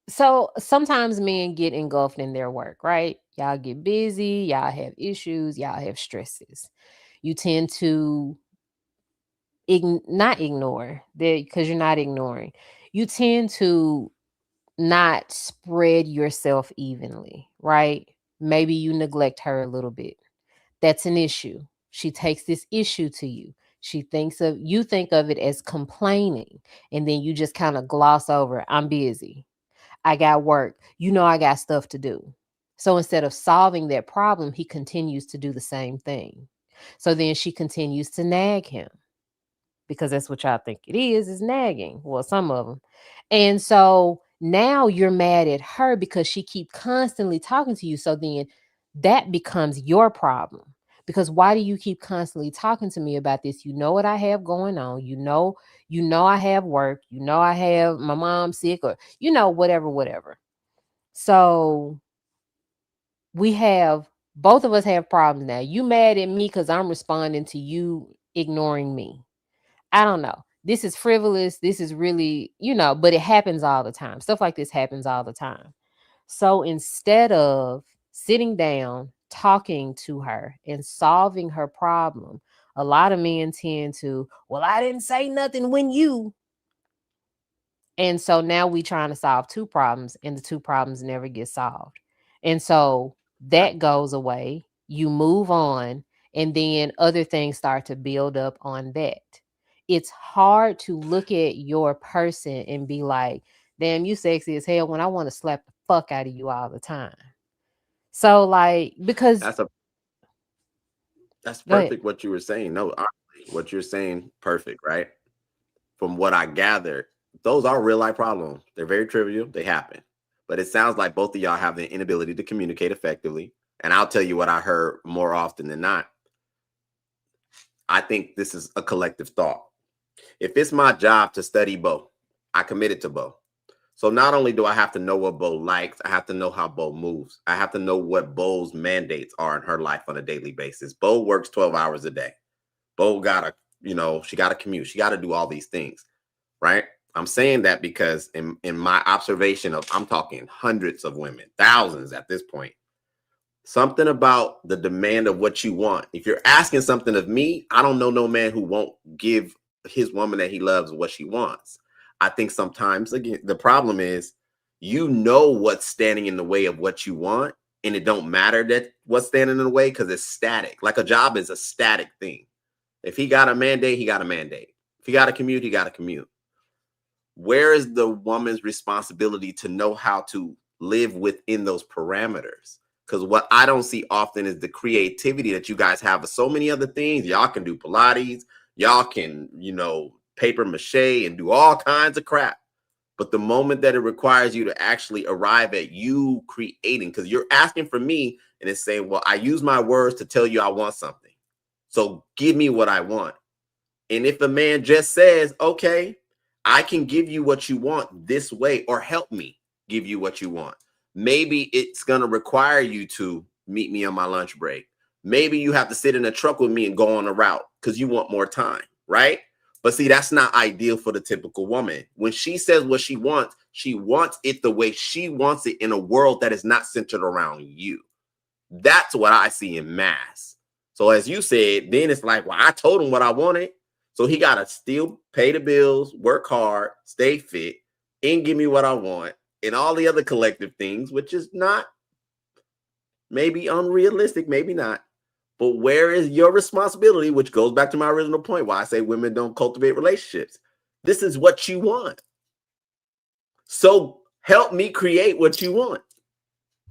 So sometimes men get engulfed in their work, right? Y'all get busy, y'all have issues, y'all have stresses. You tend to not ignore that, because you're not ignoring. You tend to not spread yourself evenly, right? Maybe you neglect her a little bit. That's an issue. She takes this issue to you. You think of it as complaining, and then you just kind of gloss over, I'm busy. I got work. I got stuff to do. So instead of solving that problem, he continues to do the same thing. So then she continues to nag him, because that's what y'all think it is nagging. Well, some of them. And so now you're mad at her because she keep constantly talking to you. So then that becomes your problem. Because why do you keep constantly talking to me about this? You know what I have going on. You know I have work. You know I have my mom sick, or whatever. So both of us have problems now. You mad at me because I'm responding to you ignoring me. I don't know. This is frivolous. This is really, but it happens all the time. Stuff like this happens all the time. So instead of sitting down, talking to her, and solving her problem, a lot of men tend to, well, I didn't say nothing when you. And so now we trying to solve two problems, and the two problems never get solved. And so that goes away. You move on, and then other things start to build up on that. It's hard to look at your person and be like, damn, you sexy as hell, when I want to slap the fuck out of you all the time. So like, because That's go ahead. perfect what you were saying. No, honestly, what you're saying, perfect, right? From what I gathered, those are real life problems. They're very trivial. They happen. But it sounds like both of y'all have the inability to communicate effectively. And I'll tell you what I heard more often than not. I think this is a collective thought. If it's my job to study Bo, I committed to Bo. So not only do I have to know what Bo likes, I have to know how Bo moves. I have to know what Bo's mandates are in her life on a daily basis. Bo works 12 hours a day. Bo she got to commute. She got to do all these things, right? I'm saying that because in my observation of, I'm talking hundreds of women, thousands at this point, something about the demand of what you want. If you're asking something of me, I don't know no man who won't give his woman that he loves what she wants. I think sometimes, again, the problem is, you know what's standing in the way of what you want, and it don't matter that what's standing in the way because it's static. Like a job is a static thing. If he got a mandate, he got a mandate. If he got to commute, he got to commute. Where is the woman's responsibility to know how to live within those parameters? Because what I don't see often is the creativity that you guys have of so many other things. Y'all can do Pilates, y'all can, paper mache and do all kinds of crap. But the moment that it requires you to actually arrive at you creating, because you're asking for me and it's saying, well, I use my words to tell you I want something. So give me what I want. And if a man just says, okay, I can give you what you want this way, or help me give you what you want, maybe it's going to require you to meet me on my lunch break. Maybe you have to sit in a truck with me and go on a route because you want more time, right? But see, that's not ideal for the typical woman. When she says what she wants it the way she wants it in a world that is not centered around you. That's what I see in mass. So as you said, then it's like, well, I told him what I wanted. So he got to still pay the bills, work hard, stay fit, and give me what I want, and all the other collective things, which is not maybe unrealistic, maybe not. But where is your responsibility, which goes back to my original point, why I say women don't cultivate relationships. This is what you want. So help me create what you want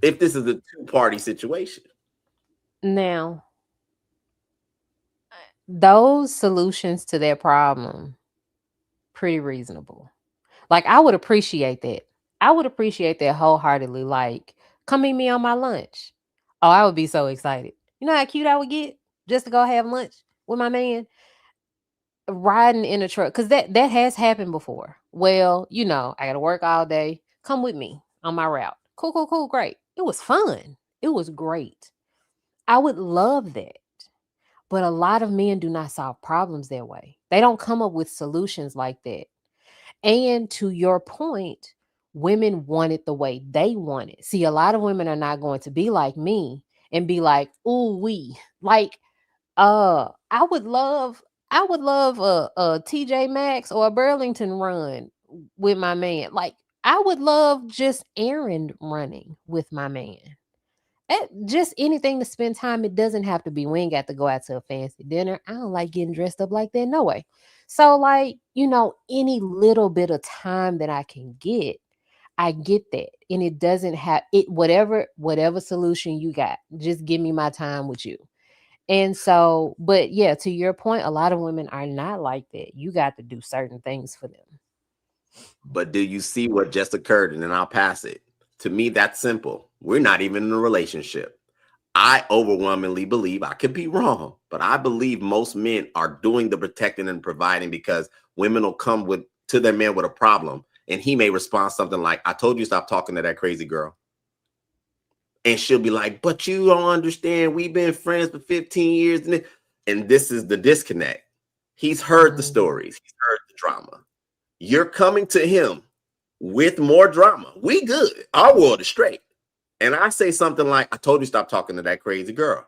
if this is a two-party situation. Now, those solutions to their problem, pretty reasonable. Like, I would appreciate that. I would appreciate that wholeheartedly. Like, come meet me on my lunch. Oh, I would be so excited. You know how cute I would get just to go have lunch with my man? Riding in a truck, because that has happened before. Well, I gotta work all day. Come with me on my route. Cool, cool, cool, great. It was fun. It was great. I would love that. But a lot of men do not solve problems that way. They don't come up with solutions like that. And to your point, women want it the way they want it. See, a lot of women are not going to be like me and be like, ooh, we like, I would love a TJ Maxx or a Burlington run with my man. Like, I would love just errand running with my man. Just anything to spend time. It doesn't have to be, we ain't got to go out to a fancy dinner. I don't like getting dressed up like that. No way. So, like, any little bit of time that I can get, I get that. And it doesn't have it, whatever solution you got, just give me my time with you. And so, but yeah, to your point, a lot of women are not like that. You got to do certain things for them. But do you see what just occurred? And then I'll pass it. To me, that's simple. We're not even in a relationship. I overwhelmingly believe, I could be wrong, but I believe most men are doing the protecting and providing because women will come to their man with a problem, and he may respond something like, I told you stop talking to that crazy girl. And she'll be like, but you don't understand. We've been friends for 15 years. And this is the disconnect. He's heard the stories. He's heard the drama. You're coming to him with more drama. We good. Our world is straight. And I say something like, I told you stop talking to that crazy girl.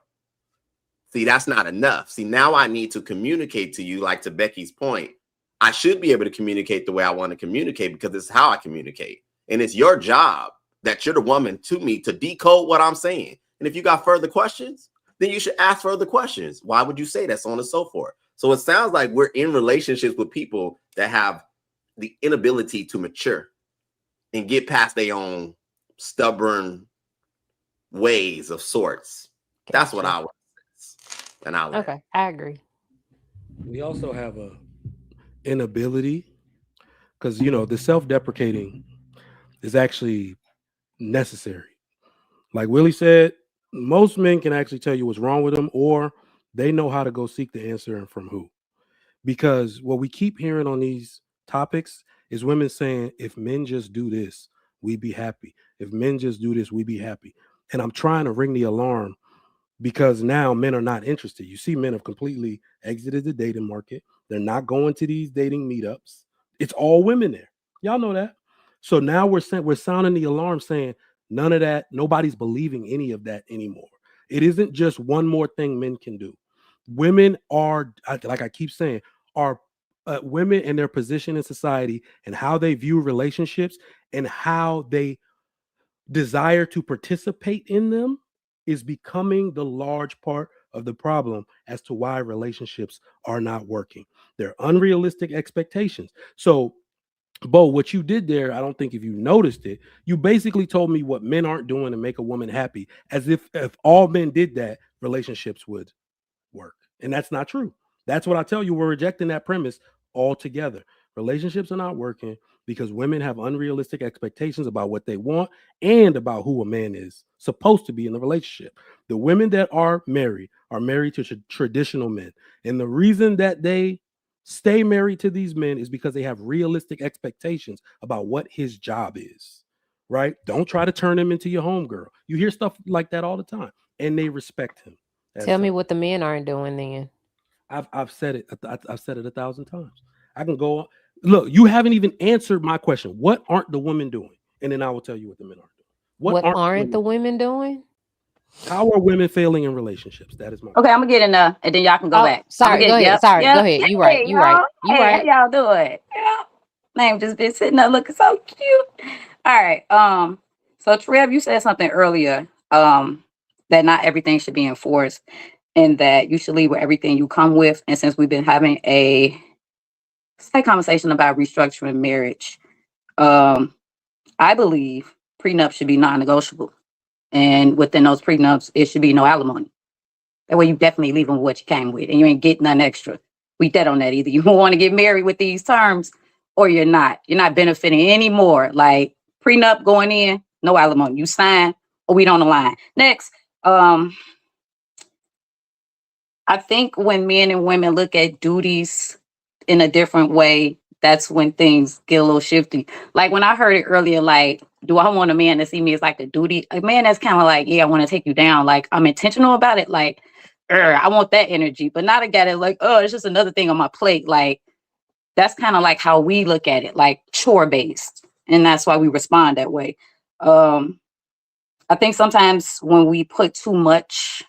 See, that's not enough. See, now I need to communicate to you, like to Becky's point. I should be able to communicate the way I want to communicate because it's how I communicate. And it's your job that you're the woman to me to decode what I'm saying. And if you got further questions, then you should ask further questions. Why would you say that? So on and so forth. So it sounds like we're in relationships with people that have the inability to mature and get past their own stubborn ways of sorts. Gotcha. That's what I would say. And I'll Okay, I agree. We also have a inability because the self-deprecating is actually necessary. Like Willie said, most men can actually tell you what's wrong with them, or they know how to go seek the answer and from who. Because what we keep hearing on these topics is women saying, if men just do this, we'd be happy. If men just do this, we'd be happy. And I'm trying to ring the alarm because now men are not interested. You see, men have completely exited the dating market. They're not going to these dating meetups. It's all women there. Y'all know that. So now we're sounding the alarm saying none of that, nobody's believing any of that anymore. It isn't just one more thing men can do. Women are, like I keep saying, are women and their position in society and how they view relationships and how they desire to participate in them is becoming the large part of the problem as to why relationships are not working. They're unrealistic expectations. So, Bo, what you did there, I don't think if you noticed it, you basically told me what men aren't doing to make a woman happy, as if all men did that, relationships would work. And that's not true. That's what I tell you. We're rejecting that premise altogether. Relationships are not working because women have unrealistic expectations about what they want and about who a man is supposed to be in the relationship. The women that are married to traditional men. And the reason that they stay married to these men is because they have realistic expectations about what his job is. Right? Don't try to turn him into your homegirl. You hear stuff like that all the time, and they respect him. Tell me what the men aren't doing then. I've said it. I've said it 1,000 times. I can go on. Look, you haven't even answered my question. What aren't the women doing? And then I will tell you what the men aren't doing. What aren't the women doing? How are women failing in relationships? That is my Okay, I'm gonna get in there, and then y'all can go back. Sorry, go ahead. Sorry, go ahead. You right. You right. You right. How y'all doing? Yeah. Name just been sitting there looking so cute. All right. So Trev, you said something earlier. That not everything should be enforced, and that you should leave with everything you come with. And since we've been having a slight conversation about restructuring marriage, I believe prenups should be non-negotiable, and within those prenups, it should be no alimony. That way you definitely leave them with what you came with and you ain't getting nothing extra. We dead on that. Either you want to get married with these terms or you're not. You're not benefiting anymore. Like prenup going in, no alimony. You sign or we don't align. Next, I think when men and women look at duties in a different way, that's when things get a little shifty. Like when I heard it earlier, like, do I want a man to see me as like a duty? A man that's kind of like, yeah, I want to take you down. Like I'm intentional about it. Like, I want that energy, but not a guy that like, oh, it's just another thing on my plate. Like that's kind of like how we look at it, like chore based, and that's why we respond that way. I think sometimes when we put too much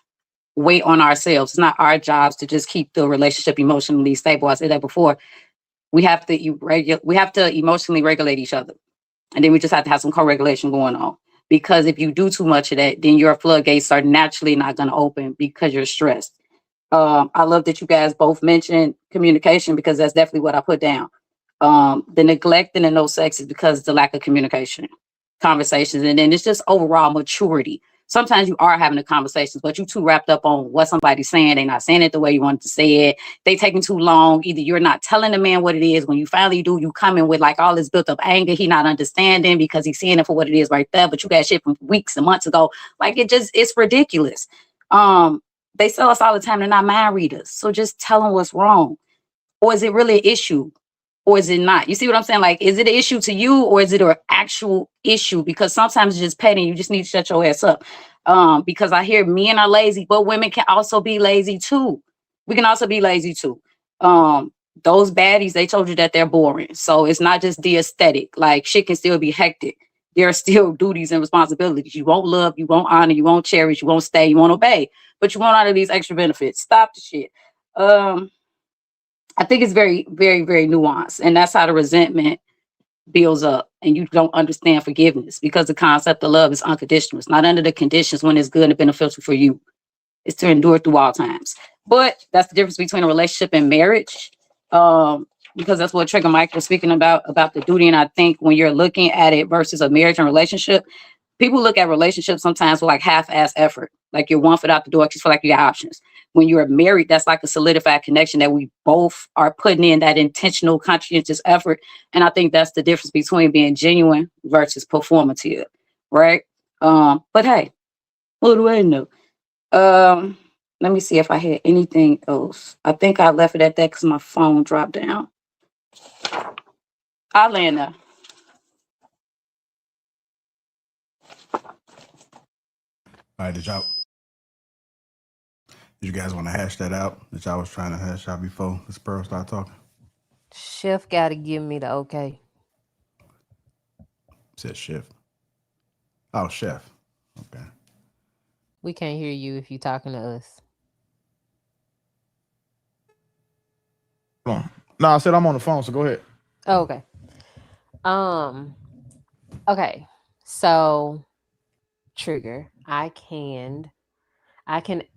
weight on ourselves, it's not our jobs to just keep the relationship emotionally stable. I said that before. We have to emotionally regulate each other, and then we just have to have some co-regulation going on. Because if you do too much of that, then your floodgates are naturally not going to open because you're stressed. I love that you guys both mentioned communication because that's definitely what I put down. The neglecting and no sex is because of the lack of communication, conversations, and then it's just overall maturity. Sometimes you are having the conversations, but you too wrapped up on what somebody's saying. They're not saying it the way you wanted to say it. They taking too long. Either you're not telling the man what it is. When you finally do, you come in with like all this built up anger. He not understanding because he's seeing it for what it is right there. But you got shit from weeks and months ago. Like it's ridiculous. They sell us all the time. They're not mind readers. So just tell them what's wrong. Or is it really an issue? Or is it not? You see what I'm saying? Like, is it an issue to you or is it an actual issue? Because sometimes it's just petty. You just need to shut your ass up. Because I hear men are lazy, but women can also be lazy too. We can also be lazy too. Those baddies, they told you that they're boring. So it's not just the aesthetic. Like shit can still be hectic. There are still duties and responsibilities. You won't love, you won't honor, you won't cherish, you won't stay, you won't obey, but you won't honor these extra benefits. Stop the shit. I think it's very, very, very nuanced. And that's how the resentment builds up. And you don't understand forgiveness because the concept of love is unconditional. It's not under the conditions when it's good and beneficial for you. It's to endure through all times. But that's the difference between a relationship and marriage. Because that's what Trigger Mike was speaking about the duty. And I think when you're looking at it versus a marriage and relationship, people look at relationships sometimes with like half-ass effort. Like you're 1 foot out the door because you feel like you got options. When you're married, that's like a solidified connection that we both are putting in that intentional, conscientious effort. And I think that's the difference between being genuine versus performative, right? But hey, what do I know? Let me see if I had anything else. I think I left it at that because my phone dropped down. I'll land there. All right, did you guys want to hash that out that y'all was trying to hash out before this Pearl started talking? Chef got to give me the okay. Said shift. Oh, chef. Okay. We can't hear you if you're talking to us. Hold on. No, I said I'm on the phone, so go ahead. Oh, okay. Um. Okay. So, trigger. I can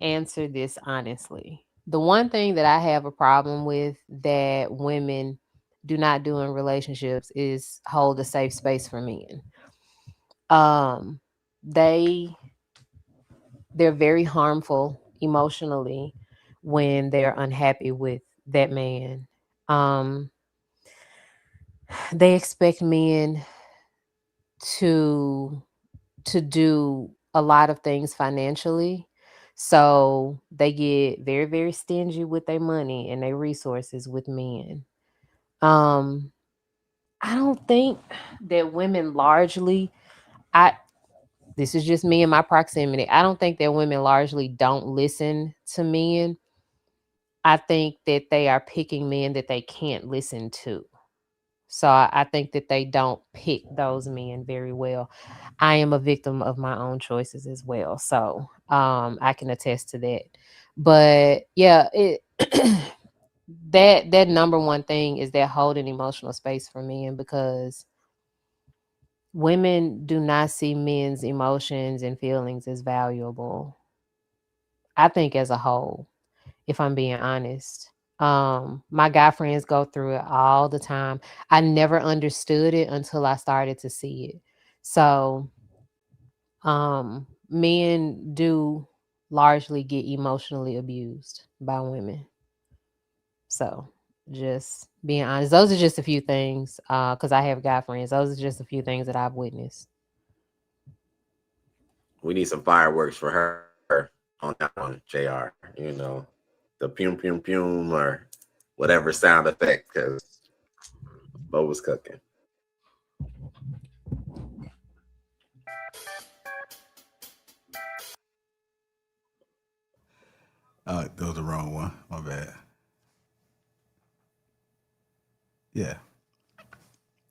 answer this honestly. The one thing that I have a problem with that women do not do in relationships is hold a safe space for men. Um, they they're very harmful emotionally when they're unhappy with that man. Um, they expect men to do a lot of things financially. So they get very, very stingy with their money and their resources with men. Um, I don't think that women largely, I this is just me and my proximity. I don't think that women largely don't listen to men. I think that they are picking men that they can't listen to. So I think that they don't pick those men very well. I am a victim of my own choices as well. So I can attest to that. But yeah, it that number one thing is that holding emotional space for men, because women do not see men's emotions and feelings as valuable. I think as a whole, if I'm being honest. My guy friends go through it all the time. I never understood it until I started to see it. So, men do largely get emotionally abused by women. So, just being honest, those are just a few things. Because I have guy friends, those are just a few things that I've witnessed. We need some fireworks for her on that one, JR. You know, the pum pum pum or whatever sound effect, because Bo was cooking. That was the wrong one. My bad. Yeah.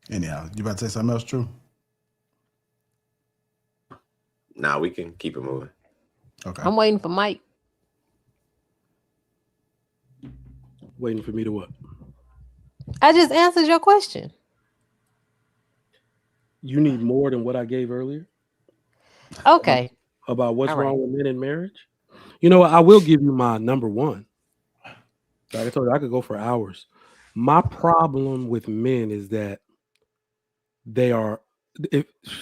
Anyhow, you about to say something else, True? Now we can keep it moving. Okay. I'm waiting for Mike. Waiting for me to what? I just answered your question. You need more than what I gave earlier Okay. about what's All right. wrong with men in marriage. You know what? I will give you my number one. Like I told you, I could go for hours. My problem with men is that they are.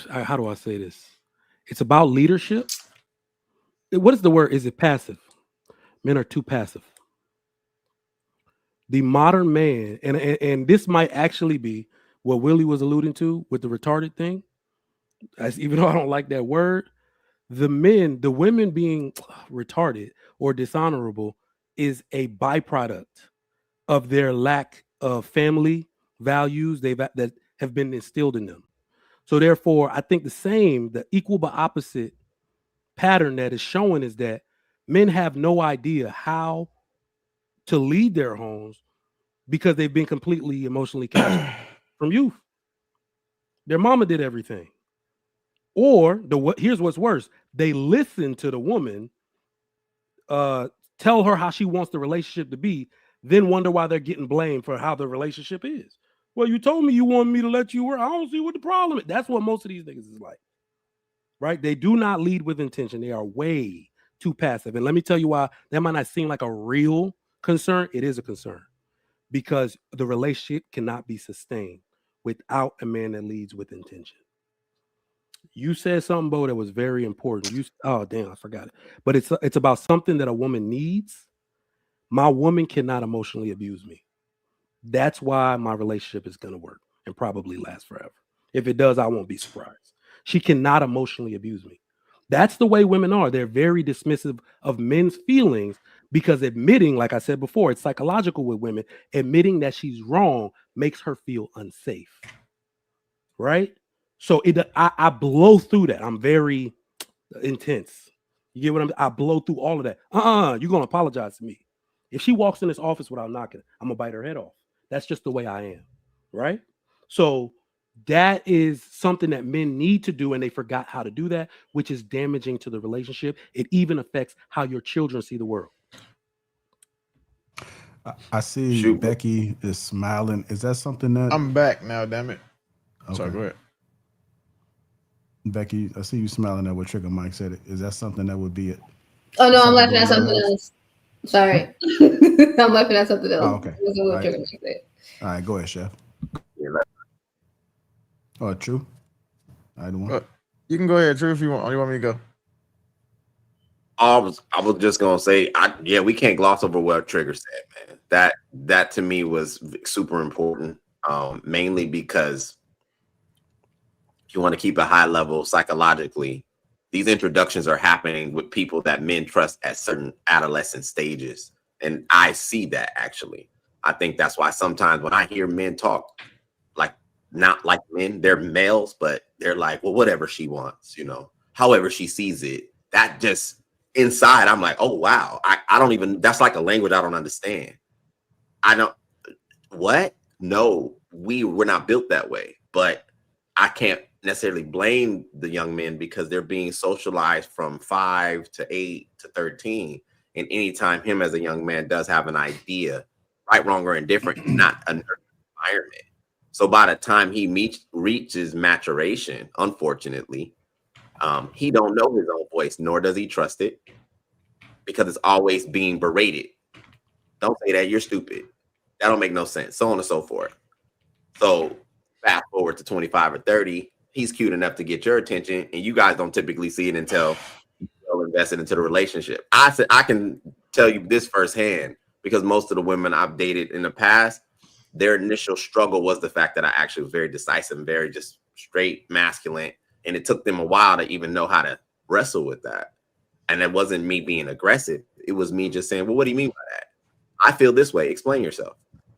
How do I say this? It's about leadership. What is the word? Is it passive? Men are too passive. The modern man, and this might actually be what Willie was alluding to with the retarded thing. Even though I don't like that word, the women being retarded or dishonorable is a byproduct of their lack of family values that have been instilled in them. So therefore, I think the equal but opposite pattern that is showing is that men have no idea how to lead their homes because they've been completely emotionally castrated from youth. Their mama did everything. Or here's what's worse: they listen to the woman, tell her how she wants the relationship to be, then wonder why they're getting blamed for how the relationship is. Well, you told me you wanted me to let you work. I don't see what the problem is. That's what most of these niggas is like, right? They do not lead with intention. They are way too passive. And let me tell you why that might not seem like a real concern. It is a concern because the relationship cannot be sustained without a man that leads with intention. You said something, Bo, that was very important. Oh damn, I forgot it. But it's about something that a woman needs. My woman cannot emotionally abuse me. That's why my relationship is gonna work and probably last forever. If it does, I won't be surprised. She cannot emotionally abuse me. That's the way women are. They're very dismissive of men's feelings because admitting, like I said before, it's psychological with women. Admitting that she's wrong makes her feel unsafe. Right? So I blow through that. I'm very intense. You get what I blow through all of that. You're gonna apologize to me. If she walks in this office without knocking, I'm gonna bite her head off That's just the way I am, right? So that is something that men need to do, and they forgot how to do that, which is damaging to the relationship. It even affects how your children see the world. I see Shoot. Becky is smiling. Is that something that I'm back now, damn it. Sorry, go ahead. Becky, I see you smiling at what Trigger Mike said. Is that something that would be it? Oh no, I'm Something laughing going at on your something house? else. Sorry. I'm laughing at something else. Oh, okay. It wasn't All what right. Trigger Mike said. All right, go ahead, Chef. Yeah, Oh, true. I don't want. You can go ahead, Drew, if you want. You want me to go? I was just gonna say, we can't gloss over what Trigger said, man. That to me was super important, mainly because if you want to keep a high level psychologically, these introductions are happening with people that men trust at certain adolescent stages, and I see that actually. I think that's why sometimes when I hear men talk, like not like men, they're males, but they're like, well, whatever she wants, however she sees it. That just inside, I'm like, oh wow, I don't even. That's like a language I don't understand. I don't. What? No, we're not built that way. But I can't necessarily blame the young men because they're being socialized from 5 to 8 to 13. And anytime him as a young man does have an idea, right, wrong, or indifferent, not a nurturing environment. So by the time he reaches maturation, unfortunately, he don't know his own voice, nor does he trust it, because it's always being berated. Don't say that, you're stupid. That don't make no sense, so on and so forth. So fast forward to 25 or 30, he's cute enough to get your attention, and you guys don't typically see it until you're invested into the relationship. I can tell you this firsthand because most of the women I've dated in the past, their initial struggle was the fact that I actually was very decisive and very just straight masculine, and it took them a while to even know how to wrestle with that. And it wasn't me being aggressive. It was me just saying, well, what do you mean by that? I feel this way. Explain yourself.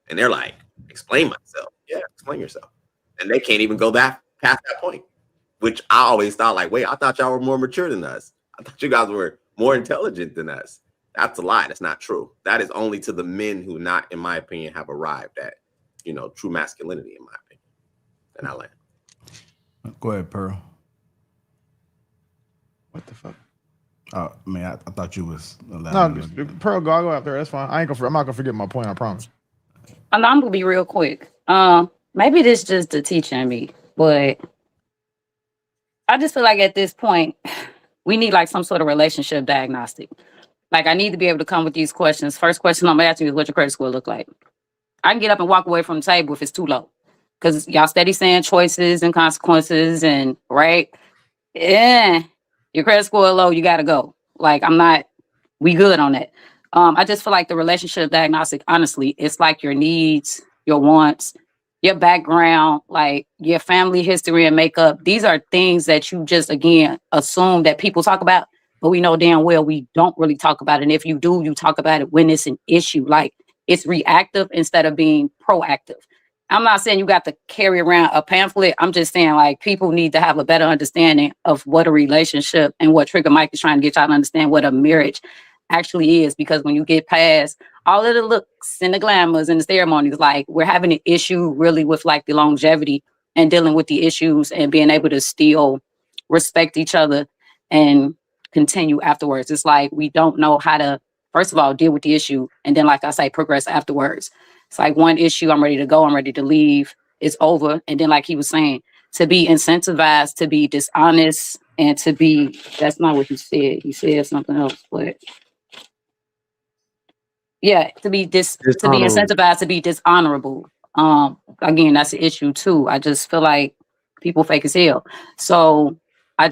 And they're like, explain myself. Yeah, explain yourself. And they can't even go past that point, which I always thought like, wait, I thought y'all were more mature than us. I thought you guys were more intelligent than us. That's a lie. That's not true. That is only to the men who not, in my opinion, have arrived at, true masculinity, in my opinion. And I land. Go ahead, Pearl. What the fuck? Oh man, I thought you was No, allowed. Pearl, go out there. That's fine. I'm not gonna forget my point. I promise. I'm gonna be real quick. Maybe this just the teaching me, but I just feel like at this point, we need like some sort of relationship diagnostic. Like I need to be able to come with these questions. First question I'm gonna ask you is what your credit score look like. I can get up and walk away from the table if it's too low. Because y'all steady saying choices and consequences and right. Your credit score low, you gotta go. Like we good on that. I just feel like the relationship diagnostic, honestly, it's like your needs, your wants, your background, like your family history and makeup. These are things that you just again assume that people talk about, but we know damn well we don't really talk about it. And if you do, you talk about it when it's an issue. Like it's reactive instead of being proactive. I'm not saying you got to carry around a pamphlet. I'm just saying like people need to have a better understanding of what a relationship and what Trigger Mike is trying to get y'all to understand what a marriage actually is. Because when you get past all of the looks and the glamours and the ceremonies, like we're having an issue really with like the longevity and dealing with the issues and being able to still respect each other and continue afterwards. It's like we don't know how to, first of all, deal with the issue. And then, like I say, progress afterwards. It's like one issue, I'm ready to go, I'm ready to leave, it's over. And then like he was saying, to be incentivized, to be dishonest, and to be, that's not what he said. He said something else, but yeah, to be incentivized to be dishonorable. Again, that's the issue too. I just feel like people fake as hell. So I'm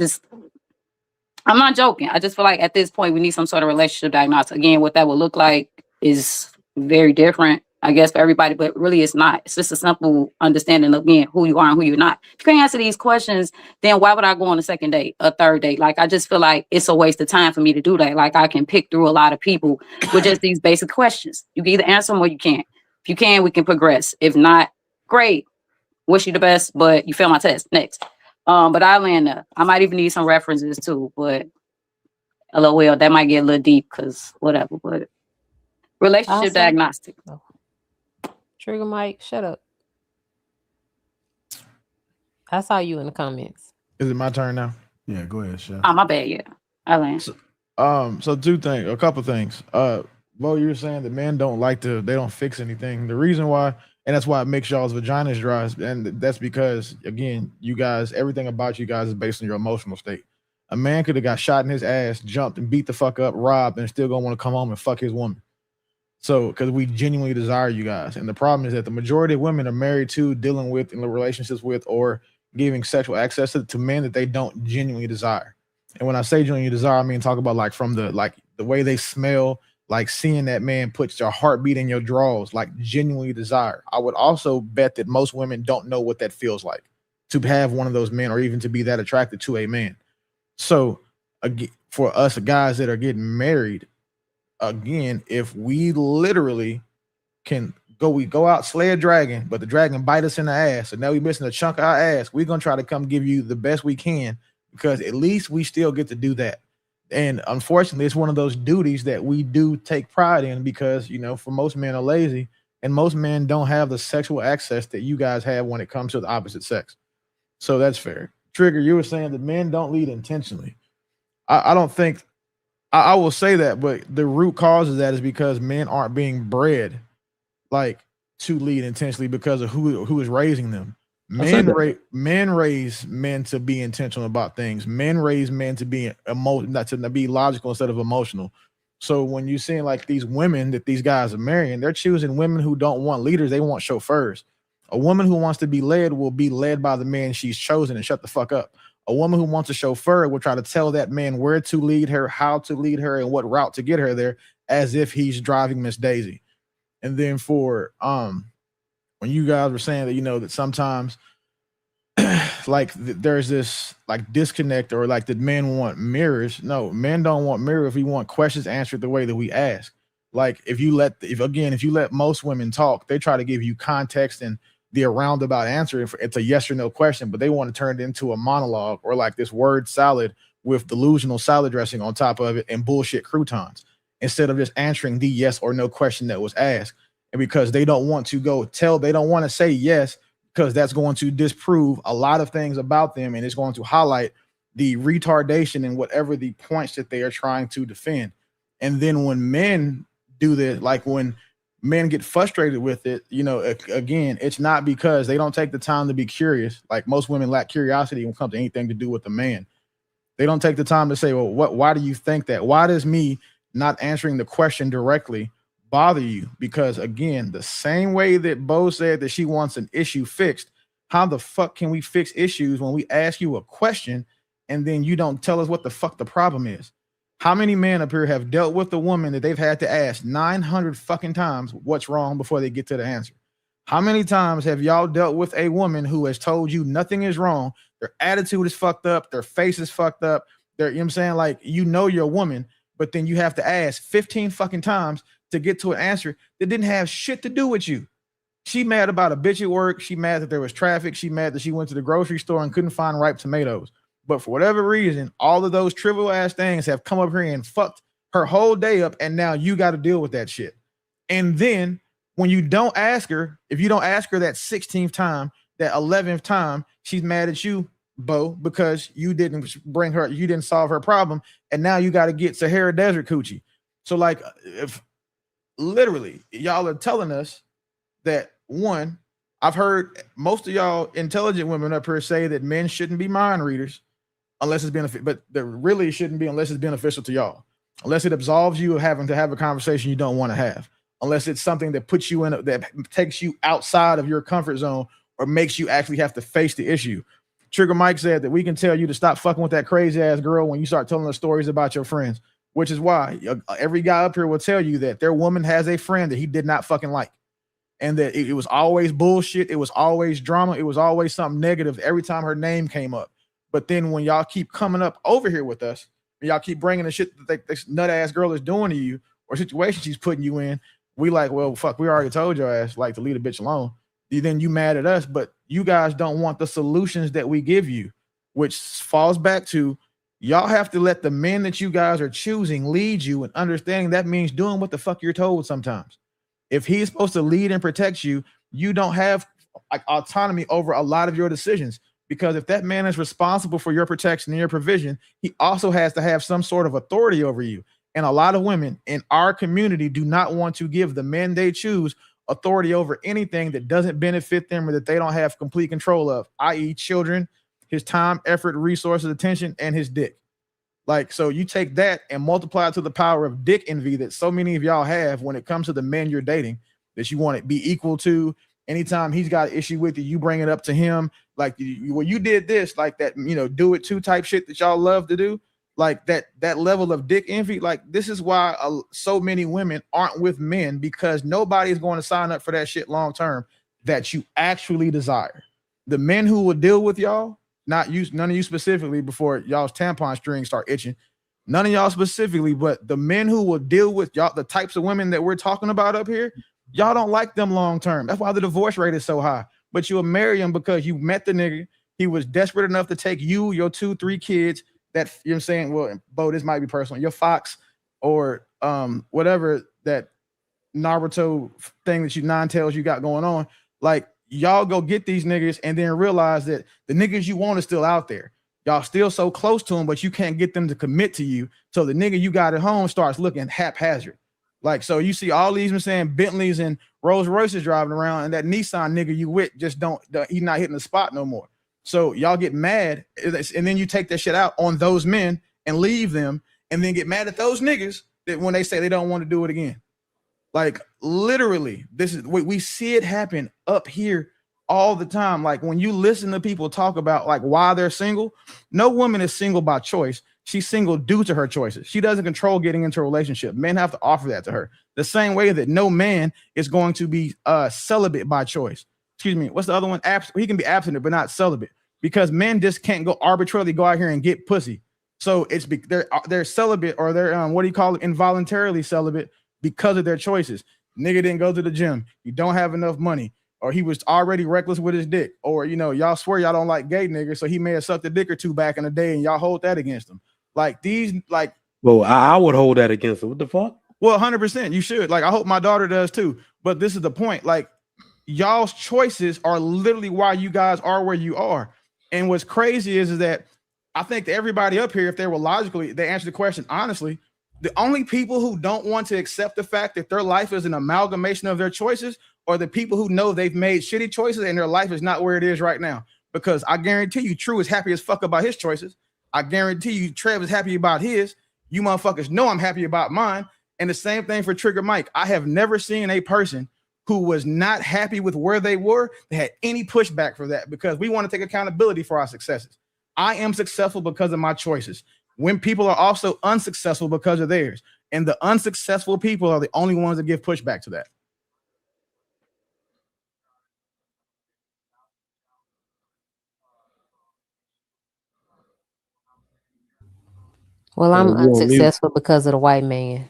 not joking. I just feel like at this point we need some sort of relationship diagnosis. Again, what that would look like is very different, I guess, for everybody, but really it's not. It's just a simple understanding of, again, who you are and who you're not. If you can't answer these questions, then why would I go on a second date, a third date? Like, I just feel like it's a waste of time for me to do that. Like, I can pick through a lot of people with just these basic questions. You can either answer them or you can't. If you can, we can progress. If not, great. Wish you the best, but you failed my test. Next. But I land there. I might even need some references too, but LOL, that might get a little deep because whatever, but relationship Also- diagnostic. Trigger Mike, shut up. I saw you in the comments. Is it my turn now? Yeah, go ahead, Chef. Oh, my bad. Yeah. I land. So a couple things. Bo, you were saying that men don't they don't fix anything. The reason why, and that's why it makes y'all's vaginas dry, and that's because again, you guys, everything about you guys is based on your emotional state. A man could have got shot in his ass, jumped and beat the fuck up, robbed, and still gonna want to come home and fuck his woman. So, because we genuinely desire you guys, and the problem is that the majority of women are married to, dealing with, in relationships with, or giving sexual access to men that they don't genuinely desire. And when I say genuinely desire, I mean talk about like from the way they smell, like seeing that man puts your heartbeat in your drawers, like genuinely desire. I would also bet that most women don't know what that feels like to have one of those men, or even to be that attracted to a man. So, for us guys that are getting married, again, if we literally we go out, slay a dragon, but the dragon bite us in the ass, and now we missing a chunk of our ass, we're gonna try to come give you the best we can, because at least we still get to do that. And unfortunately, it's one of those duties that we do take pride in, because for most men are lazy, and most men don't have the sexual access that you guys have when it comes to the opposite sex. So that's fair. Trigger, you were saying that men don't lead intentionally. I don't think I will say that, but the root cause of that is because men aren't being bred to lead intentionally because of who is raising them. Men raise men to be intentional about things. Men raise men to be not to be logical instead of emotional. So when you're seeing like these women that these guys are marrying, they're choosing women who don't want leaders, they want chauffeurs. A woman who wants to be led will be led by the man she's chosen and shut the fuck up. A woman who wants a chauffeur will try to tell that man where to lead her, how to lead her, and what route to get her there, as if he's driving Miss Daisy. And then for when you guys were saying that that sometimes there's this disconnect, or that men want mirrors. No, men don't want mirrors. We want questions answered the way that we ask. If you let most women talk, they try to give you context and the roundabout answer. It's a yes or no question, but they want to turn it into a monologue, or this word salad with delusional salad dressing on top of it and bullshit croutons, instead of just answering the yes or no question that was asked. And because they don't want to they don't want to say yes, because that's going to disprove a lot of things about them, and it's going to highlight the retardation in whatever the points that they are trying to defend. And then when men do this, when men get frustrated with it, again, it's not because they don't take the time to be curious. Most women lack curiosity when it comes to anything to do with the man. They don't take the time to say, well, why do you think that? Why does me not answering the question directly bother you? Because again, the same way that Bo said that she wants an issue fixed, how the fuck can we fix issues when we ask you a question and then you don't tell us what the fuck the problem is? How many men up here have dealt with a woman that they've had to ask 900 fucking times what's wrong before they get to the answer? How many times have y'all dealt with a woman who has told you nothing is wrong? Their attitude is fucked up. Their face is fucked up. You know what I'm saying? You're a woman, but then you have to ask 15 fucking times to get to an answer that didn't have shit to do with you. She mad about a bitch at work. She mad that there was traffic. She mad that she went to the grocery store and couldn't find ripe tomatoes. But for whatever reason, all of those trivial ass things have come up here and fucked her whole day up. And now you got to deal with that shit. And then when you don't ask her, if you don't ask her that 16th time, that 11th time, she's mad at you, Bo, because you didn't solve her problem. And now you got to get Sahara Desert coochie. So if literally y'all are telling us that, one, I've heard most of y'all intelligent women up here say that men shouldn't be mind readers unless it's beneficial, but there really shouldn't be unless it's beneficial to y'all, unless it absolves you of having to have a conversation you don't want to have, unless it's something that puts you that takes you outside of your comfort zone or makes you actually have to face the issue. Trigger Mike said that we can tell you to stop fucking with that crazy ass girl when you start telling us stories about your friends, which is why every guy up here will tell you that their woman has a friend that he did not fucking like. And that it was always bullshit. It was always drama. It was always something negative every time her name came up. But then when y'all keep coming up over here with us, and y'all keep bringing the shit that this nut ass girl is doing to you, or situation she's putting you in, we well, fuck, we already told your ass to leave a bitch alone. Then you mad at us, but you guys don't want the solutions that we give you, which falls back to y'all have to let the men that you guys are choosing lead you, and understanding that means doing what the fuck you're told sometimes. If he's supposed to lead and protect you, you don't have like autonomy over a lot of your decisions. Because if that man is responsible for your protection and your provision, he also has to have some sort of authority over you. And a lot of women in our community do not want to give the men they choose authority over anything that doesn't benefit them or that they don't have complete control of, i.e., children, his time, effort, resources, attention, and his dick. Like, so you take that and multiply it to the power of dick envy that so many of y'all have when it comes to the men you're dating, that you want to be equal to. Anytime he's got an issue with you bring it up to him. Like, well, you did this, like that, do it too type shit that y'all love to do. Like that level of dick envy. Like, this is why so many women aren't with men, because nobody's going to sign up for that shit long term that you actually desire. The men who will deal with y'all, not you, none of you specifically, before y'all's tampon strings start itching. None of y'all specifically, but the men who will deal with y'all, the types of women that we're talking about up here, y'all don't like them long term. That's why the divorce rate is so high. But you'll marry him because you met the nigga. He was desperate enough to take you, your 2-3 kids. That, you know what I'm saying? Well, Bo, this might be personal. Your fox or whatever that Naruto thing that you nine tails you got going on. Like, y'all go get these niggas and then realize that the niggas you want is still out there. Y'all still so close to them, but you can't get them to commit to you. So the nigga you got at home starts looking haphazard. Like, so you see all these, I'm saying, Bentleys and Rolls Royces driving around, and that Nissan nigga you with just he's not hitting the spot no more. So y'all get mad, and then you take that shit out on those men and leave them, and then get mad at those niggas that when they say they don't want to do it again. Like, literally, this is we see it happen up here all the time. Like, when you listen to people talk about like why they're single, no woman is single by choice. She's single due to her choices. She doesn't control getting into a relationship. Men have to offer that to her. The same way that no man is going to be celibate by choice. Excuse me. What's the other one? He can be abstinent, but not celibate, because men just can't go arbitrarily go out here and get pussy. So it's they're celibate, or they're what do you call it? Involuntarily celibate because of their choices. Nigga didn't go to the gym. You don't have enough money, or he was already reckless with his dick, or y'all swear y'all don't like gay niggas, so he may have sucked a dick or two back in the day, and y'all hold that against him. Like these, like, well, I would hold that against him. What the fuck? Well, 100%, you should. Like, I hope my daughter does too. But this is the point. Like, y'all's choices are literally why you guys are where you are. And what's crazy is that I think that everybody up here, if they were logically, they answer the question honestly. The only people who don't want to accept the fact that their life is an amalgamation of their choices are the people who know they've made shitty choices and their life is not where it is right now. Because I guarantee you, True is happy as fuck about his choices. I guarantee you, Trev is happy about his. You motherfuckers know I'm happy about mine. And the same thing for Trigger Mike. I have never seen a person who was not happy with where they were that had any pushback for that, because we want to take accountability for our successes. I am successful because of my choices. When people are also unsuccessful because of theirs. And the unsuccessful people are the only ones that give pushback to that. Well, I'm unsuccessful because of the white man.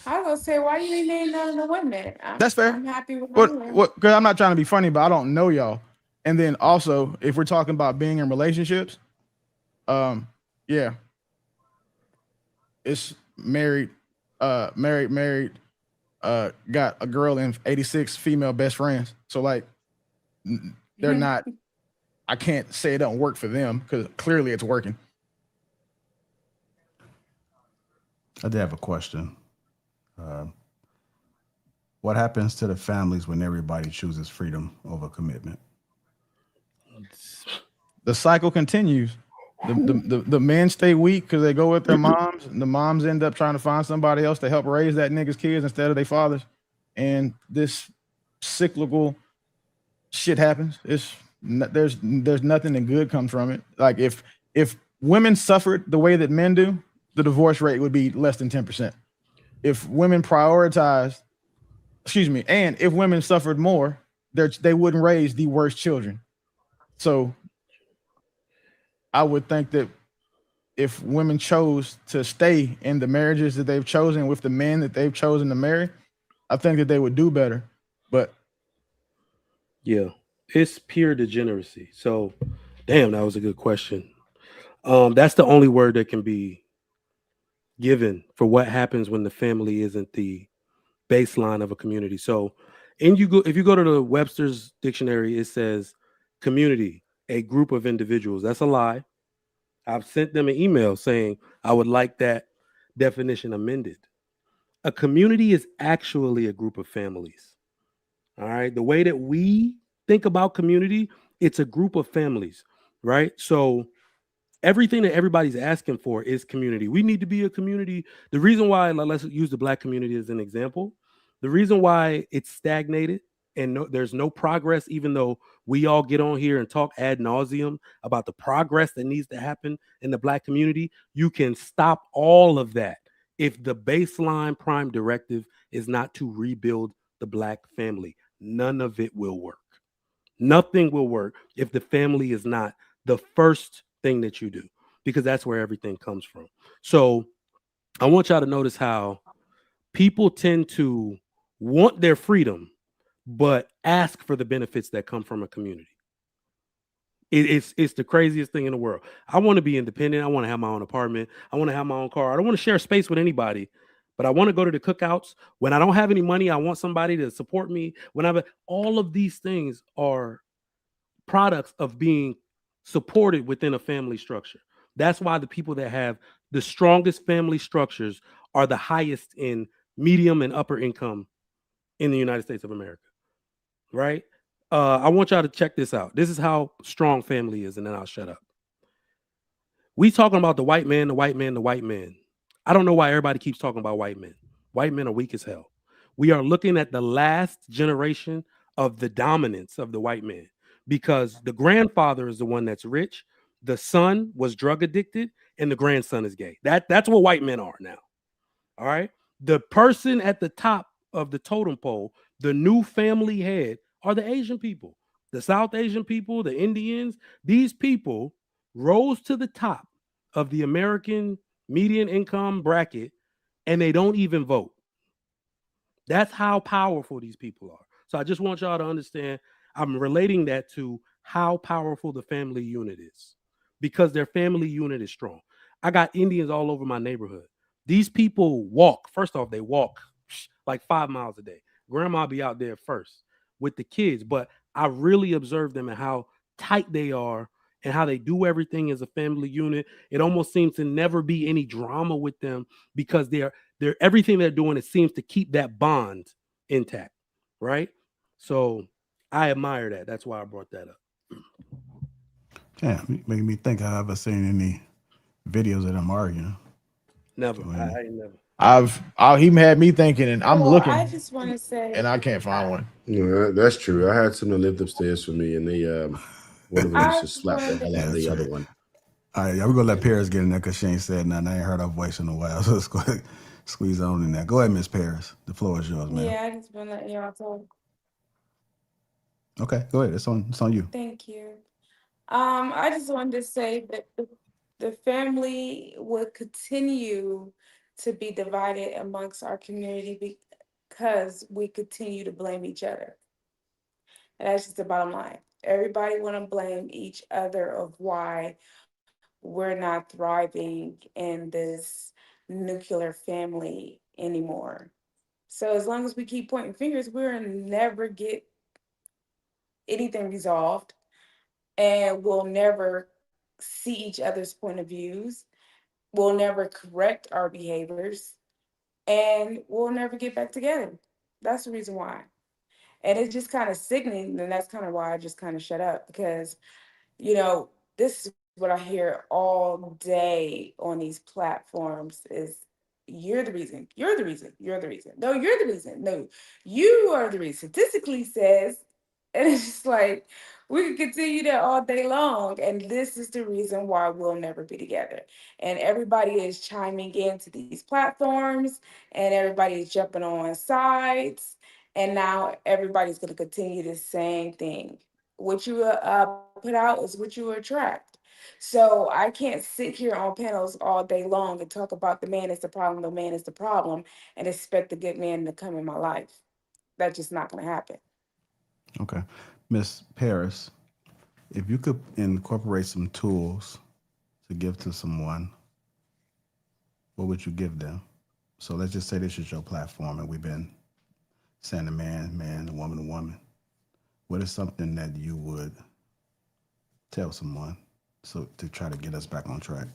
I was gonna say, why you ain't named none of the women? That's fair. I'm happy with what? Because I'm not trying to be funny, but I don't know y'all. And then also, if we're talking about being in relationships, yeah, it's married, got a girl and 86 female best friends. So like, they're not. I can't say it don't work for them because clearly it's working. I did have a question. What happens to the families when everybody chooses freedom over commitment? The cycle continues. The men stay weak because they go with their moms, and the moms end up trying to find somebody else to help raise that nigga's kids instead of their fathers. And this cyclical shit happens. There's nothing that good comes from it. Like if women suffered the way that men do, the divorce rate would be less than 10%. If women prioritized, and if women suffered more, they wouldn't raise the worst children. So I would think that if women chose to stay in the marriages that they've chosen with the men that they've chosen to marry, I think that they would do better. But yeah, it's pure degeneracy. So, damn, that was a good question. That's the only word that can be given for what happens when the family isn't the baseline of a community. So And if you go to the Webster's dictionary, it says community, a group of individuals. That's a lie. I've sent them an email saying I would like that definition amended. A community is actually a group of families. All right. The way that we think about community, it's a group of families, right? So everything that everybody's asking for is community. We need to be a community. The reason why, let's use the Black community as an example. The reason why it's stagnated and there's no progress, even though we all get on here and talk ad nauseum about the progress that needs to happen in the Black community, you can stop all of that if the baseline prime directive is not to rebuild the Black family. None of it will work. Nothing will work if the family is not the first thing that you do, because that's where everything comes from. So I want y'all to notice how people tend to want their freedom, but ask for the benefits that come from a community. It's the craziest thing in the world. I want to be independent. I want to have my own apartment. I want to have my own car. I don't want to share space with anybody, but I want to go to the cookouts. When I don't have any money, I want somebody to support me. All of these things are products of being supported within a family structure. That's why the people that have the strongest family structures are the highest in medium and upper income in the United States of America, right? I want y'all to check this out. This is how strong family is, and then I'll shut up. We talking about the white man, the white man, the white man. I don't know why everybody keeps talking about white men. White men are weak as hell. We are looking at the last generation of the dominance of the white man, because the grandfather is the one that's rich, the son was drug addicted, and the grandson is gay. That's what white men are now. All right. The person at the top of the totem pole, the new family head, are the Asian people, the South Asian people, the Indians. These people rose to the top of the American median income bracket, and they don't even vote. That's how powerful these people are. So I just want y'all to understand, I'm relating that to how powerful the family unit is, because their family unit is strong. I got Indians all over my neighborhood. These people walk. First off, they walk like 5 miles a day. Grandma be out there first with the kids, but I really observe them and how tight they are and how they do everything as a family unit. It almost seems to never be any drama with them, because they're everything they're doing, it seems to keep that bond intact, right? So I admire that. That's why I brought that up. Yeah, making me think I ever seen any videos of them arguing. Never. So, I ain't never. He had me thinking, and I'm Well, looking, I just want to say, and I can't find one. Yeah, that's true. I had some that lived upstairs for me, and they one of them used I to just slap the wanted to, hell out yeah, of that's the other right. one. All right, yeah, we're gonna let Paris get in there because she ain't said nothing. I ain't heard her voice in a while. So let's go ahead, squeeze on in there. Go ahead, Miss Paris. The floor is yours, ma'am. yeah, I just want to let y'all talk. Okay, go ahead. It's on you. Thank you. I just wanted to say that the family will continue to be divided amongst our community because we continue to blame each other. And that's just the bottom line. Everybody want to blame each other of why we're not thriving in this nuclear family anymore. So as long as we keep pointing fingers, we'll never get anything resolved, and we'll never see each other's point of views. We'll never correct our behaviors, and we'll never get back together. That's the reason why. And it's just kind of sickening, and that's kind of why I just kind of shut up, because this is what I hear all day on these platforms is, you're the reason, you're the reason, you're the reason. No, you're the reason. No, you are the reason. Statistically says, and it's just like, we could continue that all day long. And this is the reason why we'll never be together. And everybody is chiming into these platforms, and everybody is jumping on sides. And now everybody's going to continue the same thing. What you put out is what you attract. So I can't sit here on panels all day long and talk about the man is the problem, the man is the problem, and expect the good man to come in my life. That's just not going to happen. Okay, Miss Paris, if you could incorporate some tools to give to someone, what would you give them? So let's just say this is your platform, and we've been saying a man, man, a woman. What is something that you would tell someone so to try to get us back on track?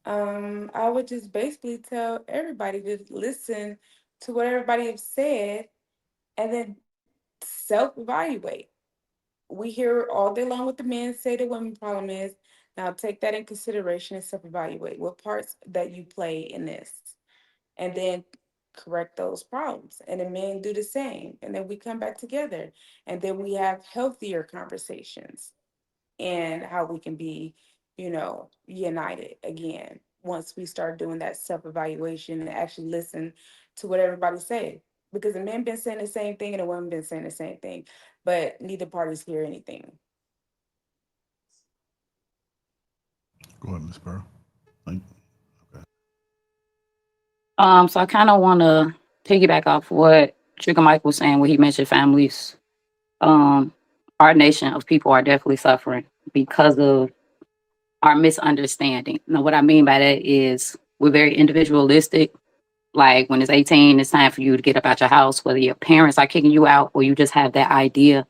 I would just basically tell everybody to listen to what everybody has said and then self-evaluate. We hear all day long what the men say the women problem is. Now take that in consideration and self-evaluate what parts that you play in this. And then correct those problems. And the men do the same. And then we come back together. And then we have healthier conversations and how we can be, united again once we start doing that self-evaluation and actually listen to what everybody say. Because the men been saying the same thing and the women been saying the same thing, but neither parties hear anything. Go ahead, Miss Pearl. Like, okay. So I kind of want to piggyback off what Trigger Mike was saying when he mentioned families. Um, our nation of people are definitely suffering because of our misunderstanding. Now, what I mean by that is we're very individualistic. Like when it's 18, it's time for you to get up out your house, whether your parents are kicking you out or you just have that idea.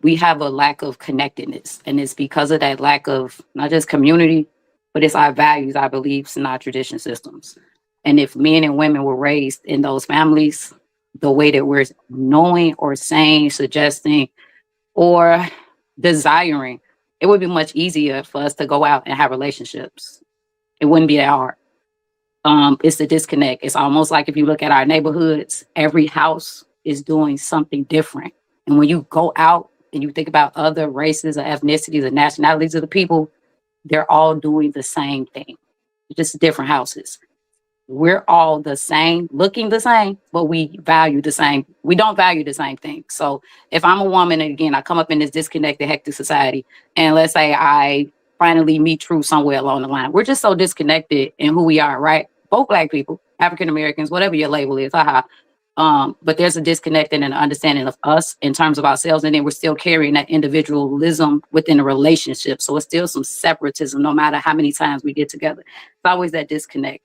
We have a lack of connectedness, and it's because of that lack of not just community, but it's our values, our beliefs, and our tradition systems. And if men and women were raised in those families, the way that we're knowing or saying, suggesting, or desiring, it would be much easier for us to go out and have relationships. It wouldn't be that hard. It's the disconnect. It's almost like if you look at our neighborhoods, every house is doing something different. And when you go out and you think about other races or ethnicities or nationalities of the people, they're all doing the same thing, just different houses. We're all the same, looking the same, but we value the same. We don't value the same thing. So if I'm a woman, and again, I come up in this disconnected, hectic society, and let's say I finally meet True somewhere along the line, we're just so disconnected in who we are, right? Both Black people, African Americans, whatever your label is, haha. But there's a disconnect and an understanding of us in terms of ourselves, and then we're still carrying that individualism within a relationship. So it's still some separatism, no matter how many times we get together. It's always that disconnect.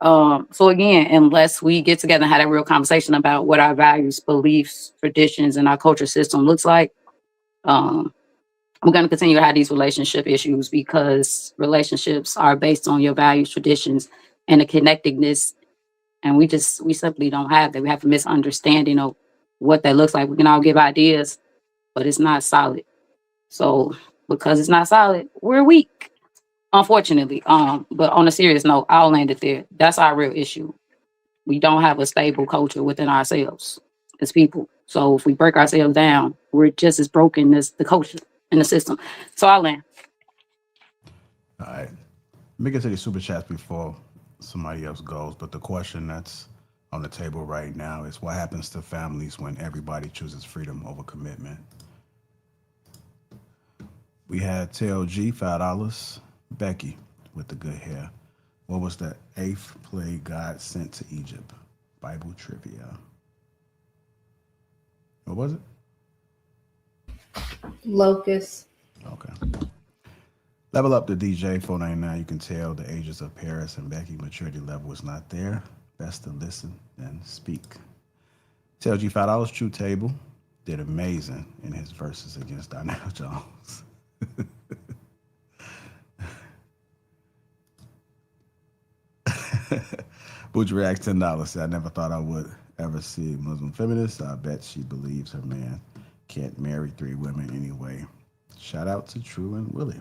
So again, unless we get together and have a real conversation about what our values, beliefs, traditions, and our culture system looks like, um, we're going to continue to have these relationship issues because relationships are based on your values, traditions, and the connectedness. And we simply don't have that. We have a misunderstanding of what that looks like. We can all give ideas, but it's not solid. So because it's not solid, we're weak, unfortunately. But on a serious note, I'll land it there. That's our real issue. We don't have a stable culture within ourselves as people. So if we break ourselves down, we're just as broken as the culture and the system. So I'll land. All right. Let me get to the super chats before somebody else goes. But the question that's on the table right now is what happens to families when everybody chooses freedom over commitment? We had TLG, $5. Becky with the good hair. What was the eighth plague God sent to Egypt? Bible trivia. What was it? Locust. Okay. Level up the DJ 499. You can tell the ages of Paris and Becky maturity level is not there. Best to listen than speak. TLG $5. True Table did amazing in his verses against Donnell Jones. Butch reacts $10. I never thought I would ever see a Muslim feminist. I bet she believes her man can't marry three women anyway. Shout out to True and Willie.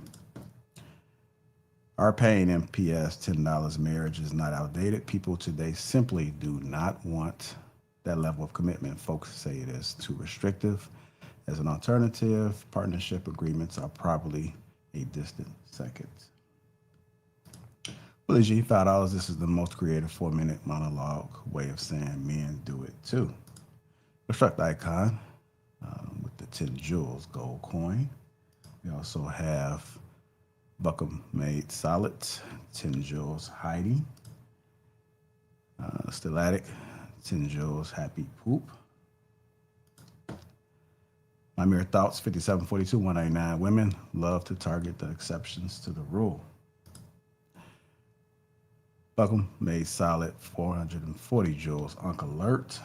Our paying MPS $10. Marriage is not outdated. People today simply do not want that level of commitment. Folks say it is too restrictive. As an alternative, partnership agreements are probably a distant second. Willie G, $5. This is the most creative 4-minute monologue way of saying men do it too. Restruct icon with the 10 jewels gold coin. We also have Buckham Made Solid, 10 jewels Heidi. Stellatic, 10 jewels Happy Poop. My Mere Thoughts, 5742, 189. Women love to target the exceptions to the rule. Buckham made solid 440 joules. Uncle Alert.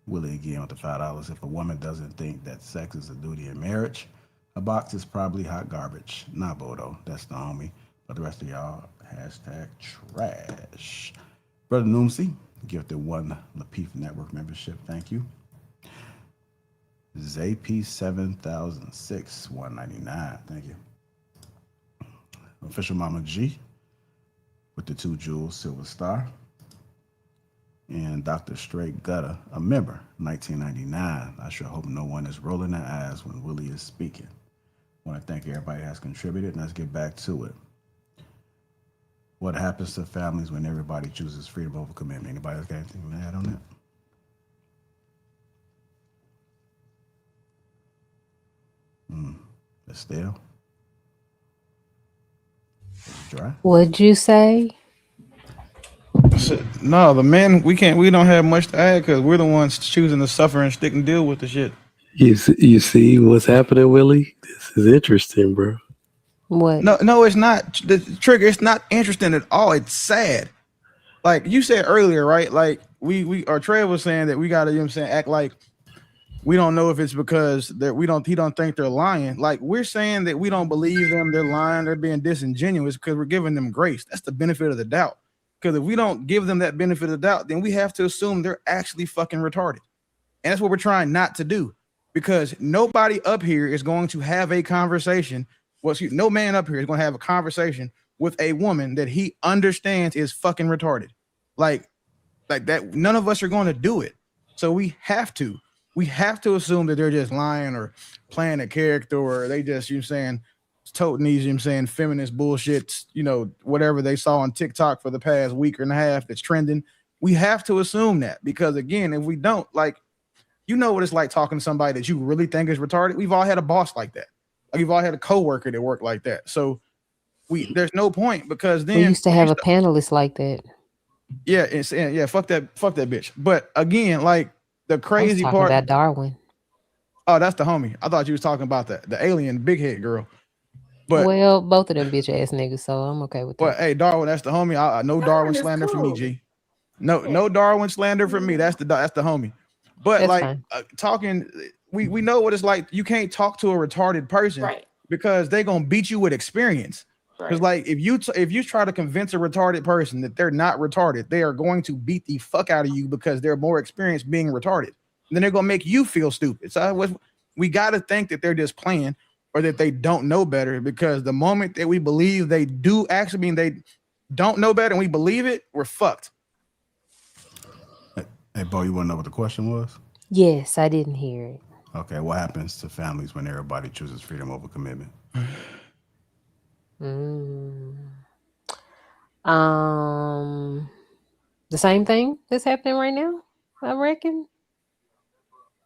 Willie again with the $5. If a woman doesn't think that sex is a duty in marriage, a box is probably hot garbage. Nah, Bodo, that's the homie. But the rest of y'all, hashtag trash. Brother Noomsy, gifted one Lapeef Network membership. Thank you. ZP 7006, 199. Thank you. Official Mama G with the 2 jewels, Silver Star. And Dr. Straight Gutter, a member, 1999. I sure hope no one is rolling their eyes when Willie is speaking. I want to thank everybody that has contributed, and let's get back to it. What happens to families when everybody chooses freedom over commitment? Anybody else got anything to add on that? Estelle? Is it dry? What'd you say? No, the men, we don't have much to add because we're the ones choosing to suffer and stick and deal with the shit. You see what's happening, Willie? This is interesting, bro. What? No, it's not. The trigger, it's not interesting at all. It's sad. Like you said earlier, right? Like or Trey was saying that we gotta, you know what I'm saying, act like we don't know if it's because he don't think they're lying. Like we're saying that we don't believe them, they're lying, they're being disingenuous because we're giving them grace. That's the benefit of the doubt. Because if we don't give them that benefit of the doubt, then we have to assume they're actually fucking retarded. And that's what we're trying not to do. Because nobody up here is going to have a conversation. Well, no man up here is going to have a conversation with a woman that he understands is fucking retarded. Like that, none of us are going to do it. So we have to assume that they're just lying or playing a character, or they just, you know what I'm saying, toting these, you know what I'm saying, feminist bullshit, you know, whatever they saw on TikTok for the past week and a half that's trending. We have to assume that, because again, if we don't, like, you know what it's like talking to somebody that you really think is retarded. We've all had a boss like that. Like we've all had a coworker that worked like that. So there's no point, because then We used to have a panelist like that. Yeah, fuck that bitch. But again, like the I was crazy talking part. about Darwin. Oh, that's the homie. I thought you was talking about the alien big head girl. But Well, both of them bitch ass niggas, so I'm okay with that. hey, Darwin, that's the homie. I no Darwin slander for me, G. No Darwin slander for me. That's the homie. But That's like fine. talking, we know what it's like. You can't talk to a retarded person, Right. because they gonna beat you with experience. Because Right. like if you try to convince a retarded person that they're not retarded, they are going to beat the fuck out of you because they're more experienced being retarded. And then they're gonna make you feel stupid. So we got to think that they're just playing, or that they don't know better. Because the moment that we believe they do actually mean they don't know better, and we believe it, we're fucked. Hey, Bo, you want to know what the question was? Yes, I didn't hear it. Okay, what happens to families when everybody chooses freedom over commitment? The same thing that's happening right now, I reckon.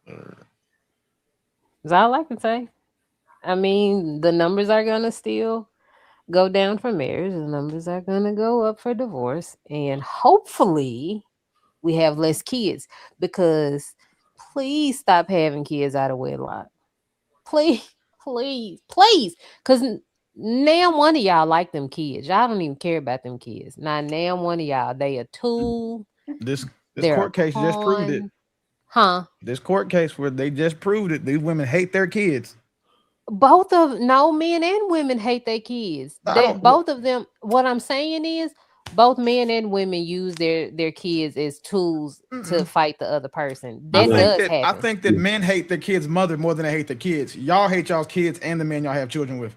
That's all I can say. I mean, the numbers are gonna still go down for marriage. The numbers are gonna go up for divorce, and hopefully, we have less kids. Because please stop having kids out of wedlock. Please, please. Because now one of y'all like them kids. Y'all don't even care about them kids. Now one of y'all, they a tool. This They're court case just proved it. pawn. Huh? This court case where they just proved it. These women hate their kids. No, men and women hate their kids. I don't. Both of them. What I'm saying is, both men and women use their kids as tools to fight the other person. That does happen. I think that men hate their kids' mother more than they hate their kids. Y'all hate y'all's kids and the men y'all have children with.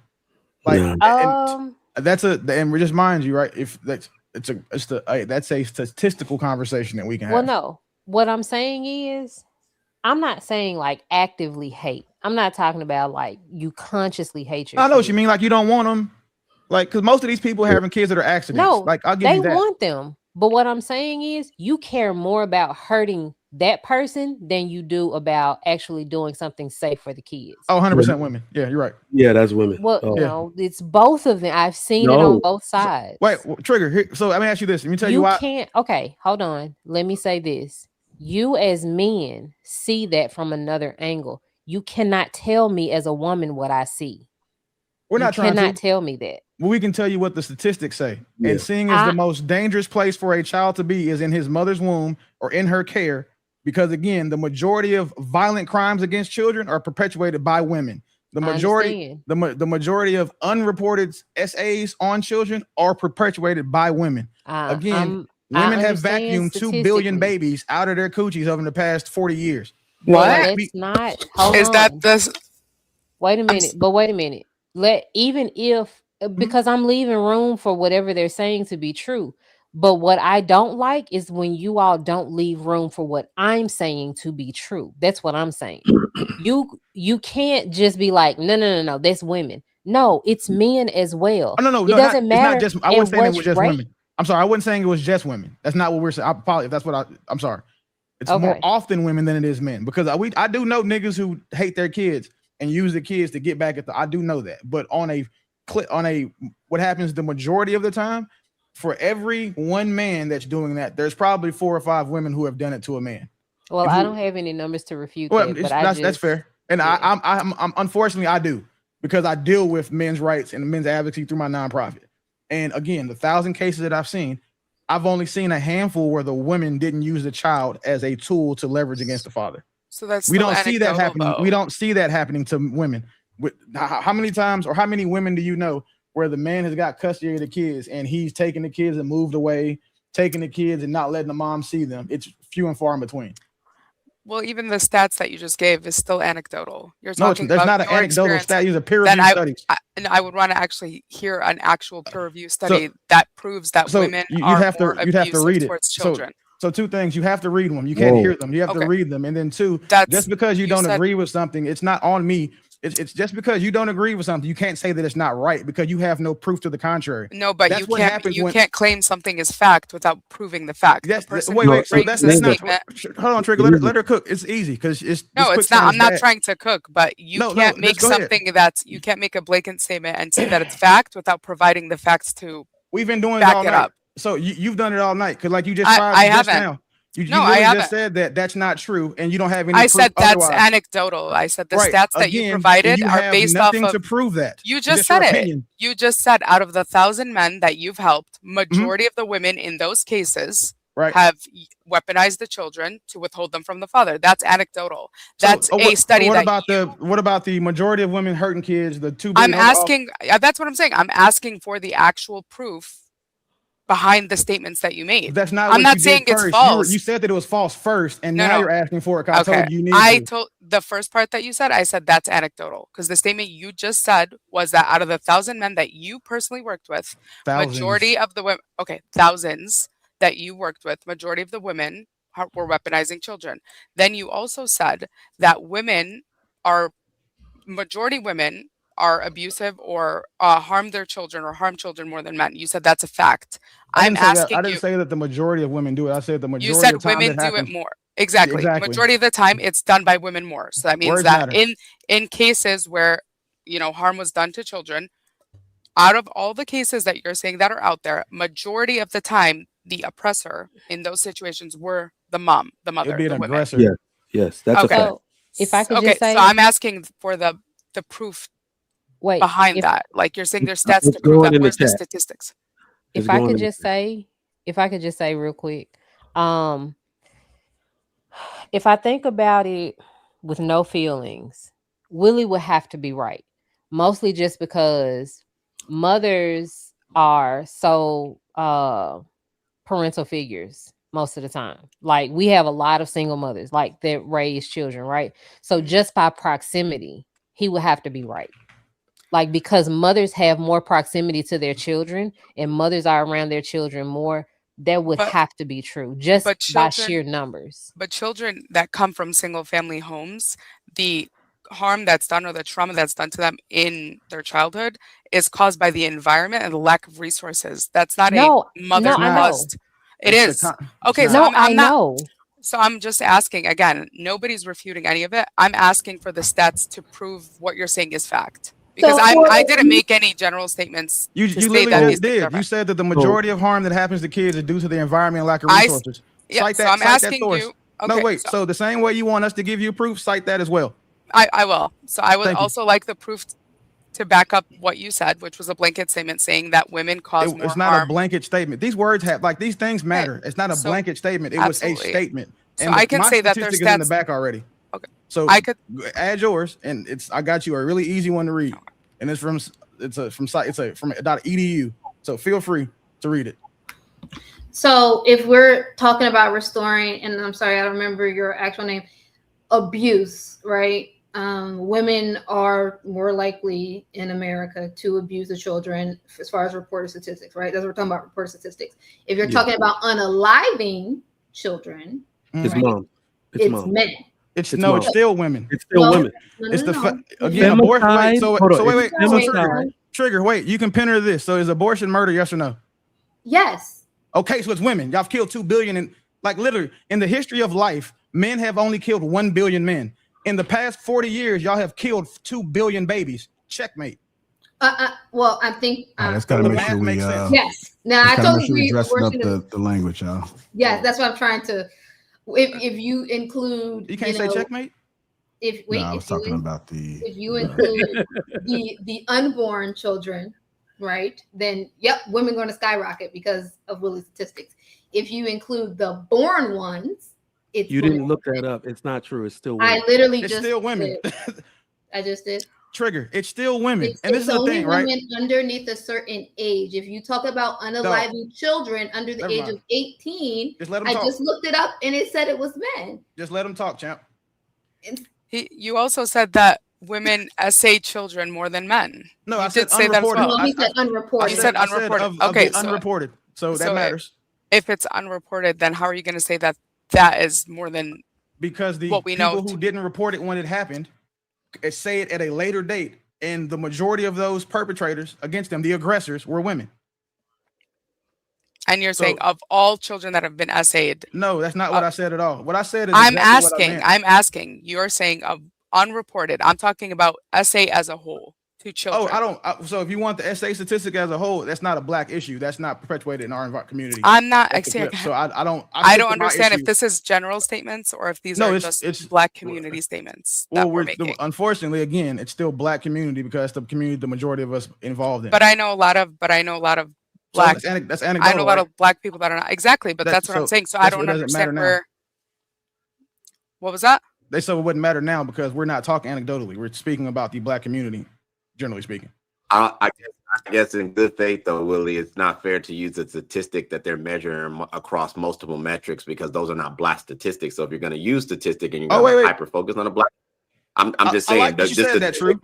Like, and just mind you, right? If that's a statistical conversation that we can have. Well, no. What I'm saying is, I'm not saying like actively hate. I'm not talking about like you consciously hate your I know kids. what you mean. Like you don't want them. Like, because most of these people having kids that are accidents. No, like I'll give they you that. want them. But what I'm saying is, you care more about hurting that person than you do about actually doing something safe for the kids. Oh, 100% women. Yeah, you're right. Yeah, that's women. Well, no, it's both of them. I've seen it on both sides. Wait, Trigger. Here, so let me ask you this. Let me tell you why. Can't. Okay, hold on. Let me say this. You as men see that from another angle. You cannot tell me as a woman what I see. We're not trying to. Tell me that. we can tell you what the statistics say. Yeah. And seeing as the most dangerous place for a child to be is in his mother's womb or in her care, because again, the majority of violent crimes against children are perpetuated by women. The majority, the majority of unreported SAs on children are perpetuated by women. Again, women have vacuumed 2 billion babies out of their coochies over the past 40 years. What? Let's not hold Is on. that this? Wait a minute, but wait a minute. Even if because I'm leaving room for whatever they're saying to be true. But what I don't like is when you all don't leave room for what I'm saying to be true. That's what I'm saying. You can't just be like, no, that's women. No, it's men as well. Oh, no, it doesn't matter. It's not just. I wasn't saying it was just women. I'm sorry, I wasn't saying it was just women. That's not what we're saying. I apologize if that's what I'm sorry. It's more often women than it is men, because I do know niggas who hate their kids and use the kids to get back at I do know that. But on a what happens the majority of the time, for every one man that's doing that, there's probably 4 or 5 women who have done it to a man. Well, I don't have any numbers to refute that, but that's fair. And yeah. I'm unfortunately I do, because I deal with men's rights and men's advocacy through my nonprofit. And again, the 1,000 cases that I've seen, I've only seen a handful where the women didn't use the child as a tool to leverage against the father. So that's we don't see that happening. Though. We don't see that happening to women. How many times or how many women do you know where the man has got custody of the kids and he's taking the kids and moved away, taking the kids and not letting the mom see them? It's few and far in between. Well, even the stats that you just gave is still anecdotal. You're No, talking there's about not an anecdotal stat. These are peer-reviewed studies. I would want to actually hear an actual peer-reviewed study that proves that women are more abusive towards children. So 2 things. You have to read them. You can't hear them. You have to read them. And then 2, just because you don't agree with something, it's not on me. It's just because you don't agree with something, you can't say that it's not right because you have no proof to the contrary. No, but you can't claim something is fact without proving the fact. Wait. So that's not. Hold on, Trigger. Let her cook. It's easy because it's. No, it's not. I'm not trying to cook, but you can't make something that's. You can't make a blatant statement and say that it's fact without providing the facts to. We've been doing it all night. So you've done it all night because, like you just tried I just haven't. now. You just said that that's not true, and you don't have any. I said that's anecdotal. I said the stats that you provided are based off of. To prove that you just said it. You just said out of the 1,000 men that you've helped, majority of the women in those cases have weaponized the children to withhold them from the father. That's anecdotal. That's a study. What about the majority of women hurting kids? The 2 billion. I'm asking. That's what I'm saying. I'm asking for the actual proof behind the statements that you made. That's not. I'm not saying it's false. You said that it was false first, and now you're asking for it. I told you need. I told the first part that you said. I said that's anecdotal because the statement you just said was that out of the 1,000 men that you personally worked with, majority of the women. Thousands that you worked with, majority of the women were weaponizing children. Then you also said that majority women are abusive or harm their children or harm children more than men. You said that's a fact. I didn't say that the majority of women do it. I said the majority. You said of the time women do it more. Exactly. Majority of the time, it's done by women more. So that means that in cases where harm was done to children, out of all the cases that you're saying that are out there, majority of the time, the oppressor in those situations were the mom, the mother, the aggressor. Yes, that's a fact. So if I could just say, so I'm asking for the proof. Behind that, like you're saying, there's stats to prove that. Where's the statistics? If I could just say real quick, if I think about it with no feelings, Willie would have to be right, mostly just because mothers are so parental figures most of the time. Like we have a lot of single mothers, like that raise children, right? So just by proximity, he would have to be right. Like, because mothers have more proximity to their children and mothers are around their children more, that would have to be true just by sheer numbers. But children that come from single family homes, the harm that's done or the trauma that's done to them in their childhood is caused by the environment and the lack of resources. That's not a mother must. It is. Okay, so I'm not. So I'm just asking again, nobody's refuting any of it. I'm asking for the stats to prove what you're saying is fact. Because I didn't make any general statements. You literally just did. You said that the majority of harm that happens to kids is due to the environment and lack of resources. So I'm asking you. Okay, no, wait. So the same way you want us to give you proof, cite that as well. I will. So I would also like the proof to back up what you said, which was a blanket statement saying that women cause more It's not harm. a blanket statement. These words have like these things matter. It's not a So blanket statement. It was a absolutely. statement. So And I can my say that there's statistic is in the stats. back already. Okay. So I could add yours, and I got you a really easy one to read, and it's from .edu. So feel free to read it. So if we're talking about restoring, and I'm sorry, I don't remember your actual name, abuse, right? Women are more likely in America to abuse the children as far as reported statistics, right? That's what we're talking about, reported statistics. If you're talking about unaliving children, It's right, mom. it's men. It's mom. still women. It's still women. It's the Again, abortion. Wait, Hold on, wait. it's So femicide. trigger. Wait, you can pin her to this. So is abortion murder? Yes or no? Yes. Okay, so it's women. Y'all have killed 2 billion, and like literally in the history of life, men have only killed 1 billion men. In the past 40 years, y'all have killed 2 billion babies. Checkmate. Well, I think let's gotta make sure we yes. Now I totally agree. dressing up Abortion the language, y'all. Yes, that's what I'm trying to. If you include, you can't say checkmate. If I was talking about if you include the unborn children, right? Then women going to skyrocket because of Willie's statistics. If you include the born ones, it's You women. didn't look that up. It's not true. It's still women. I literally it's just still women. I just did. Trigger. It's still women, and this is the thing, right? Women underneath a certain age. If you talk about unaliving children under the age of 18, just let them I talk. just looked it up and it said it was men. Just let them talk, champ. You also said that women essay children more than men. No, you I said did say that as well. No, he said unreported. You said unreported. Okay, so unreported. So that matters. If it's unreported, then how are you going to say that that is more than because the what we people know who didn't report it when it happened say it at a later date, and the majority of those perpetrators against them, the aggressors, were women. And you're saying of all children that have been essayed? No, that's not what I said at all. What I said is I'm exactly asking. I'm asking. You're saying of unreported. I'm talking about essay as a whole to children. So if you want the essay statistic as a whole, that's not a black issue. That's not perpetuated in our community. I'm not. So I don't understand if this is general statements or if these are just black community statements that we're making. Unfortunately, again, it's still black community because the community the majority of us involved in. But I know a lot of black. So that's anecdotal. I know a lot of black people that are not exactly, but that's what I'm saying. So I don't understand where. What was that? They said it wouldn't matter now because we're not talking anecdotally. We're speaking about the black community, generally speaking. I guess in good faith, though, Willie, it's not fair to use a statistic that they're measuring across multiple metrics because those are not black statistics. So if you're going to use statistic and you're going to hyper focus on a black, I'm just saying. I like that you said that, True.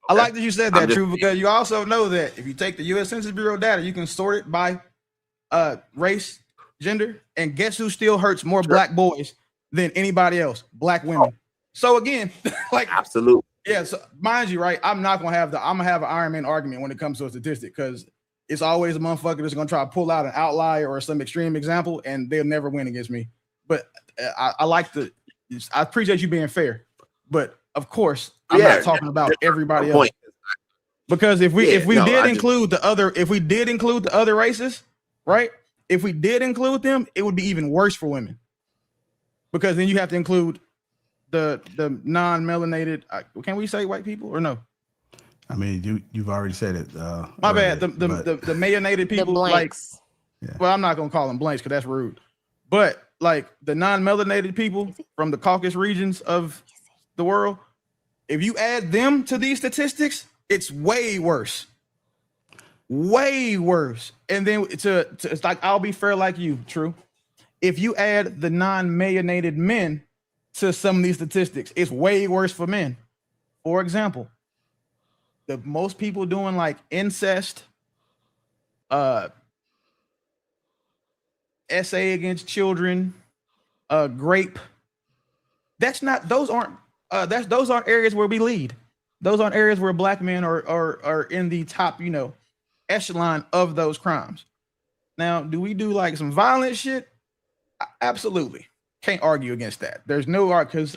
I like that you said that, True, because you also know that if you take the U.S. Census Bureau data, you can sort it by race, gender, and guess who still hurts more black boys than anybody else? Black women. So again, like absolutely. Yeah, so mind you, right? I'm gonna have an Iron Man argument when it comes to a statistic because it's always a motherfucker that's gonna try to pull out an outlier or some extreme example, and they'll never win against me. But I appreciate you being fair, but of course I'm not talking about everybody else. Because if we did include the other races, right? If we did include them, it would be even worse for women. Because then you have to include the non-melanated. Can we say white people or no? I mean, you've already said it. My bad. The melanated people, blanks. Well, I'm not gonna call them blanks because that's rude. But like the non-melanated people from the Caucasus regions of the world, if you add them to these statistics, it's way worse. Way worse. And then it's like I'll be fair like you, True. If you add the non-melanated men to some of these statistics, it's way worse for men. For example, the most people doing like incest, essay against children, rape. Those aren't areas where we lead. Those aren't areas where black men are in the top, echelon of those crimes. Now, do we do like some violent shit? Absolutely. Can't argue against that. There's no art because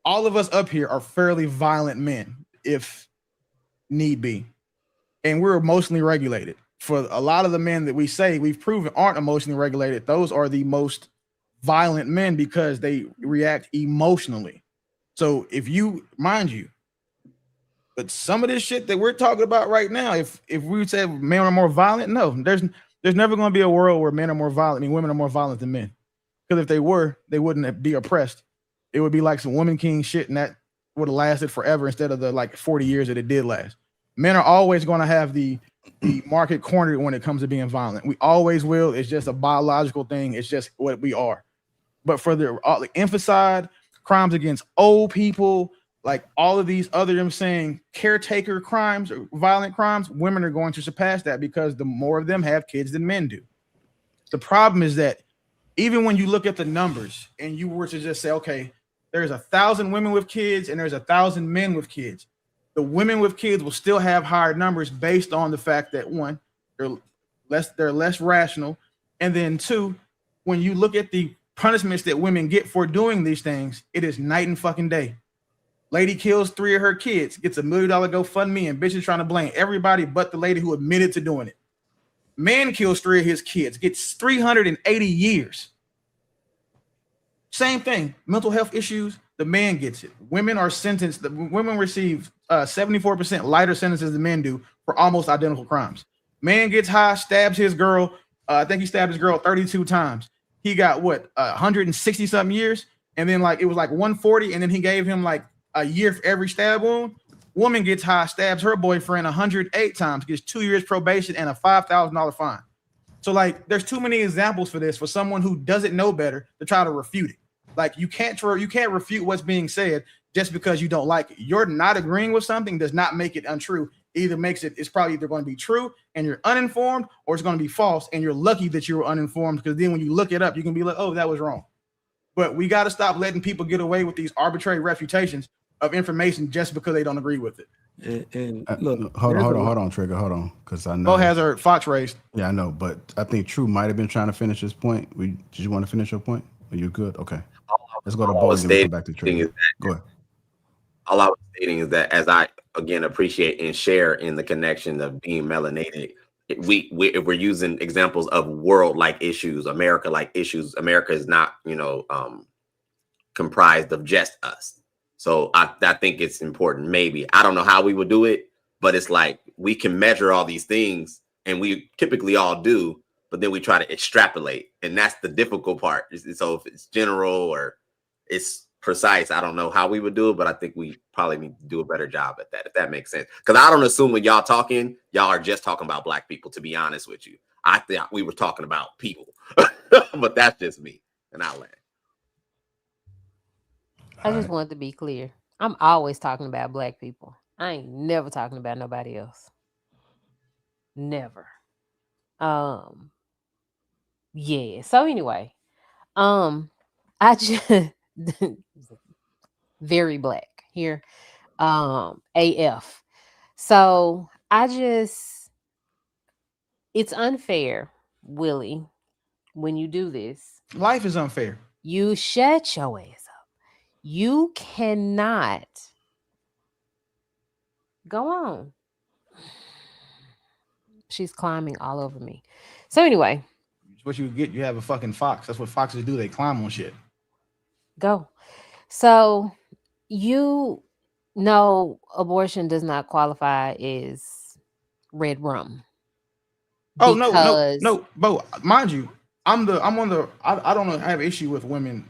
all of us up here are fairly violent men, if need be. And we're emotionally regulated. For a lot of the men that we say we've proven aren't emotionally regulated, those are the most violent men because they react emotionally. So if you, mind you, But some of this shit that we're talking about right now, if we would say men are more violent, no, there's never going to be a world where men are more violent. I mean, women are more violent than men. Because if they were, they wouldn't be oppressed. It would be like some woman king shit, and that would have lasted forever instead of the like 40 years that it did last. Men are always going to have the market cornered when it comes to being violent. We always will. It's just a biological thing. It's just what we are. But for the like infanticide, crimes against old people, like all of these other, I'm saying, caretaker crimes or violent crimes, women are going to surpass that because the more of them have kids than men do. The problem is that even when you look at the numbers and you were to just say, okay, there's 1,000 women with kids and there's 1,000 men with kids, the women with kids will still have higher numbers based on the fact that one, they're less rational, and then two, when you look at the punishments that women get for doing these things, it is night and fucking day. Lady kills 3 of her kids, gets $1 million GoFundMe, and bitches trying to blame everybody but the lady who admitted to doing it. Man kills 3 of his kids, gets 380 years. Same thing, mental health issues, the man gets it. Women are sentenced, the women receive 74% lighter sentences than men do for almost identical crimes. Man gets high, stabs his girl. I think he stabbed his girl 32 times. He got what, 160 something years? And then like it was like 140, and then he gave him like a year for every stab wound. Woman gets high, stabs her boyfriend 108 times, gets 2 years probation and a $5,000 fine. So like, there's too many examples for this for someone who doesn't know better to try to refute it. Like you can't refute what's being said just because you don't like it. You're not agreeing with something does not make it untrue. Either makes it's probably either going to be true and you're uninformed, or it's going to be false and you're lucky that you were uninformed, because then when you look it up, you can be like, oh, that was wrong. But we got to stop letting people get away with these arbitrary refutations of information just because they don't agree with it. And look, hold on, Trigger, hold on, because I know Bo has her Fox raised. Yeah, I know, but I think True might have been trying to finish his point. Did you want to finish your point? Are you good? Okay, let's go to Bo and then we'll come back to Trigger. Go ahead. All I was stating is that as I again appreciate and share in the connection of being melanated, if we're using examples of world-like issues, America-like issues, America is not, comprised of just us. So I think it's important. Maybe I don't know how we would do it, but it's like we can measure all these things, and we typically all do, but then we try to extrapolate, and that's the difficult part. So if it's general or it's precise, I don't know how we would do it, but I think we probably need to do a better job at that, if that makes sense. Because I don't assume when y'all talking, y'all are just talking about Black people, to be honest with you. I thought we were talking about people, but that's just me, and I'll land. I just wanted to be clear. I'm always talking about Black people. I ain't never talking about nobody else. Never. Yeah. So anyway, I just very Black here. AF. So it's unfair, Willie, when you do this. Life is unfair. You shut your ass up. You cannot go on. She's climbing all over me. So anyway, what you get, you have a fucking fox. That's what foxes do. They climb on shit. Go. So you know abortion does not qualify as red rum. Oh no, Bo, mind you, I don't have an issue with women.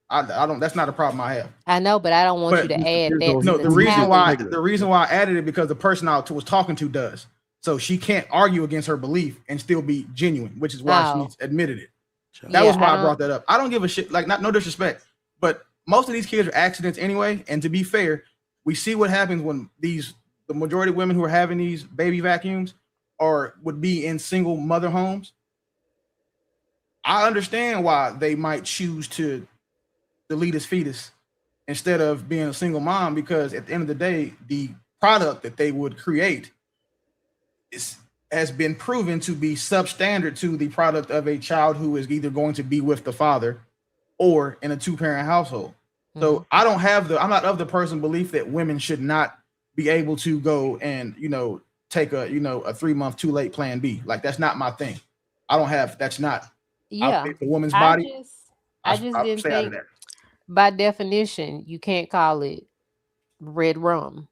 I don't. That's not a problem I have. I know, but I don't want you to add that. No, the reason why I added it because the person I was talking to does. So she can't argue against her belief and still be genuine, which is why she admitted it. That was why I brought that up. I don't give a shit. Like, no disrespect, but most of these kids are accidents anyway. And to be fair, we see what happens when the majority of women who are having these baby vacuums would be in single mother homes. I understand why they might choose to delete his fetus instead of being a single mom, because at the end of the day, the product that they would create has been proven to be substandard to the product of a child who is either going to be with the father or in a 2-parent household. Mm-hmm. So I'm not of the person belief that women should not be able to go and, take a 3-month too late plan B. Like, that's not my thing. That's not the woman's body. I just didn't think by definition, you can't call it red rum.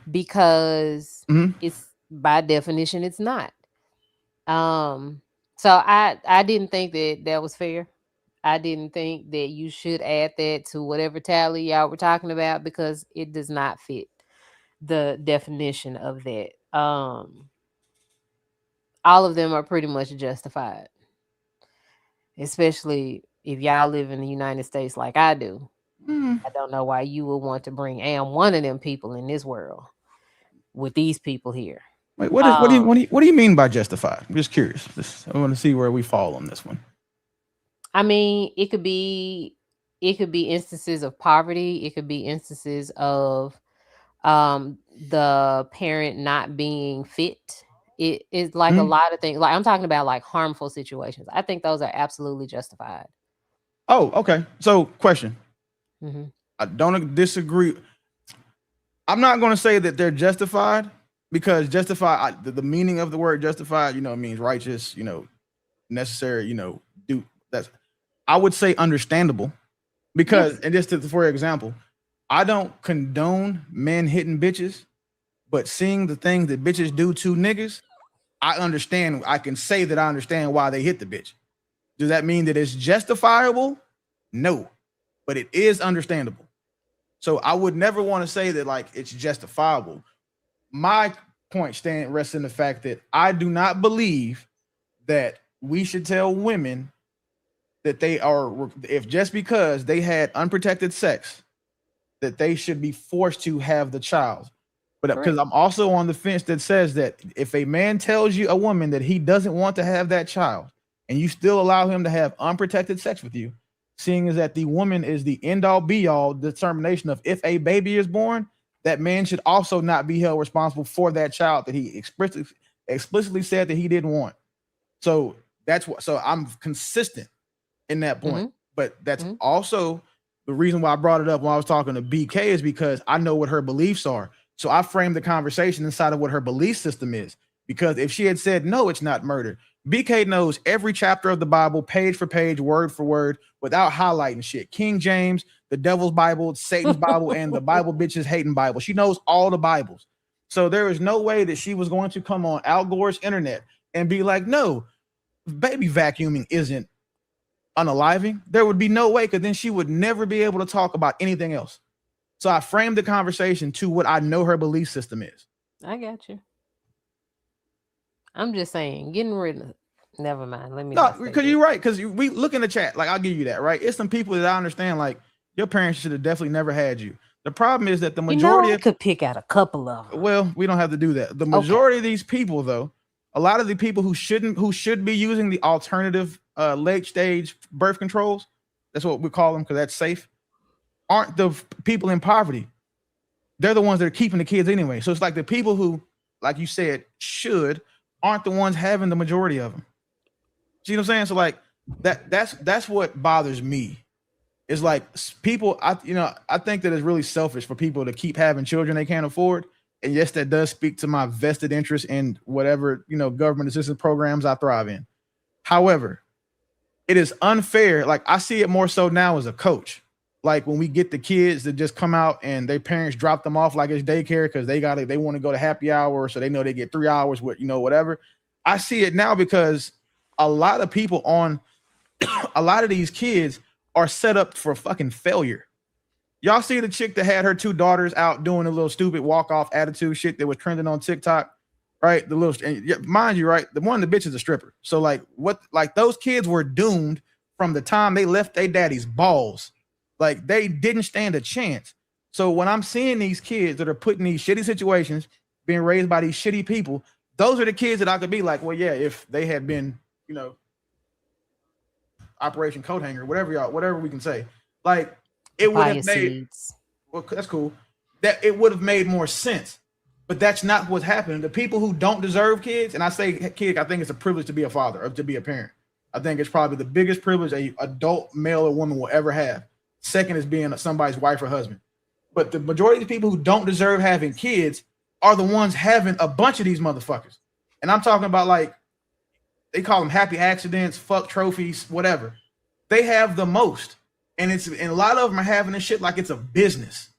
because it's by definition it's not. So I didn't think that was fair. I didn't think that you should add that to whatever tally y'all were talking about because it does not fit the definition of that. All of them are pretty much justified, especially if y'all live in the United States like I do. I don't know why you would want to bring one of them people in this world with these people here. Wait, what do you mean by justified? I'm just curious. I want to see where we fall on this one. I mean, it could be instances of poverty. It could be instances of the parent not being fit. It is like a lot of things. Like I'm talking about like harmful situations. I think those are absolutely justified. Oh, okay. So, question. Mm-hmm. I don't disagree. I'm not going to say that they're justified because justified, the meaning of the word justified, means righteous, necessary, do that's. I would say understandable because, and just for example, I don't condone men hitting bitches, but seeing the things that bitches do to niggas, I understand. I can say that I understand why they hit the bitch. Does that mean that it's justifiable? No, but it is understandable. So I would never want to say that like it's justifiable. My point rests in the fact that I do not believe that we should tell women that they are, if just because they had unprotected sex, that they should be forced to have the child. But because I'm also on the fence that says that if a man tells you, a woman, that he doesn't want to have that child and you still allow him to have unprotected sex with you, seeing as that the woman is the end all be all determination of if a baby is born, that man should also not be held responsible for that child that he explicitly said that he didn't want. So that's what, so I'm consistent in that point. But that's also the reason why I brought it up when I was talking to BK is because I know what her beliefs are. So I framed the conversation inside of what her belief system is. Because if she had said, no, it's not murder, BK knows every chapter of the Bible, page for page, word for word, without highlighting shit. King James, the Devil's Bible, Satan's Bible, and the Bible bitches hating Bible. She knows all the Bibles. So there is no way that she was going to come on Al Gore's internet and be like, no, baby vacuuming isn't unaliving. There would be no way, because then she would never be able to talk about anything else. So I framed the conversation to what I know her belief system is. I got you. I'm just saying, getting rid of. Never mind. Let me. No, because you're right. Because we look in the chat. Like, I'll give you that. Right. It's some people that I understand. Like, your parents should have definitely never had you. The problem is that the majority I could pick out a couple of them. Well, we don't have to do that. The majority of these people, though, a lot of the people who should be using the alternative late stage birth controls, that's what we call them because that's safe, aren't the people in poverty. They're the ones that are keeping the kids anyway. So it's like the people who, like you said, aren't the ones having the majority of them. See what I'm saying? So like that's what bothers me. It's like people, I think that it's really selfish for people to keep having children they can't afford. And yes, that does speak to my vested interest in whatever, government assistance programs I thrive in. However, it is unfair. Like, I see it more so now as a coach. Like, when we get the kids that just come out and their parents drop them off like it's daycare because they want to go to happy hour, so they know they get 3 hours with, whatever. I see it now because a lot of people on a lot of these kids are set up for fucking failure. Y'all see the chick that had her 2 daughters out doing a little stupid walk-off attitude shit that was trending on TikTok, right? The little, and mind you, right? The bitch is a stripper. So like those kids were doomed from the time they left their daddy's balls. Like, they didn't stand a chance. So when I'm seeing these kids that are put in these shitty situations, being raised by these shitty people, those are the kids that I could be like, well, yeah, if they had been, Operation Coat Hanger, whatever we can say, like, it would have made, well, that's cool, that it would have made more sense. But that's not what's happening. The people who don't deserve kids, and I say kid, I think it's a privilege to be a father or to be a parent. I think it's probably the biggest privilege a adult male or woman will ever have. Second is being somebody's wife or husband. But the majority of the people who don't deserve having kids are the ones having a bunch of these motherfuckers. And I'm talking about, like, they call them happy accidents, fuck trophies, whatever. They have the most. And a lot of them are having this shit like it's a business.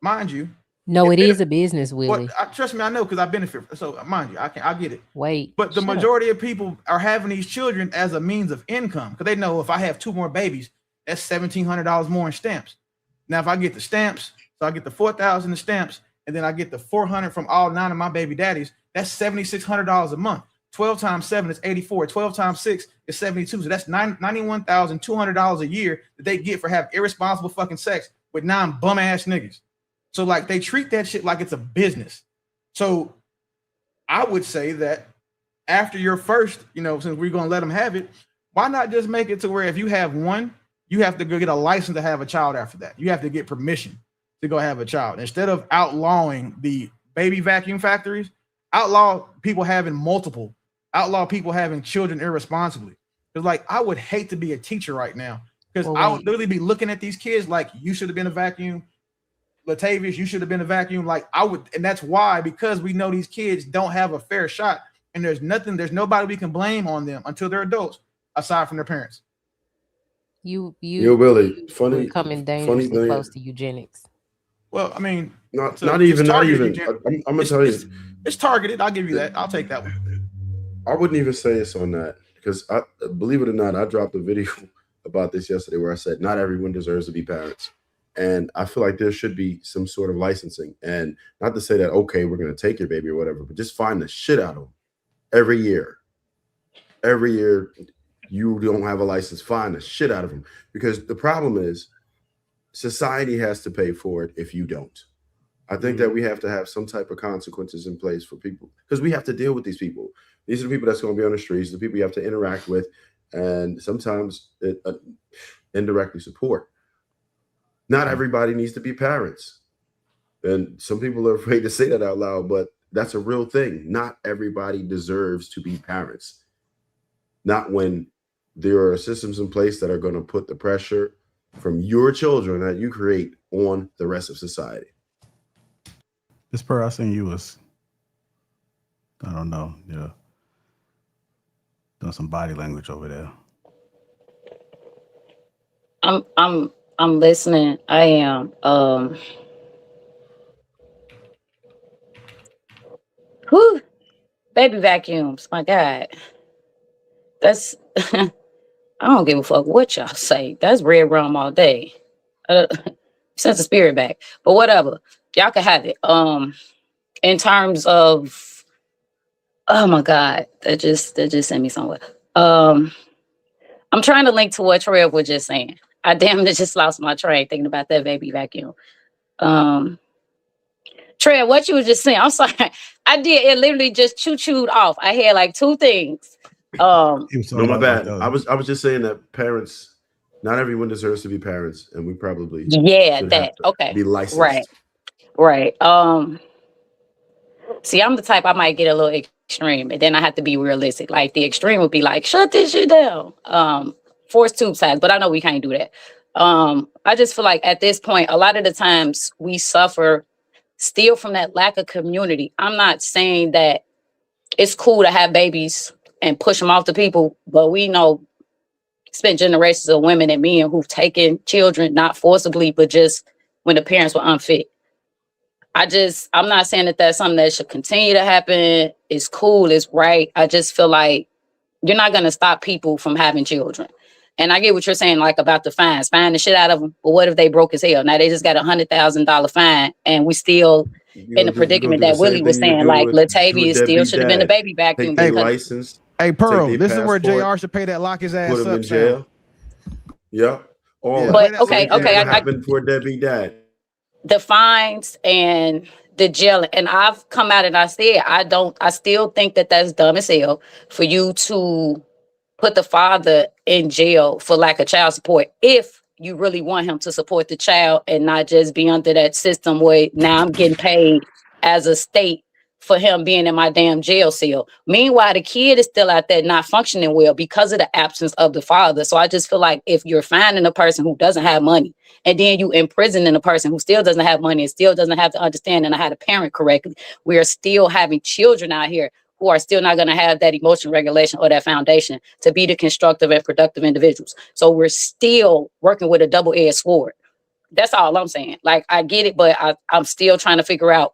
Mind you, No, If it it- is a business, Willie. trust me, I know because I benefit. So mind you, I get it. Wait. But the shut up. majority of people are having these children as a means of income because they know if I have 2 more babies, that's $1,700 more in stamps. Now, if I get the stamps, so I get the 4,000 in stamps, and then I get the 400 from all 9 of my baby daddies, that's $7,600 a month. 12 times 7 is 84. 12 times 6 is 72. So that's $91,200 a year that they get for having irresponsible fucking sex with 9 bum ass niggas. So like they treat that shit like it's a business. So I would say that after your first, since we're gonna let them have it, why not just make it to where if you have one, you have to go get a license to have a child after that. You have to get permission to go have a child. Instead of outlawing the baby vacuum factories, outlaw people having multiple, outlaw people having children irresponsibly. Because like I would hate to be a teacher right now because I would literally be looking at these kids like you should have been a vacuum. Latavius, you should have been a vacuum. Like I would, and that's why, because we know these kids don't have a fair shot, and there's nobody we can blame on them until they're adults, aside from their parents. You Willie, funny, coming funny dangerously thing. close to eugenics. Well, I mean, not even. I'm gonna tell you, it's targeted. I'll give you that. I'll take that one. I wouldn't even say it's on that because I believe it or not, I dropped a video about this yesterday where I said not everyone deserves to be parents. And I feel like there should be some sort of licensing, and not to say that, okay, we're going to take your baby or whatever, but just find the shit out of them every year. Every year you don't have a license, find the shit out of them, because the problem is society has to pay for it if you don't. I think that we have to have some type of consequences in place for people because we have to deal with these people. These are the people that's going to be on the streets, the people you have to interact with, and sometimes indirectly support. Not everybody needs to be parents. And some people are afraid to say that out loud, but that's a real thing. Not everybody deserves to be parents. Not when there are systems in place that are going to put the pressure from your children that you create on the rest of society. This per I seen you was, I don't know, doing some body language over there. I'm listening. I am. Whew, baby vacuums. My God, that's. I don't give a fuck what y'all say. That's red rum all day. Sends the spirit back, but whatever. Y'all can have it. In terms of, oh my God, that just sent me somewhere. I'm trying to link to what Trev was just saying. I damn near just lost my train thinking about that baby vacuum. Trev, what you was just saying, I'm sorry. I did, it literally just chewed off. I had like 2 things. No, my bad. I was just saying that parents, not everyone deserves to be parents, and we probably should have to be licensed. Right. See, I'm the type I might get a little extreme, and then I have to be realistic. Like the extreme would be like, shut this shit down. Force tube size, but I know we can't do that. I just feel like at this point, a lot of the times we suffer still from that lack of community. I'm not saying that it's cool to have babies and push them off to people, but we know spent generations of women and men who've taken children, not forcibly, but just when the parents were unfit. I'm not saying that that's something that should continue to happen. It's cool, it's right. I just feel like you're not going to stop people from having children. And I get what you're saying, like about the fines, fine the shit out of them. But what if they broke as hell? Now they just got $100,000 fine, and we still in the predicament that Willie was saying, like Latavia still should have been a baby vacuum. Take their license. Hey, Pearl, this is where JR should pay that lock his ass put him up. in jail. Yep. All that. But okay, What happened for Debbie dad? The fines and the jail, and I've come out and I said I still think that that's dumb as hell for you to put the father in jail for lack of child support if you really want him to support the child and not just be under that system where now I'm getting paid as a state for him being in my damn jail cell. Meanwhile, the kid is still out there not functioning well because of the absence of the father. So I just feel like if you're finding a person who doesn't have money and then you imprisoning a person who still doesn't have money and still doesn't have the understanding of how to parent correctly, we are still having children out here who are still not going to have that emotional regulation or that foundation to be the constructive and productive individuals. So we're still working with a double-edged sword. That's all I'm saying. Like, I get it, but I'm still trying to figure out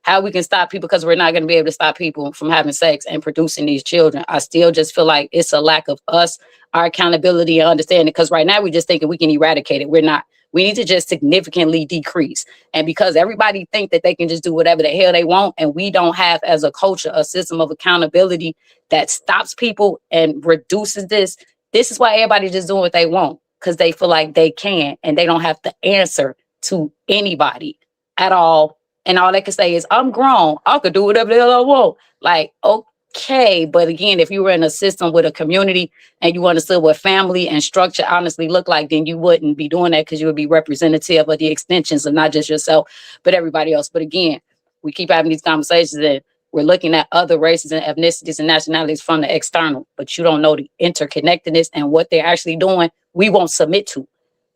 how we can stop people, because we're not going to be able to stop people from having sex and producing these children. I still just feel like it's a lack of us, our accountability and understanding, because right now we're just thinking we can eradicate it. We're not. We need to just significantly decrease. And because everybody think that they can just do whatever the hell they want, and we don't have as a culture a system of accountability that stops people and reduces this is why everybody just doing what they want, because they feel like they can and they don't have to answer to anybody at all. And all they can say is, I'm grown. I could do whatever the hell I want. Like, okay. But again, if you were in a system with a community and you understood what family and structure honestly look like, then you wouldn't be doing that, because you would be representative of the extensions of not just yourself, but everybody else. But again, we keep having these conversations and we're looking at other races and ethnicities and nationalities from the external, but you don't know the interconnectedness and what they're actually doing. We won't submit to.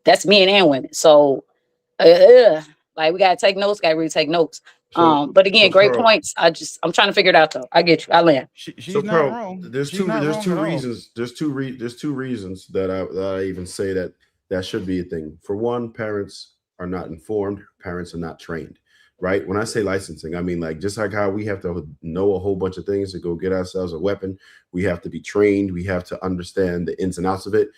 That's men and women. So, like, we gotta take notes. Gotta really take notes. But again, great Pearl, points. I'm trying to figure it out though. I get you. I land. She's so not Pearl, wrong. there's She's two not there's wrong two at all. reasons. There's two reasons that I even say that should be a thing. For one, parents are not informed. Parents are not trained. Right? When I say licensing, I mean, like, just like how we have to know a whole bunch of things to go get ourselves a weapon, we have to be trained. We have to understand the ins and outs of it.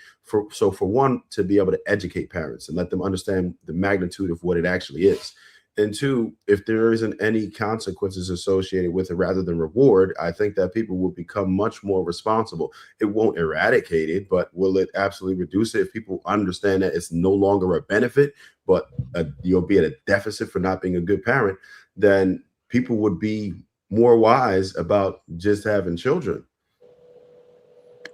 So for one, to be able to educate parents and let them understand the magnitude of what it actually is. And two, if there isn't any consequences associated with it rather than reward, I think that people will become much more responsible. It won't eradicate it, but will it absolutely reduce it if people understand that it's no longer a benefit, but you'll be at a deficit for not being a good parent? Then people would be more wise about just having children.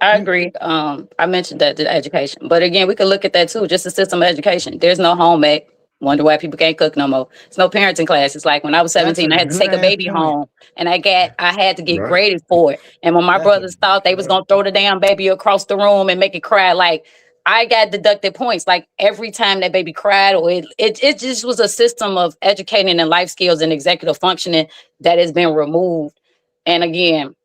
I agree. I mentioned that the education, but again, we could look at that too. Just the system of education. There's no home ec. Wonder why people can't cook no more. It's no parenting classes. Like when I was That's 17, a I had to good take a ass baby point. home, and I had to get Right. graded for it. And when my That's a brothers thought they was gonna throw the damn baby across the room and make it cry, like I got deducted points. Like every time that baby cried, or it just was a system of educating and life skills and executive functioning that has been removed. And again,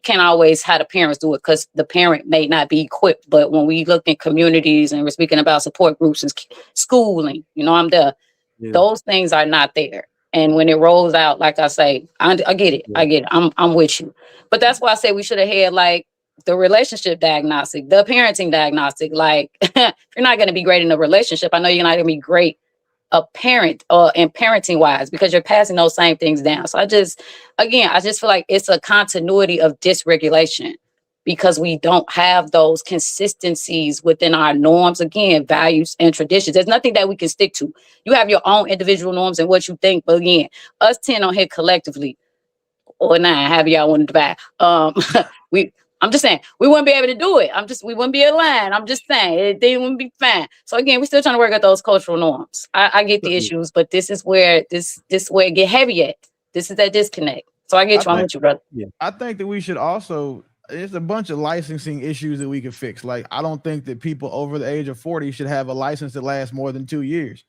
can't always have the parents do it, because the parent may not be equipped. But when we look in communities and we're speaking about support groups and schooling, I'm there. Yeah. Those things are not there. And when it rolls out, like I say, I get it. Yeah. I get it. I'm with you. But that's why I say we should have had like the relationship diagnostic, the parenting diagnostic. Like, if you're not going to be great in a relationship, I know you're not going to be great a parent and parenting wise, because you're passing those same things down. So I just feel like it's a continuity of dysregulation, because we don't have those consistencies within our norms, again, values and traditions. There's nothing that we can stick to. You have your own individual norms and what you think, but again, us 10 on here collectively, or 9, however y'all want to divide. I'm just saying we wouldn't be able to do it. We wouldn't be aligned. I'm just saying they wouldn't be fine. So again, we're still trying to work out those cultural norms. I get the issues, but this is where where it get heavy at. This is that disconnect. So I get you. I'm with you, brother. Yeah. I think that we should also, there's a bunch of licensing issues that we could fix. Like, I don't think that people over the age of 40 should have a license that lasts more than 2 years.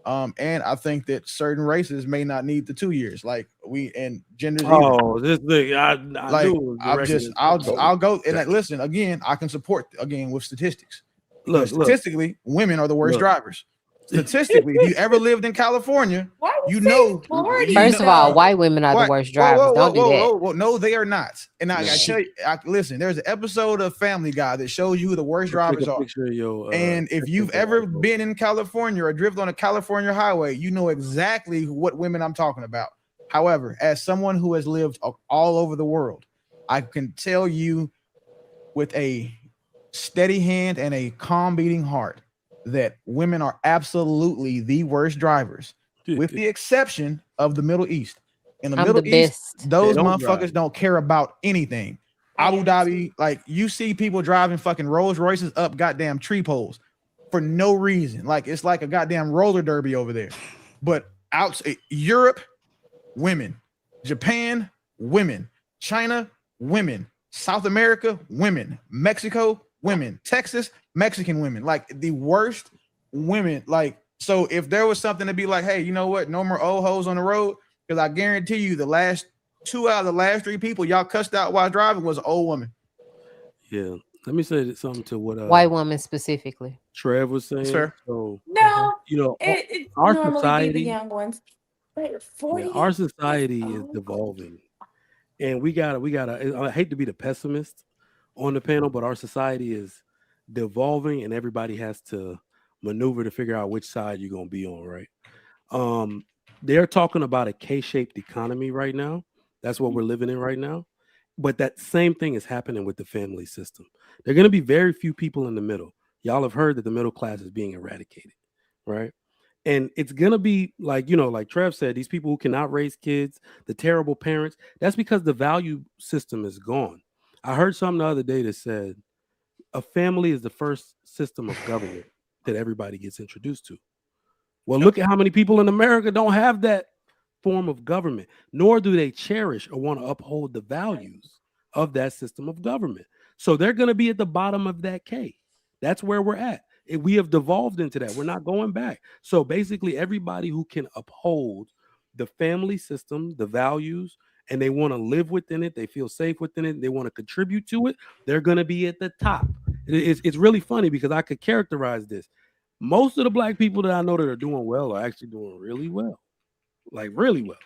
And I think that certain races may not need the 2 years, like we and genders. Oh, this thing, I Like, knew I'll go and listen again. I can support again with statistics. Look, Statistically, women are the worst drivers. Statistically, if you ever lived in California, you know. First of all, white women are the worst drivers. Don't do that. Whoa, no, they are not. And I tell you, listen, there's an episode of Family Guy that shows you who the worst drivers are. And if you've ever been in California or driven on a California highway, you know exactly what women I'm talking about. However, as someone who has lived all over the world, I can tell you with a steady hand and a calm beating heart that women are absolutely the worst drivers, with the exception of the Middle East. In the Middle East, those motherfuckers don't care about anything. Abu Dhabi, like, you see people driving fucking Rolls Royces up goddamn tree poles for no reason. Like, it's like a goddamn roller derby over there. But Europe, women. Japan, women. China, women. South America, women. Mexico, women. Texas, Mexican women. Like, the worst women. Like, so if there was something to be like, hey, you know what, no more old hoes on the road, because I guarantee you the last 2 out of the last 3 people y'all cussed out while driving was an old woman. Yeah. let me say something to what White woman specifically. Trev was saying. fair. So No, you know, it our normally be the society, young ones. But yeah, 40 our is society is devolving, and we gotta. I hate to be the pessimist on the panel, but our society is devolving, and everybody has to maneuver to figure out which side you're gonna be on, right? Um, they're talking about a K-shaped economy right now. That's what we're living in right now. But that same thing is happening with the family system. There are going to be very few people in the middle. Y'all have heard that the middle class is being eradicated, right? And it's going to be like, you know, like Trev said, these people who cannot raise kids, the terrible parents, that's because the value system is gone. I heard something the other day that said a family is the first system of government that everybody gets introduced to. Well, look at how many people in America don't have that form of government, nor do they cherish or want to uphold the values of that system of government. So they're going to be at the bottom of that K. That's where we're at. We have devolved into that. We're not going back. So basically, everybody who can uphold the family system, the values, and they want to live within it, they feel safe within it, they want to contribute to it, they're going to be at the top. It's really funny because I could characterize this. Most of the black people that I know that are doing well are actually doing really well, like really well.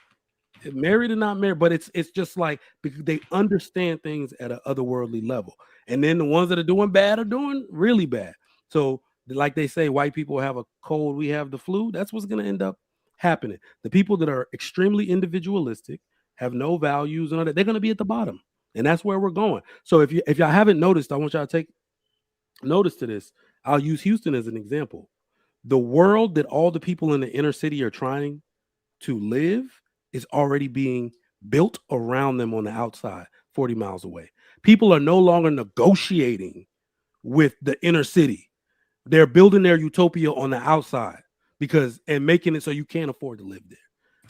Married or not married, but it's just like because they understand things at an otherworldly level. And then the ones that are doing bad are doing really bad. So, like they say, white people have a cold, we have the flu. That's what's going to end up happening. The people that are extremely individualistic, have no values and all that, they're going to be at the bottom, and that's where we're going. So, if y'all haven't noticed, I want y'all to take notice to this. I'll use Houston as an example. The world that all the people in the inner city are trying to live is already being built around them on the outside, 40 miles away. People are no longer negotiating with the inner city. They're building their utopia on the outside and making it so you can't afford to live there.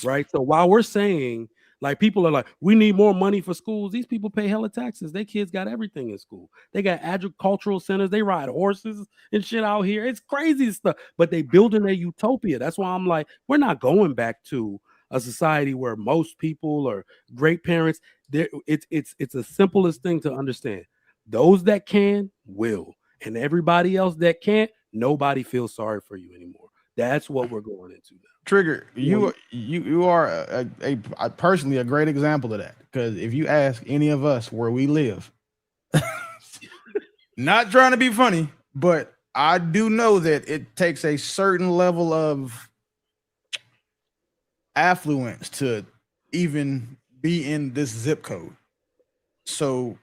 Right. So while we're saying, like, people are like, we need more money for schools, these people pay hella taxes. Their kids got everything in school. They got agricultural centers. They ride horses and shit out here. It's crazy stuff. But they building their utopia. That's why I'm like, we're not going back to a society where most people are great parents. It's the simplest thing to understand. Those that can will, and everybody else that can't, nobody feels sorry for you anymore. That's what we're going into now. Trigger, you are a personally a great example of that, because if you ask any of us where we live, not trying to be funny, but I do know that it takes a certain level of affluence to even be in this zip code. So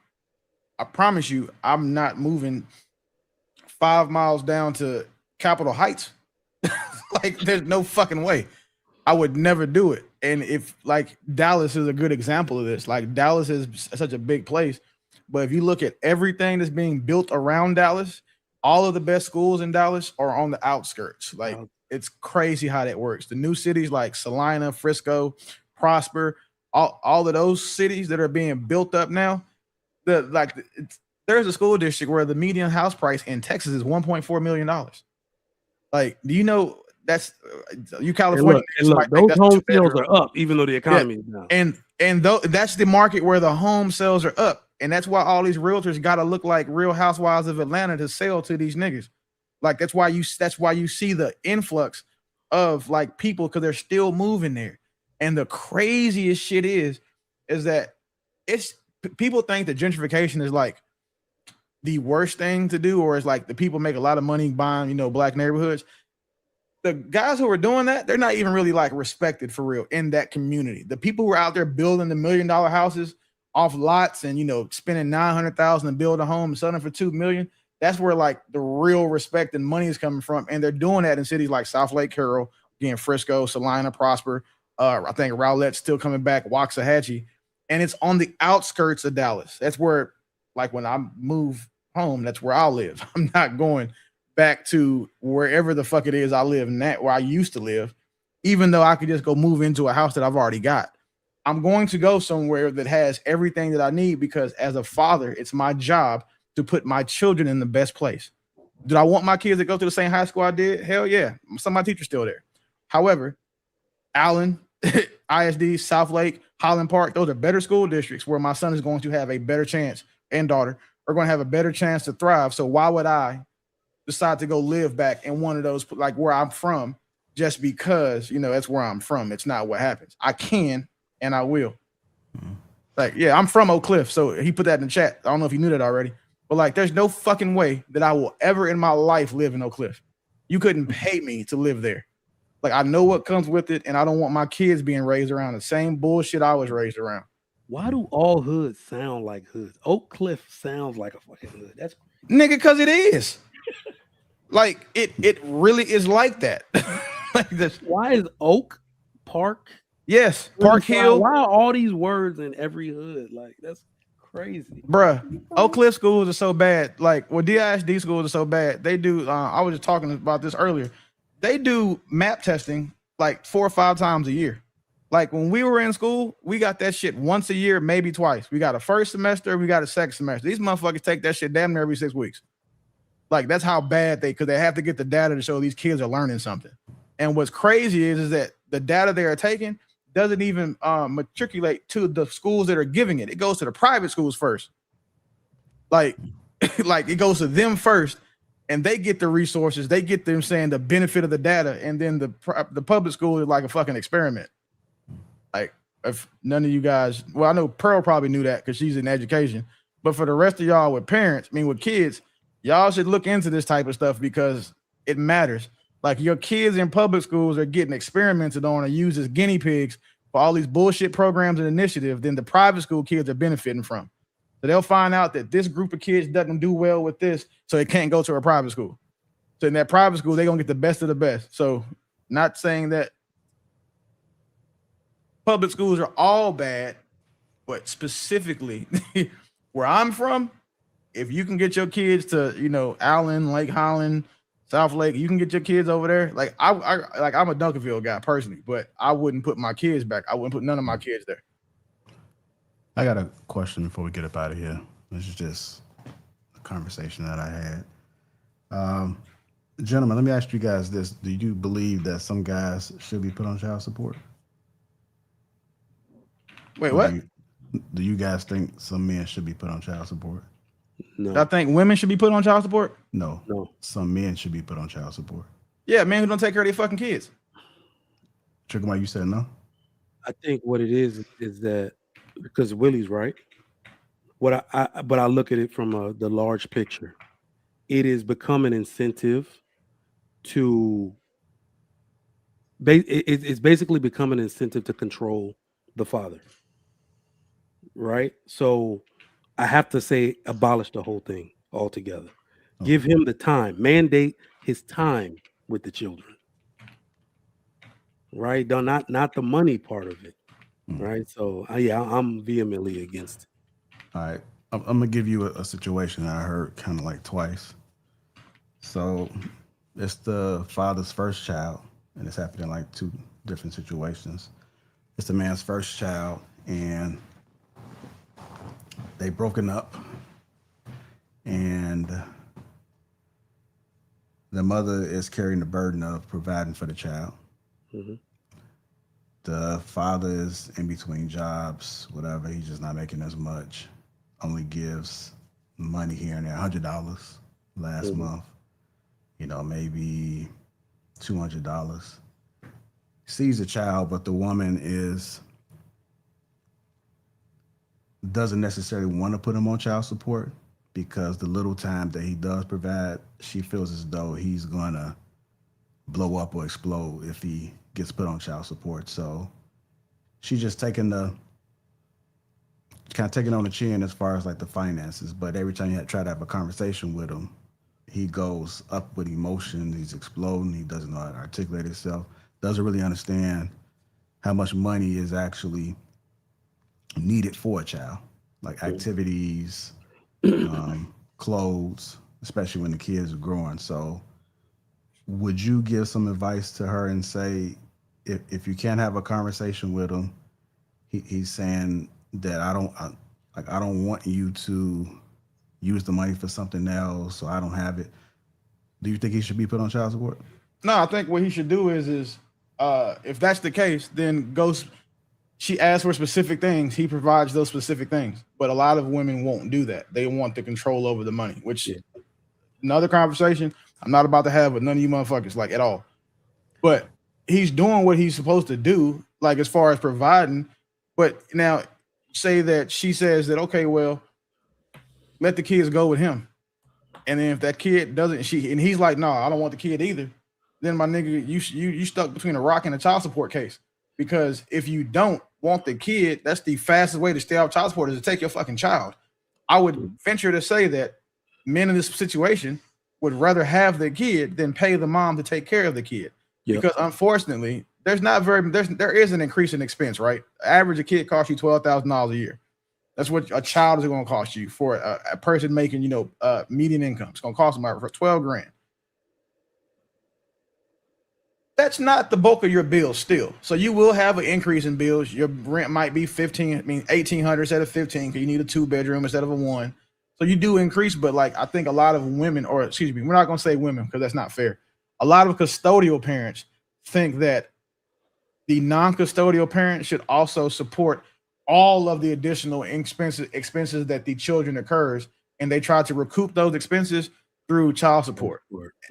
I promise you, I'm not moving 5 miles down to Capitol Heights. Like, there's no fucking way. I would never do it. And if, like, Dallas is a good example of this. Like, Dallas is such a big place, but if you look at everything that's being built around Dallas, all of the best schools in Dallas are on the outskirts. Like, it's crazy how that works. The new cities like Salina, Frisco, Prosper, all of those cities that are being built up now, there's a school district where the median house price in Texas is $1.4 million. Like, do you know that's you California? And look, those home sales are up, even though the economy is down. And that's the market where the home sales are up, and that's why all these realtors got to look like Real Housewives of Atlanta to sell to these niggas. Like, that's why you see the influx of, like, people, because they're still moving there. And the craziest shit is that people think that gentrification is like the worst thing to do, or it's like the people make a lot of money buying, black neighborhoods. The guys who are doing that, they're not even really, like, respected for real in that community. The people who are out there building the $1 million houses off lots and, spending $900,000 to build a home and selling for $2 million, that's where, like, the real respect and money is coming from. And they're doing that in cities like South Lake Carroll, again, Frisco, Salina, Prosper. I think Rowlett's still coming back, Waxahachie. And it's on the outskirts of Dallas. That's where, like, when I move home, that's where I'll live. I'm not going back to wherever the fuck it is I live, where I used to live, even though I could just go move into a house that I've already got. I'm going to go somewhere that has everything that I need, because as a father, it's my job to put my children in the best place. Did I want my kids to go to the same high school I did? Hell yeah. Some of my teachers still there. However, Allen, ISD, South Lake, Highland Park, those are better school districts where my son is going to have a better chance, and daughter, are going to have a better chance to thrive. So why would I decide to go live back in one of those, like where I'm from, just because, you know, that's where I'm from? It's not what happens. I can and I will. Like, yeah, I'm from Oak Cliff. So he put that in the chat. I don't know if you knew that already. But like, there's no fucking way that I will ever in my life live in Oak Cliff. You couldn't pay me to live there. Like, I know what comes with it, and I don't want my kids being raised around the same bullshit I was raised around. Why do all hoods sound like hoods? Oak Cliff sounds like a fucking hood. That's nigga, because it is. Like, it really is like that. Like this. Why is Oak Park? Yes, Park Hill. Why are all these words in every hood? Like, that's crazy. Bruh, Oak Cliff schools are so bad. Like, well, DISD schools are so bad. They do, I was just talking about this earlier. They do map testing like 4 or 5 times a year. Like when we were in school, we got that shit once a year, maybe twice. We got a first semester, we got a second semester. These motherfuckers take that shit damn near every 6 weeks. Like that's how bad because they have to get the data to show these kids are learning something. And what's crazy is that the data they are taking doesn't even matriculate to the schools that are giving it. It goes to the private schools first. Like, like it goes to them first. And they get the resources, they get them saying the benefit of the data, and then the public school is like a fucking experiment. Like, if none of you guys, well, I know Pearl probably knew that because she's in education, but for the rest of y'all with parents, I mean with kids, y'all should look into this type of stuff because it matters. Like your kids in public schools are getting experimented on and used as guinea pigs for all these bullshit programs and initiatives. Then the private school kids are benefiting from. So they'll find out that this group of kids doesn't do well with this, so they can't go to a private school. So in that private school, they're gonna get the best of the best. So not saying that public schools are all bad, but specifically where I'm from, if you can get your kids to, you know, Allen, Lake Holland, South Lake, you can get your kids over there. Like I'm a Duncanville guy personally, but I wouldn't put my kids back. I wouldn't put none of my kids there. I got a question before we get up out of here. This is just a conversation that I had. Gentlemen, let me ask you guys this. Do you believe that some guys should be put on child support? Wait, what? Do you guys think some men should be put on child support? No. I think women should be put on child support? No. Some men should be put on child support. Yeah, men who don't take care of their fucking kids. Trigger, you said no? I think what it is that because Willie's right. But I look at it from the large picture. It is become an incentive to. It's basically become an incentive to control the father. Right. So I have to say, abolish the whole thing altogether. Okay. Give him the time. Mandate his time with the children. Right. Not the money part of it. Right. So yeah, I'm vehemently against it. All right. I'm gonna give you a situation that I heard kind of like twice. So it's the father's first child, and it's happening like 2 different situations. It's the man's first child, and they broken up, and the mother is carrying the burden of providing for the child. Mm-hmm. The father is in between jobs, whatever. He's just not making as much. Only gives money here and there, $100 last month. You know, maybe $200. Sees the child, but the woman doesn't necessarily want to put him on child support because the little time that he does provide, she feels as though he's gonna blow up or explode if he gets put on child support. So she's just taking on the chin as far as like the finances. But every time you try to have a conversation with him, he goes up with emotion. He's exploding. He doesn't know how to articulate himself. Doesn't really understand how much money is actually needed for a child, like activities, clothes, especially when the kids are growing. So would you give some advice to her and say, if you can't have a conversation with him, he's saying that I don't want you to use the money for something else, so I don't have it. Do you think he should be put on child support? No, I think what he should do is if that's the case, then go she asks for specific things, he provides those specific things. But a lot of women won't do that. They want the control over the money, which Yeah. another conversation I'm not about to have with none of you motherfuckers, like at all. But he's doing what he's supposed to do, like as far as providing. But now, say that she says that, okay, well, let the kids go with him. And then if that kid doesn't, and he's like, no, I don't want the kid either. Then my nigga, you stuck between a rock and a child support case. Because if you don't want the kid, that's the fastest way to stay off child support is to take your fucking child. I would venture to say that men in this situation would rather have the kid than pay the mom to take care of the kid. Yep. Because unfortunately, there is an increase in expense, right? Average a kid costs you $12,000 a year. That's what a child is going to cost you for a person making, median income. It's going to cost them about 12 grand. That's not the bulk of your bills still. So you will have an increase in bills. Your rent might be 1,800 instead of 15 because you need a 2-bedroom instead of a 1. So you do increase, but like I think a lot of women, or excuse me, we're not going to say women because that's not fair. A lot of custodial parents think that the non-custodial parent should also support all of the additional expenses that the children occurs, and they try to recoup those expenses through child support.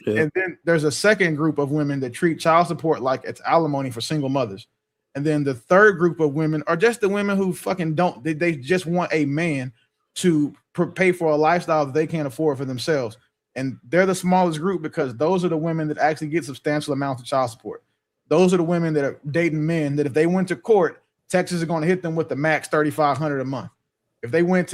Yep. And then there's a second group of women that treat child support like it's alimony for single mothers. And then the third group of women are just the women who fucking don't, they just want a man to pay for a lifestyle that they can't afford for themselves. And they're the smallest group because those are the women that actually get substantial amounts of child support. Those are the women that are dating men that if they went to court, Texas is going to hit them with the max $3,500 a month. If they went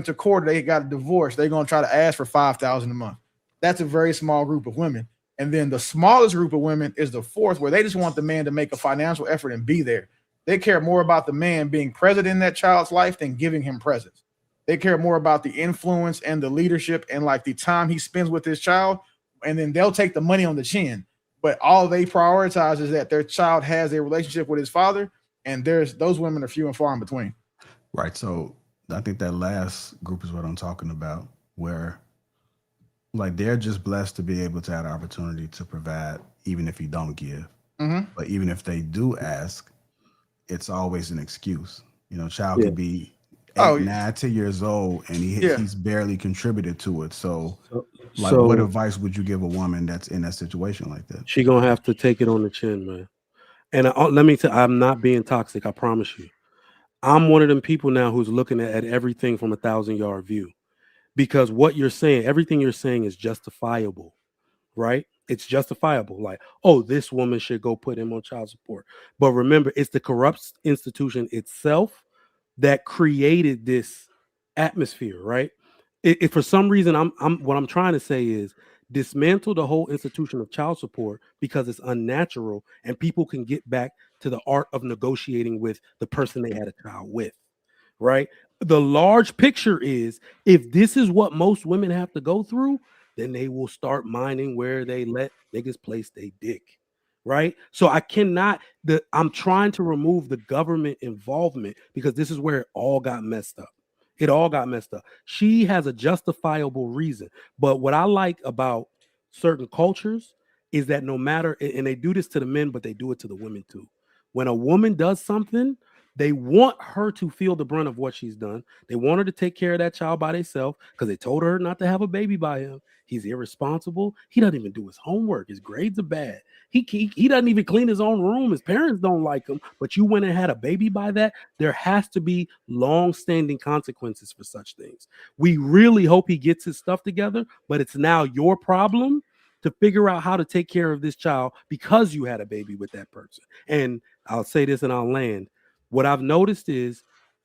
to court, they got a divorce, they're going to try to ask for $5,000 a month. That's a very small group of women. And then the smallest group of women is the fourth, where they just want the man to make a financial effort and be there. They care more about the man being present in that child's life than giving him presents. They care more about the influence and the leadership and like the time he spends with his child. And then they'll take the money on the chin. But all they prioritize is that their child has a relationship with his father. And those women are few and far in between. Right. So I think that last group is what I'm talking about, where like they're just blessed to be able to have the opportunity to provide, even if you don't give. Mm-hmm. But even if they do ask, it's always an excuse. Child could be 8, 9, 10 years old, and he's barely contributed to it. So what advice would you give a woman that's in that situation like that? She gonna have to take it on the chin, man. And let me tell you, I'm not being toxic. I promise you. I'm one of them people now who's looking at everything from 1,000-yard view, because what you're saying, everything you're saying is justifiable, right? It's justifiable. Like, oh, this woman should go put him on child support. But remember, it's the corrupt institution itself that created this atmosphere, right? It for some reason, what I'm trying to say is dismantle the whole institution of child support because it's unnatural, and people can get back to the art of negotiating with the person they had a child with, right? The large picture is, if this is what most women have to go through, then they will start minding where they let niggas place they dick. Right. So I'm trying to remove the government involvement because this is where it all got messed up. It all got messed up. She has a justifiable reason. But what I like about certain cultures is that no matter, and they do this to the men, but they do it to the women too. When a woman does something, they want her to feel the brunt of what she's done. They want her to take care of that child by herself because they told her not to have a baby by him. He's irresponsible. He doesn't even do his homework. His grades are bad. He doesn't even clean his own room. His parents don't like him. But you went and had a baby by that. There has to be long-standing consequences for such things. We really hope he gets his stuff together, but it's now your problem to figure out how to take care of this child because you had a baby with that person. And I'll say this and I'll land. What I've noticed is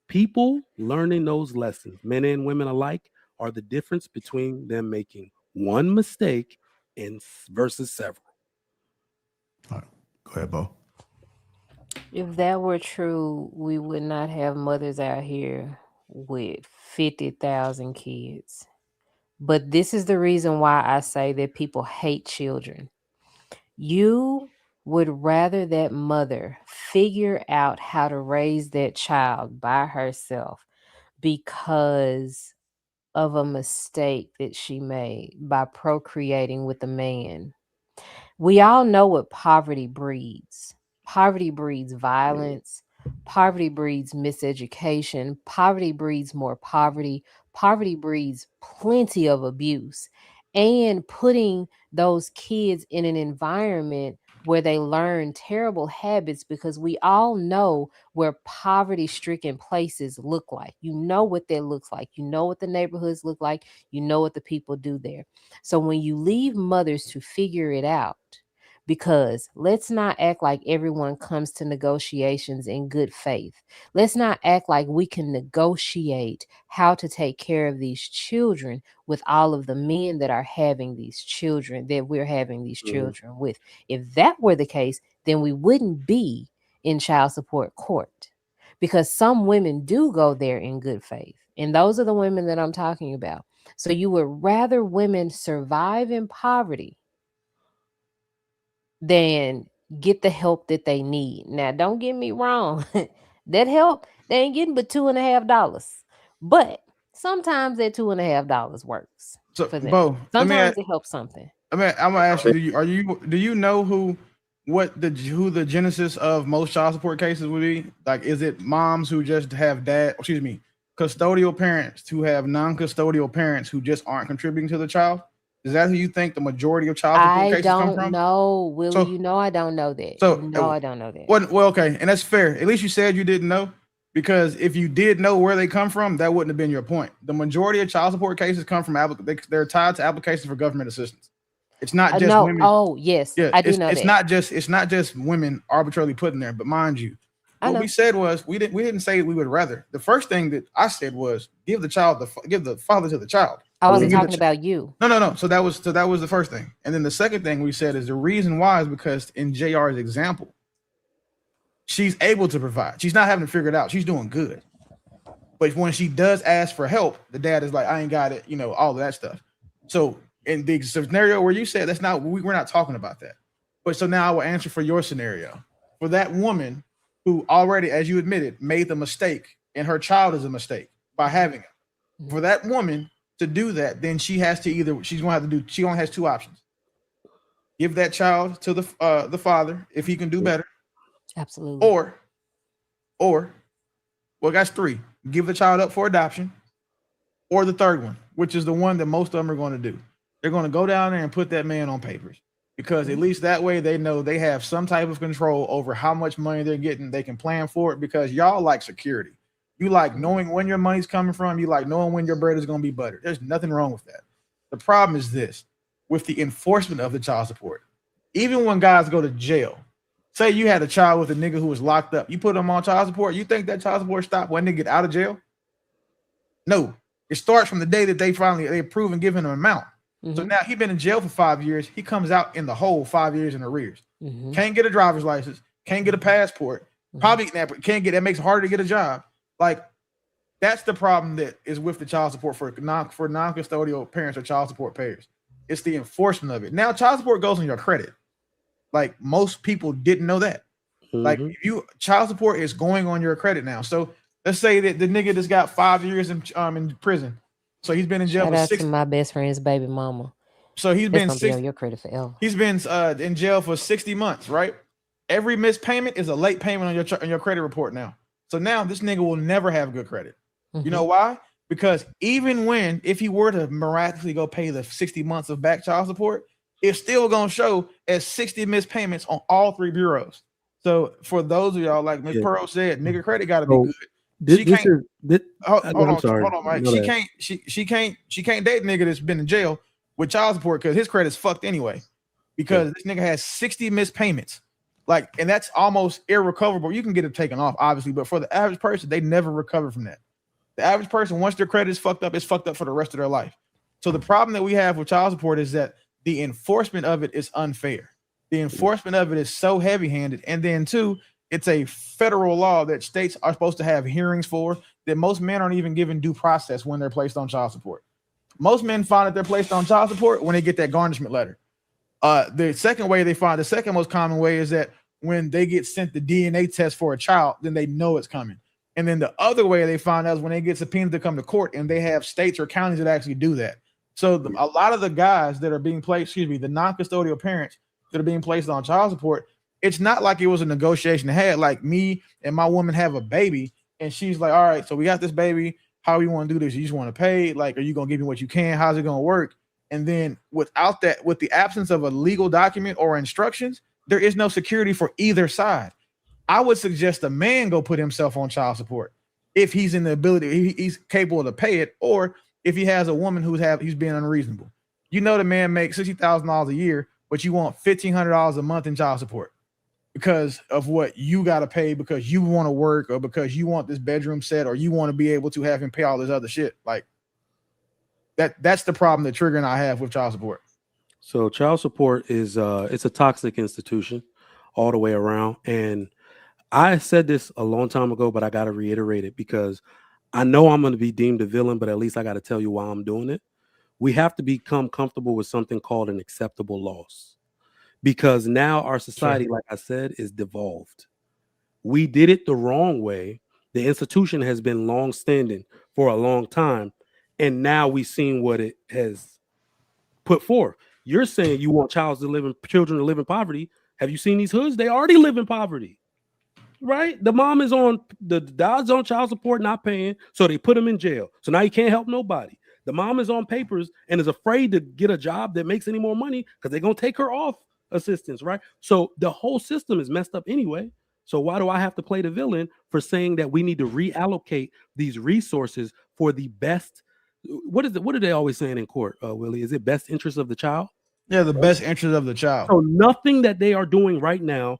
people learning those lessons, men and women alike, are the difference between them making one mistake versus several. All right. Go ahead, Bo. If that were true, we would not have mothers out here with 50,000 kids. But this is the reason why I say that people hate children. You would rather that mother figure out how to raise that child by herself because of a mistake that she made by procreating with a man. We all know what poverty breeds. Poverty breeds violence. Poverty breeds miseducation. Poverty breeds more poverty. Poverty breeds plenty of abuse. And putting those kids in an environment where they learn terrible habits, because we all know where poverty stricken places look like. You know what that looks like. You know what the neighborhoods look like. You know what the people do there. So when you leave mothers to figure it out, because let's not act like everyone comes to negotiations in good faith. Let's not act like we can negotiate how to take care of these children with all of the men that are having these children, that we're having these children with. If that were the case, then we wouldn't be in child support court, because some women do go there in good faith. And those are the women that I'm talking about. So you would rather women survive in poverty than get the help that they need. Now, don't get me wrong. That help, they ain't getting but $2.50. But sometimes that $2.50 works So, for them. Bo, Sometimes it helps something. I'm gonna ask you: do you know who the genesis of most child support cases would be? Like, is it moms who just have custodial parents who have non-custodial parents who just aren't contributing to the child? Is that who you think the majority of child support I cases come from? don't know, Willie. So, I don't know that. So, I don't know that. well, okay, and that's fair. At least you said you didn't know, because if you did know where they come from, that wouldn't have been your point. The majority of child support cases come from they're tied to applications for government assistance. It's not just no. women. Oh, yes, Yeah, I do know it's that. not just women arbitrarily put in there. But mind you, I what know. we said was we didn't say we would rather. The first thing that I said was give the father to the child. I wasn't Give the talking about you. No. So that was the first thing. And then the second thing we said is the reason why is because in JR's example, she's able to provide. She's not having to figure it out. She's doing good. But when she does ask for help, the dad is like, I ain't got it, all of that stuff. So in the scenario where you said we're not talking about that. But so now I will answer for your scenario. For that woman who already, as you admitted, made the mistake, and her child is a mistake by having it. For that woman to do that, then she has to she only has two options. Give that child to the father if he can do better. Absolutely. Or that's three. Give the child up for adoption. Or the third one, which is the one that most of them are going to do. They're going to go down there and put that man on papers, because at least that way they know they have some type of control over how much money they're getting. They can plan for it, because y'all like security. You like knowing when your money's coming from. You like knowing when your bread is going to be buttered. There's nothing wrong with that. The problem is this: with the enforcement of the child support, even when guys go to jail, say you had a child with a nigga who was locked up, you put him on child support, you think that child support stopped when they get out of jail? No. It starts from the day that they approve and give him an amount. Mm-hmm. So now he's been in jail for 5 years. He comes out in the whole 5 years in arrears. Mm-hmm. Can't get a driver's license. Can't get a passport. Mm-hmm. Probably that makes it harder to get a job. Like, that's the problem that is with the child support for non-custodial parents or child support payers. It's the enforcement of it. Now, child support goes on your credit. Like, most people didn't know that. Mm-hmm. Like, child support is going on your credit now. So let's say that the nigga just got 5 years in prison. So he's been in jail. Shout out to my best friend's baby mama. So he's been on your credit forever. He's been in jail for 60 months, right? Every missed payment is a late payment on your credit report now. So now this nigga will never have good credit. Mm-hmm. You know why? Because even if he were to miraculously go pay the 60 months of back child support, it's still gonna show as 60 missed payments on all three bureaus. So for those of y'all, like Ms. Pearl said, nigga credit gotta be good. Hold on, Mike. She can't date a nigga that's been in jail with child support, because his credit's fucked anyway. Because this nigga has 60 missed payments. Like, and that's almost irrecoverable. You can get it taken off, obviously, but for the average person, they never recover from that. The average person, once their credit is fucked up, it's fucked up for the rest of their life. So the problem that we have with child support is that the enforcement of it is unfair. The enforcement of it is so heavy-handed. And then two, it's a federal law that states are supposed to have hearings for, that most men aren't even given due process when they're placed on child support. Most men find that they're placed on child support when they get that garnishment letter. The second most common way is that when they get sent the DNA test for a child, then they know it's coming. And then the other way they find out is when they get subpoenaed to come to court, and they have states or counties that actually do that. So a lot of the guys that are being placed, the non-custodial parents that are being placed on child support, It's not like it was a negotiation had. Like me and my woman have a baby, and she's like, "All right, so we got this baby. How you want to do this? You just want to pay? Like, are you gonna give me what you can? How's it gonna work?" And then without that, with the absence of a legal document or instructions, there is no security for either side. I would suggest a man go put himself on child support if he's in the ability, he's capable to pay it, or if he has a woman he's being unreasonable. You know, the man makes $60,000 a year, but you want $1,500 a month in child support because of what you got to pay because you want to work or because you want this bedroom set or you want to be able to have him pay all this other shit. Like that's the problem that Trigger and I have with child support. So child support is it's a toxic institution all the way around. And I said this a long time ago, but I gotta reiterate it because I know I'm gonna be deemed a villain, but at least I gotta tell you why I'm doing it. We have to become comfortable with something called an acceptable loss. Because now our Sure. society, like I said, is devolved. We did it the wrong way. The institution has been long standing for a long time. And now we've seen what it has put forth. You're saying you want children to live in poverty. Have you seen these hoods? They already live in poverty, right? The mom is on the dad's on child support, not paying, so they put him in jail. So now he can't help nobody. The mom is on papers and is afraid to get a job that makes any more money because they're gonna take her off assistance, right? So the whole system is messed up anyway. So why do I have to play the villain for saying that we need to reallocate these resources for the best? What is it? What are they always saying in court, Willie? Is it best interest of the child? Yeah, the best interest of the child. So nothing that they are doing right now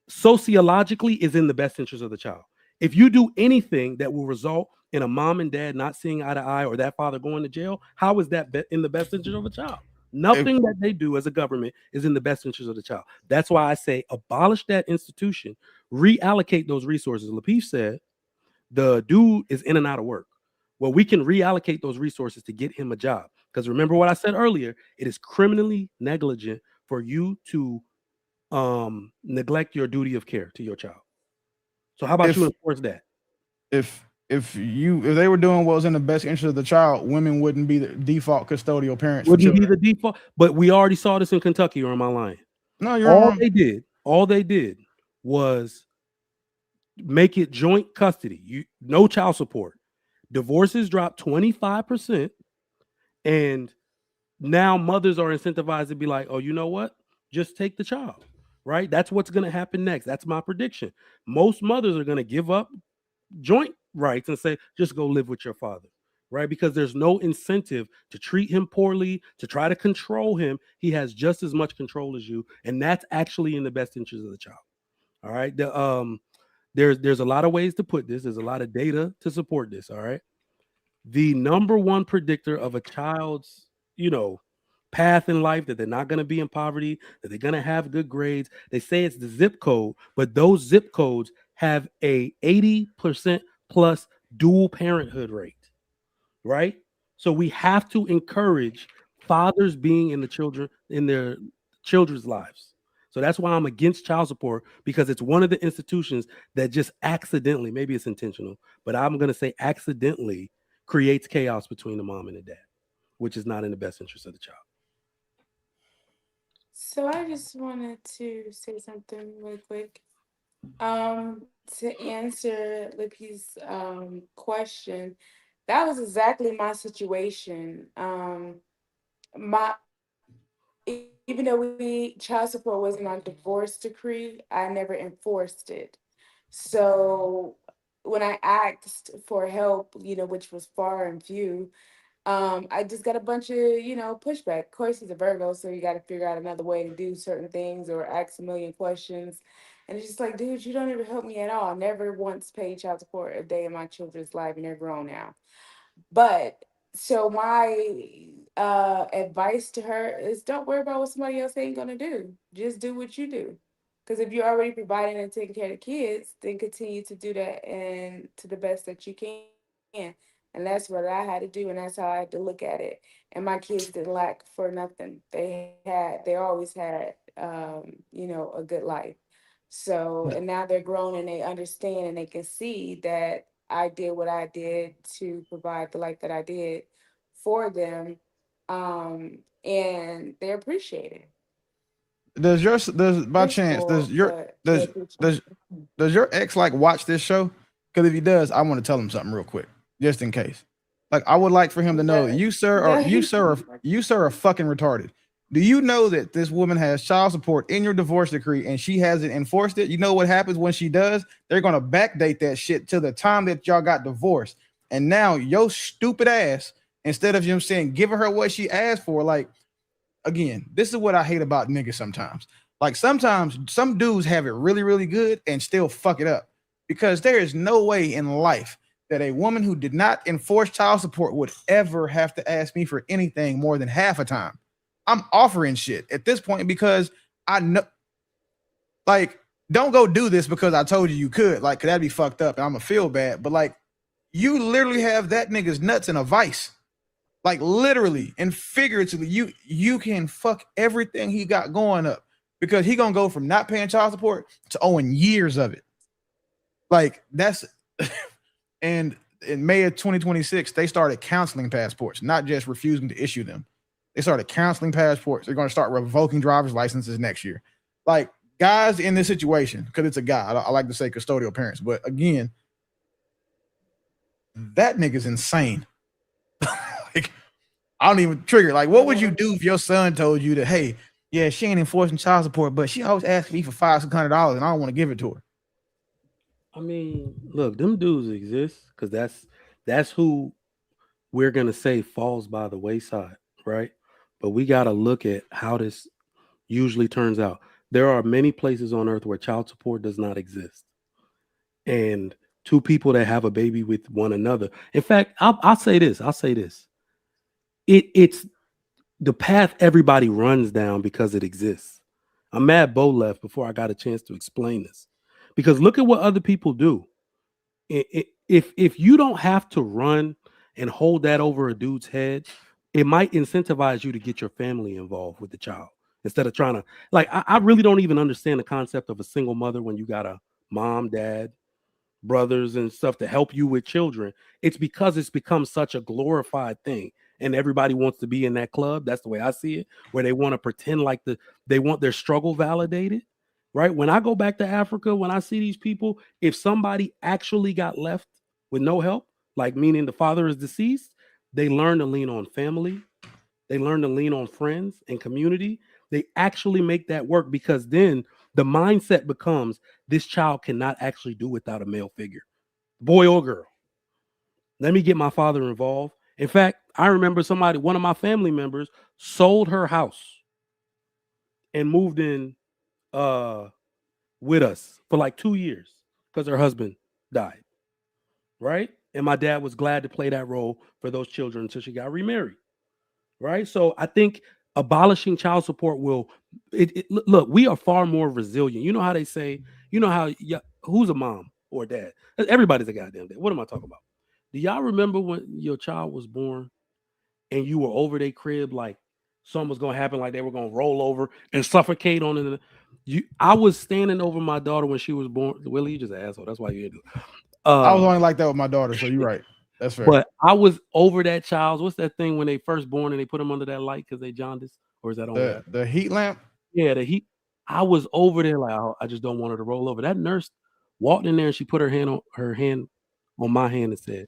sociologically is in the best interest of the child. If you do anything that will result in a mom and dad not seeing eye to eye or that father going to jail, how is that in the best interest of a child? If, Nothing that they do as a government is in the best interest of the child. That's why I say abolish that institution, reallocate those resources. Lapeef said the dude is in and out of work. Well, we can reallocate those resources to get him a job. Because remember what I said earlier, it is criminally negligent for you to neglect your duty of care to your child. So how about you if enforce that? if they were doing what was in the best interest of the child, women wouldn't be the default custodial parents for Wouldn't be children. the default, but we already saw this in Kentucky, or am I lying? No, you're wrong. All they did was make it joint custody. No child support. Divorces dropped 25%, and now mothers are incentivized to be like, oh, you know what? Just take the child. Right? That's what's gonna happen next. That's my prediction. Most mothers are gonna give up joint rights and say, just go live with your father, right? Because there's no incentive to treat him poorly, to try to control him. He has just as much control as you, and that's actually in the best interest of the child. All right. There's a lot of ways to put this. There's a lot of data to support this. All right. The number one predictor of a child's, path in life, that they're not going to be in poverty, that they're going to have good grades. They say it's the zip code, but those zip codes have a 80% plus dual parenthood rate, right? So we have to encourage fathers being in their children's lives. So that's why I'm against child support, because it's one of the institutions that just accidentally, maybe it's intentional, but I'm going to say accidentally creates chaos between the mom and the dad, which is not in the best interest of the child. So I just wanted to say something really quick. To answer Lippy's question, that was exactly my situation. My Even though child support wasn't on divorce decree, I never enforced it. So when I asked for help, which was far and few, I just got a bunch of, pushback. Of course, he's a Virgo, so you got to figure out another way to do certain things or ask a million questions. And it's just like, dude, you don't even help me at all. Never once paid child support a day in my children's life, and they're grown now. But so my advice to her is don't worry about what somebody else ain't gonna do. Just do what you do. Because if you're already providing and taking care of the kids, then continue to do that and to the best that you can. And that's what I had to do, and that's how I had to look at it. And my kids didn't lack for nothing. They always had, a good life. So, and now they're grown and they understand and they can see that I did what I did to provide the life that I did for them. And they appreciate it. by chance does your ex like watch this show? Because if he does, I want to tell him something real quick, just in case. Like, I would like for him to know that you sir are fucking retarded. Do you know that this woman has child support in your divorce decree and she hasn't enforced it? You know what happens when she does? They're gonna backdate that shit to the time that y'all got divorced. And now your stupid ass, instead of him saying giving her what she asked for, like, again, this is what I hate about niggas sometimes. Like, sometimes some dudes have it really, really good and still fuck it up, because there is no way in life that a woman who did not enforce child support would ever have to ask me for anything more than half a time. I'm offering shit at this point because I know, like, don't go do this because I told you you could, like, 'cause that'd be fucked up and I'm gonna feel bad. But like, you literally have that nigga's nuts in a vice. Like, literally and figuratively, you can fuck everything he got going up, because he gonna go from not paying child support to owing years of it. Like, that's and in May of 2026, they started counseling passports, not just refusing to issue them. They started counseling passports. They're going to start revoking driver's licenses next year. Like, guys in this situation, because it's a guy, I like to say custodial parents, but again, that nigga's insane. Like, I don't even trigger. Like, what would you do if your son told you that, hey, yeah, she ain't enforcing child support, but she always asks me for $500-$600 and I don't want to give it to her? I mean, look, them dudes exist because that's who we're gonna say falls by the wayside, right? But we gotta look at how this usually turns out. There are many places on earth where child support does not exist. And two people that have a baby with one another. In fact, I'll say this. It's the path everybody runs down because it exists. I'm mad Bo left before I got a chance to explain this. Because look at what other people do. If you don't have to run and hold that over a dude's head, it might incentivize you to get your family involved with the child instead of trying to, like, I really don't even understand the concept of a single mother when you got a mom, dad, brothers and stuff to help you with children. It's because it's become such a glorified thing and everybody wants to be in that club. That's the way I see it, where they want to pretend like they want their struggle validated. Right? When I go back to Africa, when I see these people, if somebody actually got left with no help, like meaning the father is deceased, they learn to lean on family, they learn to lean on friends and community. They actually make that work, because then the mindset becomes, this child cannot actually do without a male figure, boy or girl. Let me get my father involved. In fact, I remember one of my family members sold her house and moved in with us for like 2 years because her husband died. Right? And my dad was glad to play that role for those children until she got remarried. Right? So I think abolishing child support will look, we are far more resilient. You know how they say, who's a mom or a dad? Everybody's a goddamn dad. What am I talking about? Do y'all remember when your child was born and you were over their crib, like something was gonna happen, like they were gonna roll over and suffocate on it? I was standing over my daughter when she was born. Willie, you just an asshole. That's why you didn't do it. I was only like that with my daughter, so you're right. That's fair. But I was over that child's. What's that thing when they first born and they put them under that light because they jaundice? Or is that on the heat lamp? Yeah, the heat. I was over there like, oh, I just don't want her to roll over. That nurse walked in there and she put her hand on my hand and said,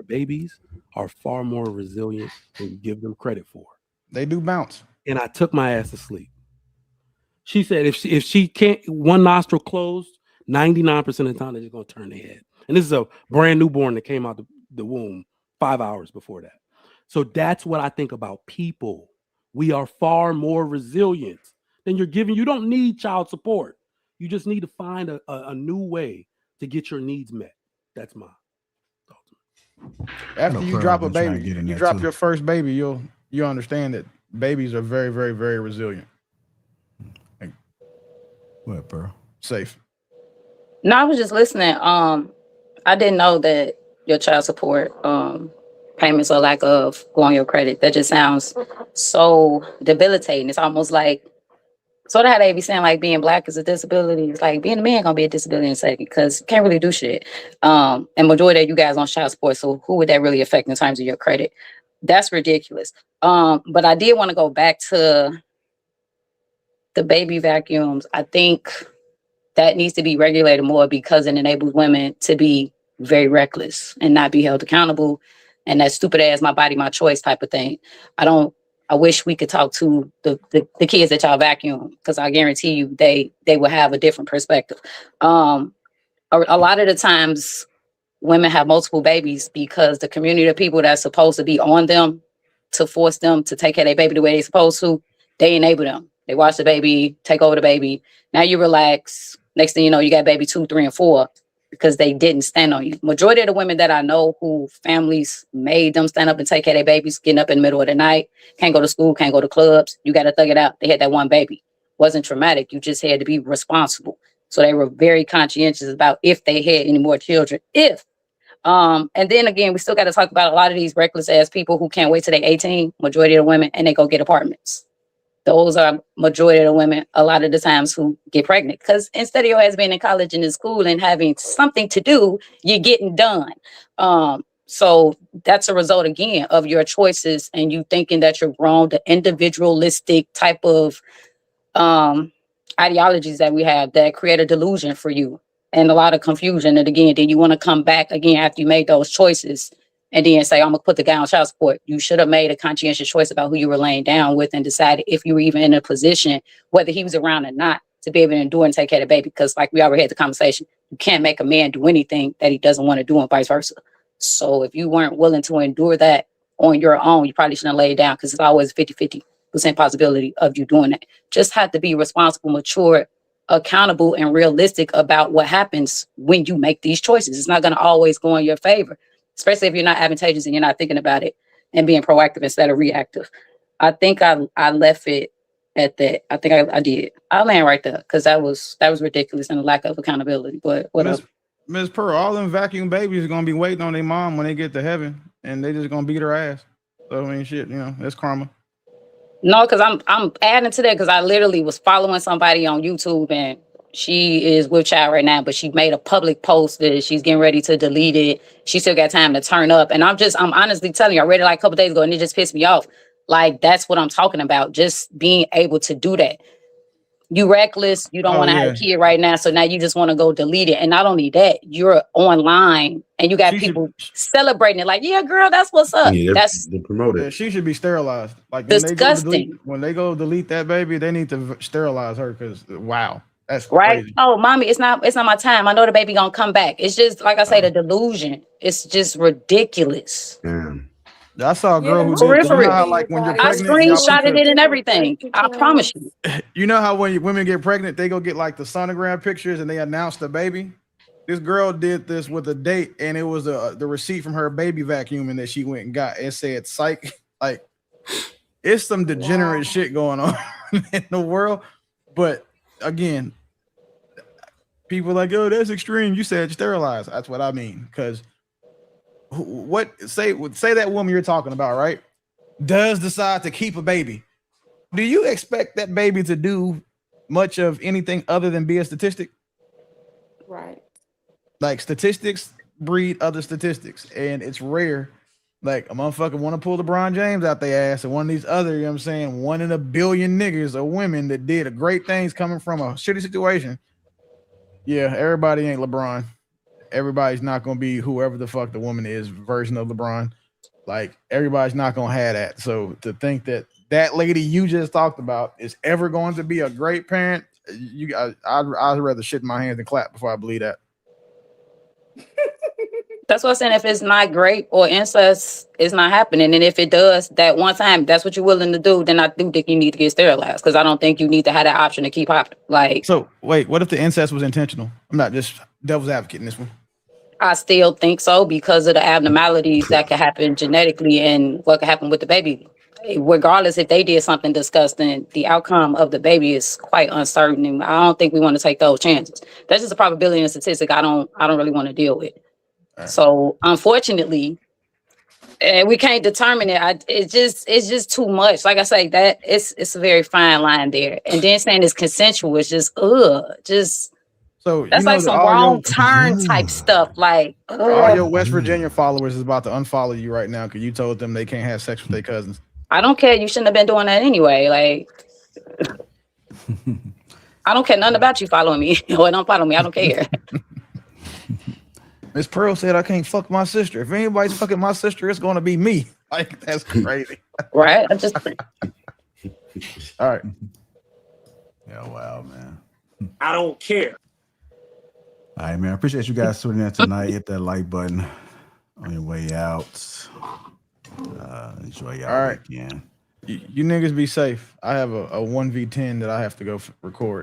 babies are far more resilient than you give them credit for. They do bounce. And I took my ass to sleep. She said if she can't, one nostril closed, 99% of the time they're just gonna turn their head. And this is a brand newborn that came out the womb 5 hours before that. So that's what I think about people. We are far more resilient than you're giving. You don't need child support. You just need to find a new way to get your needs met. That's my thought. After you drop a baby, you drop your first baby, you'll understand that babies are very, very, very resilient. What, bro? Safe. No, I was just listening. I didn't know that your child support payments or lack of go on your credit. That just sounds so debilitating. It's almost like sort of how they be saying like being black is a disability. It's like being a man gonna be a disability in a second because you can't really do shit. And majority of you guys on child support, so who would that really affect in terms of your credit? That's ridiculous. But I did want to go back to the baby vacuums, I think that needs to be regulated more because it enables women to be very reckless and not be held accountable. And that stupid ass my body, my choice type of thing. I wish we could talk to the kids that y'all vacuum, because I guarantee you they will have a different perspective. A lot of the times women have multiple babies because the community of people that's supposed to be on them to force them to take care of their baby the way they're supposed to, they enable them. They watch the baby, take over the baby. Now you relax. Next thing you know, you got baby 2, 3, and 4 because they didn't stand on you. Majority of the women that I know who families made them stand up and take care of their babies, getting up in the middle of the night, can't go to school, can't go to clubs. You got to thug it out. They had that one baby. Wasn't traumatic. You just had to be responsible. So they were very conscientious about if they had any more children. And then again, we still got to talk about a lot of these reckless ass people who can't wait till they're 18, majority of the women, and they go get apartments. Those are majority of the women a lot of the times who get pregnant, because instead of your ass being in college and in school and having something to do, you're getting done. So that's a result again of your choices and you thinking that you're wrong, the individualistic type of ideologies that we have that create a delusion for you and a lot of confusion. And again, then you want to come back again after you made those choices and then say, I'm gonna put the guy on child support. You should have made a conscientious choice about who you were laying down with and decided if you were even in a position, whether he was around or not, to be able to endure and take care of the baby. Because like we already had the conversation, you can't make a man do anything that he doesn't want to do and vice versa. So if you weren't willing to endure that on your own, you probably shouldn't lay it down, because it's always 50-50% possibility of you doing that. Just have to be responsible, mature, accountable, and realistic about what happens when you make these choices. It's not going to always go in your favor, especially if you're not advantageous and you're not thinking about it and being proactive instead of reactive. I think I left it at that. I think I did. I'll land right there because that was ridiculous and a lack of accountability. But whatever. Ms. Pearl, all them vacuum babies are gonna be waiting on their mom when they get to heaven, and they just gonna beat her ass. So I mean, shit, that's karma. No, because I'm adding to that because I literally was following somebody on YouTube and she is with child right now, but she made a public post that she's getting ready to delete it. She still got time to turn up. And I'm honestly telling you, I read it like a couple days ago and it just pissed me off. Like, that's what I'm talking about. Just being able to do that. You reckless, you don't want to have a kid right now, so now you just want to go delete it. And not only that, you're online and you got people celebrating it like, yeah, girl, that's what's up. Yeah, that's the promoter. Yeah, she should be sterilized. Like disgusting. When they go delete that baby, they need to sterilize her because wow, that's right. crazy. Oh, mommy, it's not my time. I know the baby gonna come back. It's just like I say, the delusion. It's just ridiculous. Damn. I saw a girl who for did. real. You know how like when you're I pregnant, screenshotted it and everything. I promise you. You know how when women get pregnant, they go get like the sonogram pictures and they announce the baby. This girl did this with a date, and it was the receipt from her baby vacuuming that she went and got. It said psych. Like, it's some degenerate shit going on in the world. But again, people like, oh, that's extreme. You said sterilize. That's what I mean. Because say that woman you're talking about, right, does decide to keep a baby. Do you expect that baby to do much of anything other than be a statistic? Right. Like, statistics breed other statistics, and it's rare. Like, a motherfucker want to pull LeBron James out their ass, and one of these other, you know what I'm saying, 1 in a billion niggas or women that did great things coming from a shitty situation. Yeah, everybody ain't LeBron. Everybody's not gonna be whoever the fuck the woman is version of LeBron. Like, everybody's not gonna have that. So to think that that lady you just talked about is ever going to be a great parent, I'd rather shit in my hands and clap before I believe that. That's what I'm saying. If it's not great or incest, it's not happening. And if it does, that one time, that's what you're willing to do, then I do think you need to get sterilized, because I don't think you need to have that option to keep hopping. Like, so wait, what if the incest was intentional? I'm not just devil's advocate in this one. I still think so, because of the abnormalities that could happen genetically and what could happen with the baby. Regardless if they did something disgusting, the outcome of the baby is quite uncertain. And I don't think we want to take those chances. That's just a probability and a statistic I don't really want to deal with. So unfortunately, we can't determine it. It's just too much. Like I say, that it's a very fine line there. And then saying it's consensual is just so that's like some wrong turn type stuff. Like, all your West Virginia followers is about to unfollow you right now because you told them they can't have sex with their cousins. I don't care. You shouldn't have been doing that anyway. Like, I don't care nothing about you following me or don't follow me. I don't care. Miss Pearl said I can't fuck my sister. If anybody's fucking my sister, it's gonna be me. Like, that's crazy. Right? I just All right. Yeah, wow, man. I don't care. All right, man. I appreciate you guys tuning in tonight. Hit that like button on your way out. Enjoy y'all All right. weekend. You niggas be safe. I have a 1v10 that I have to go record.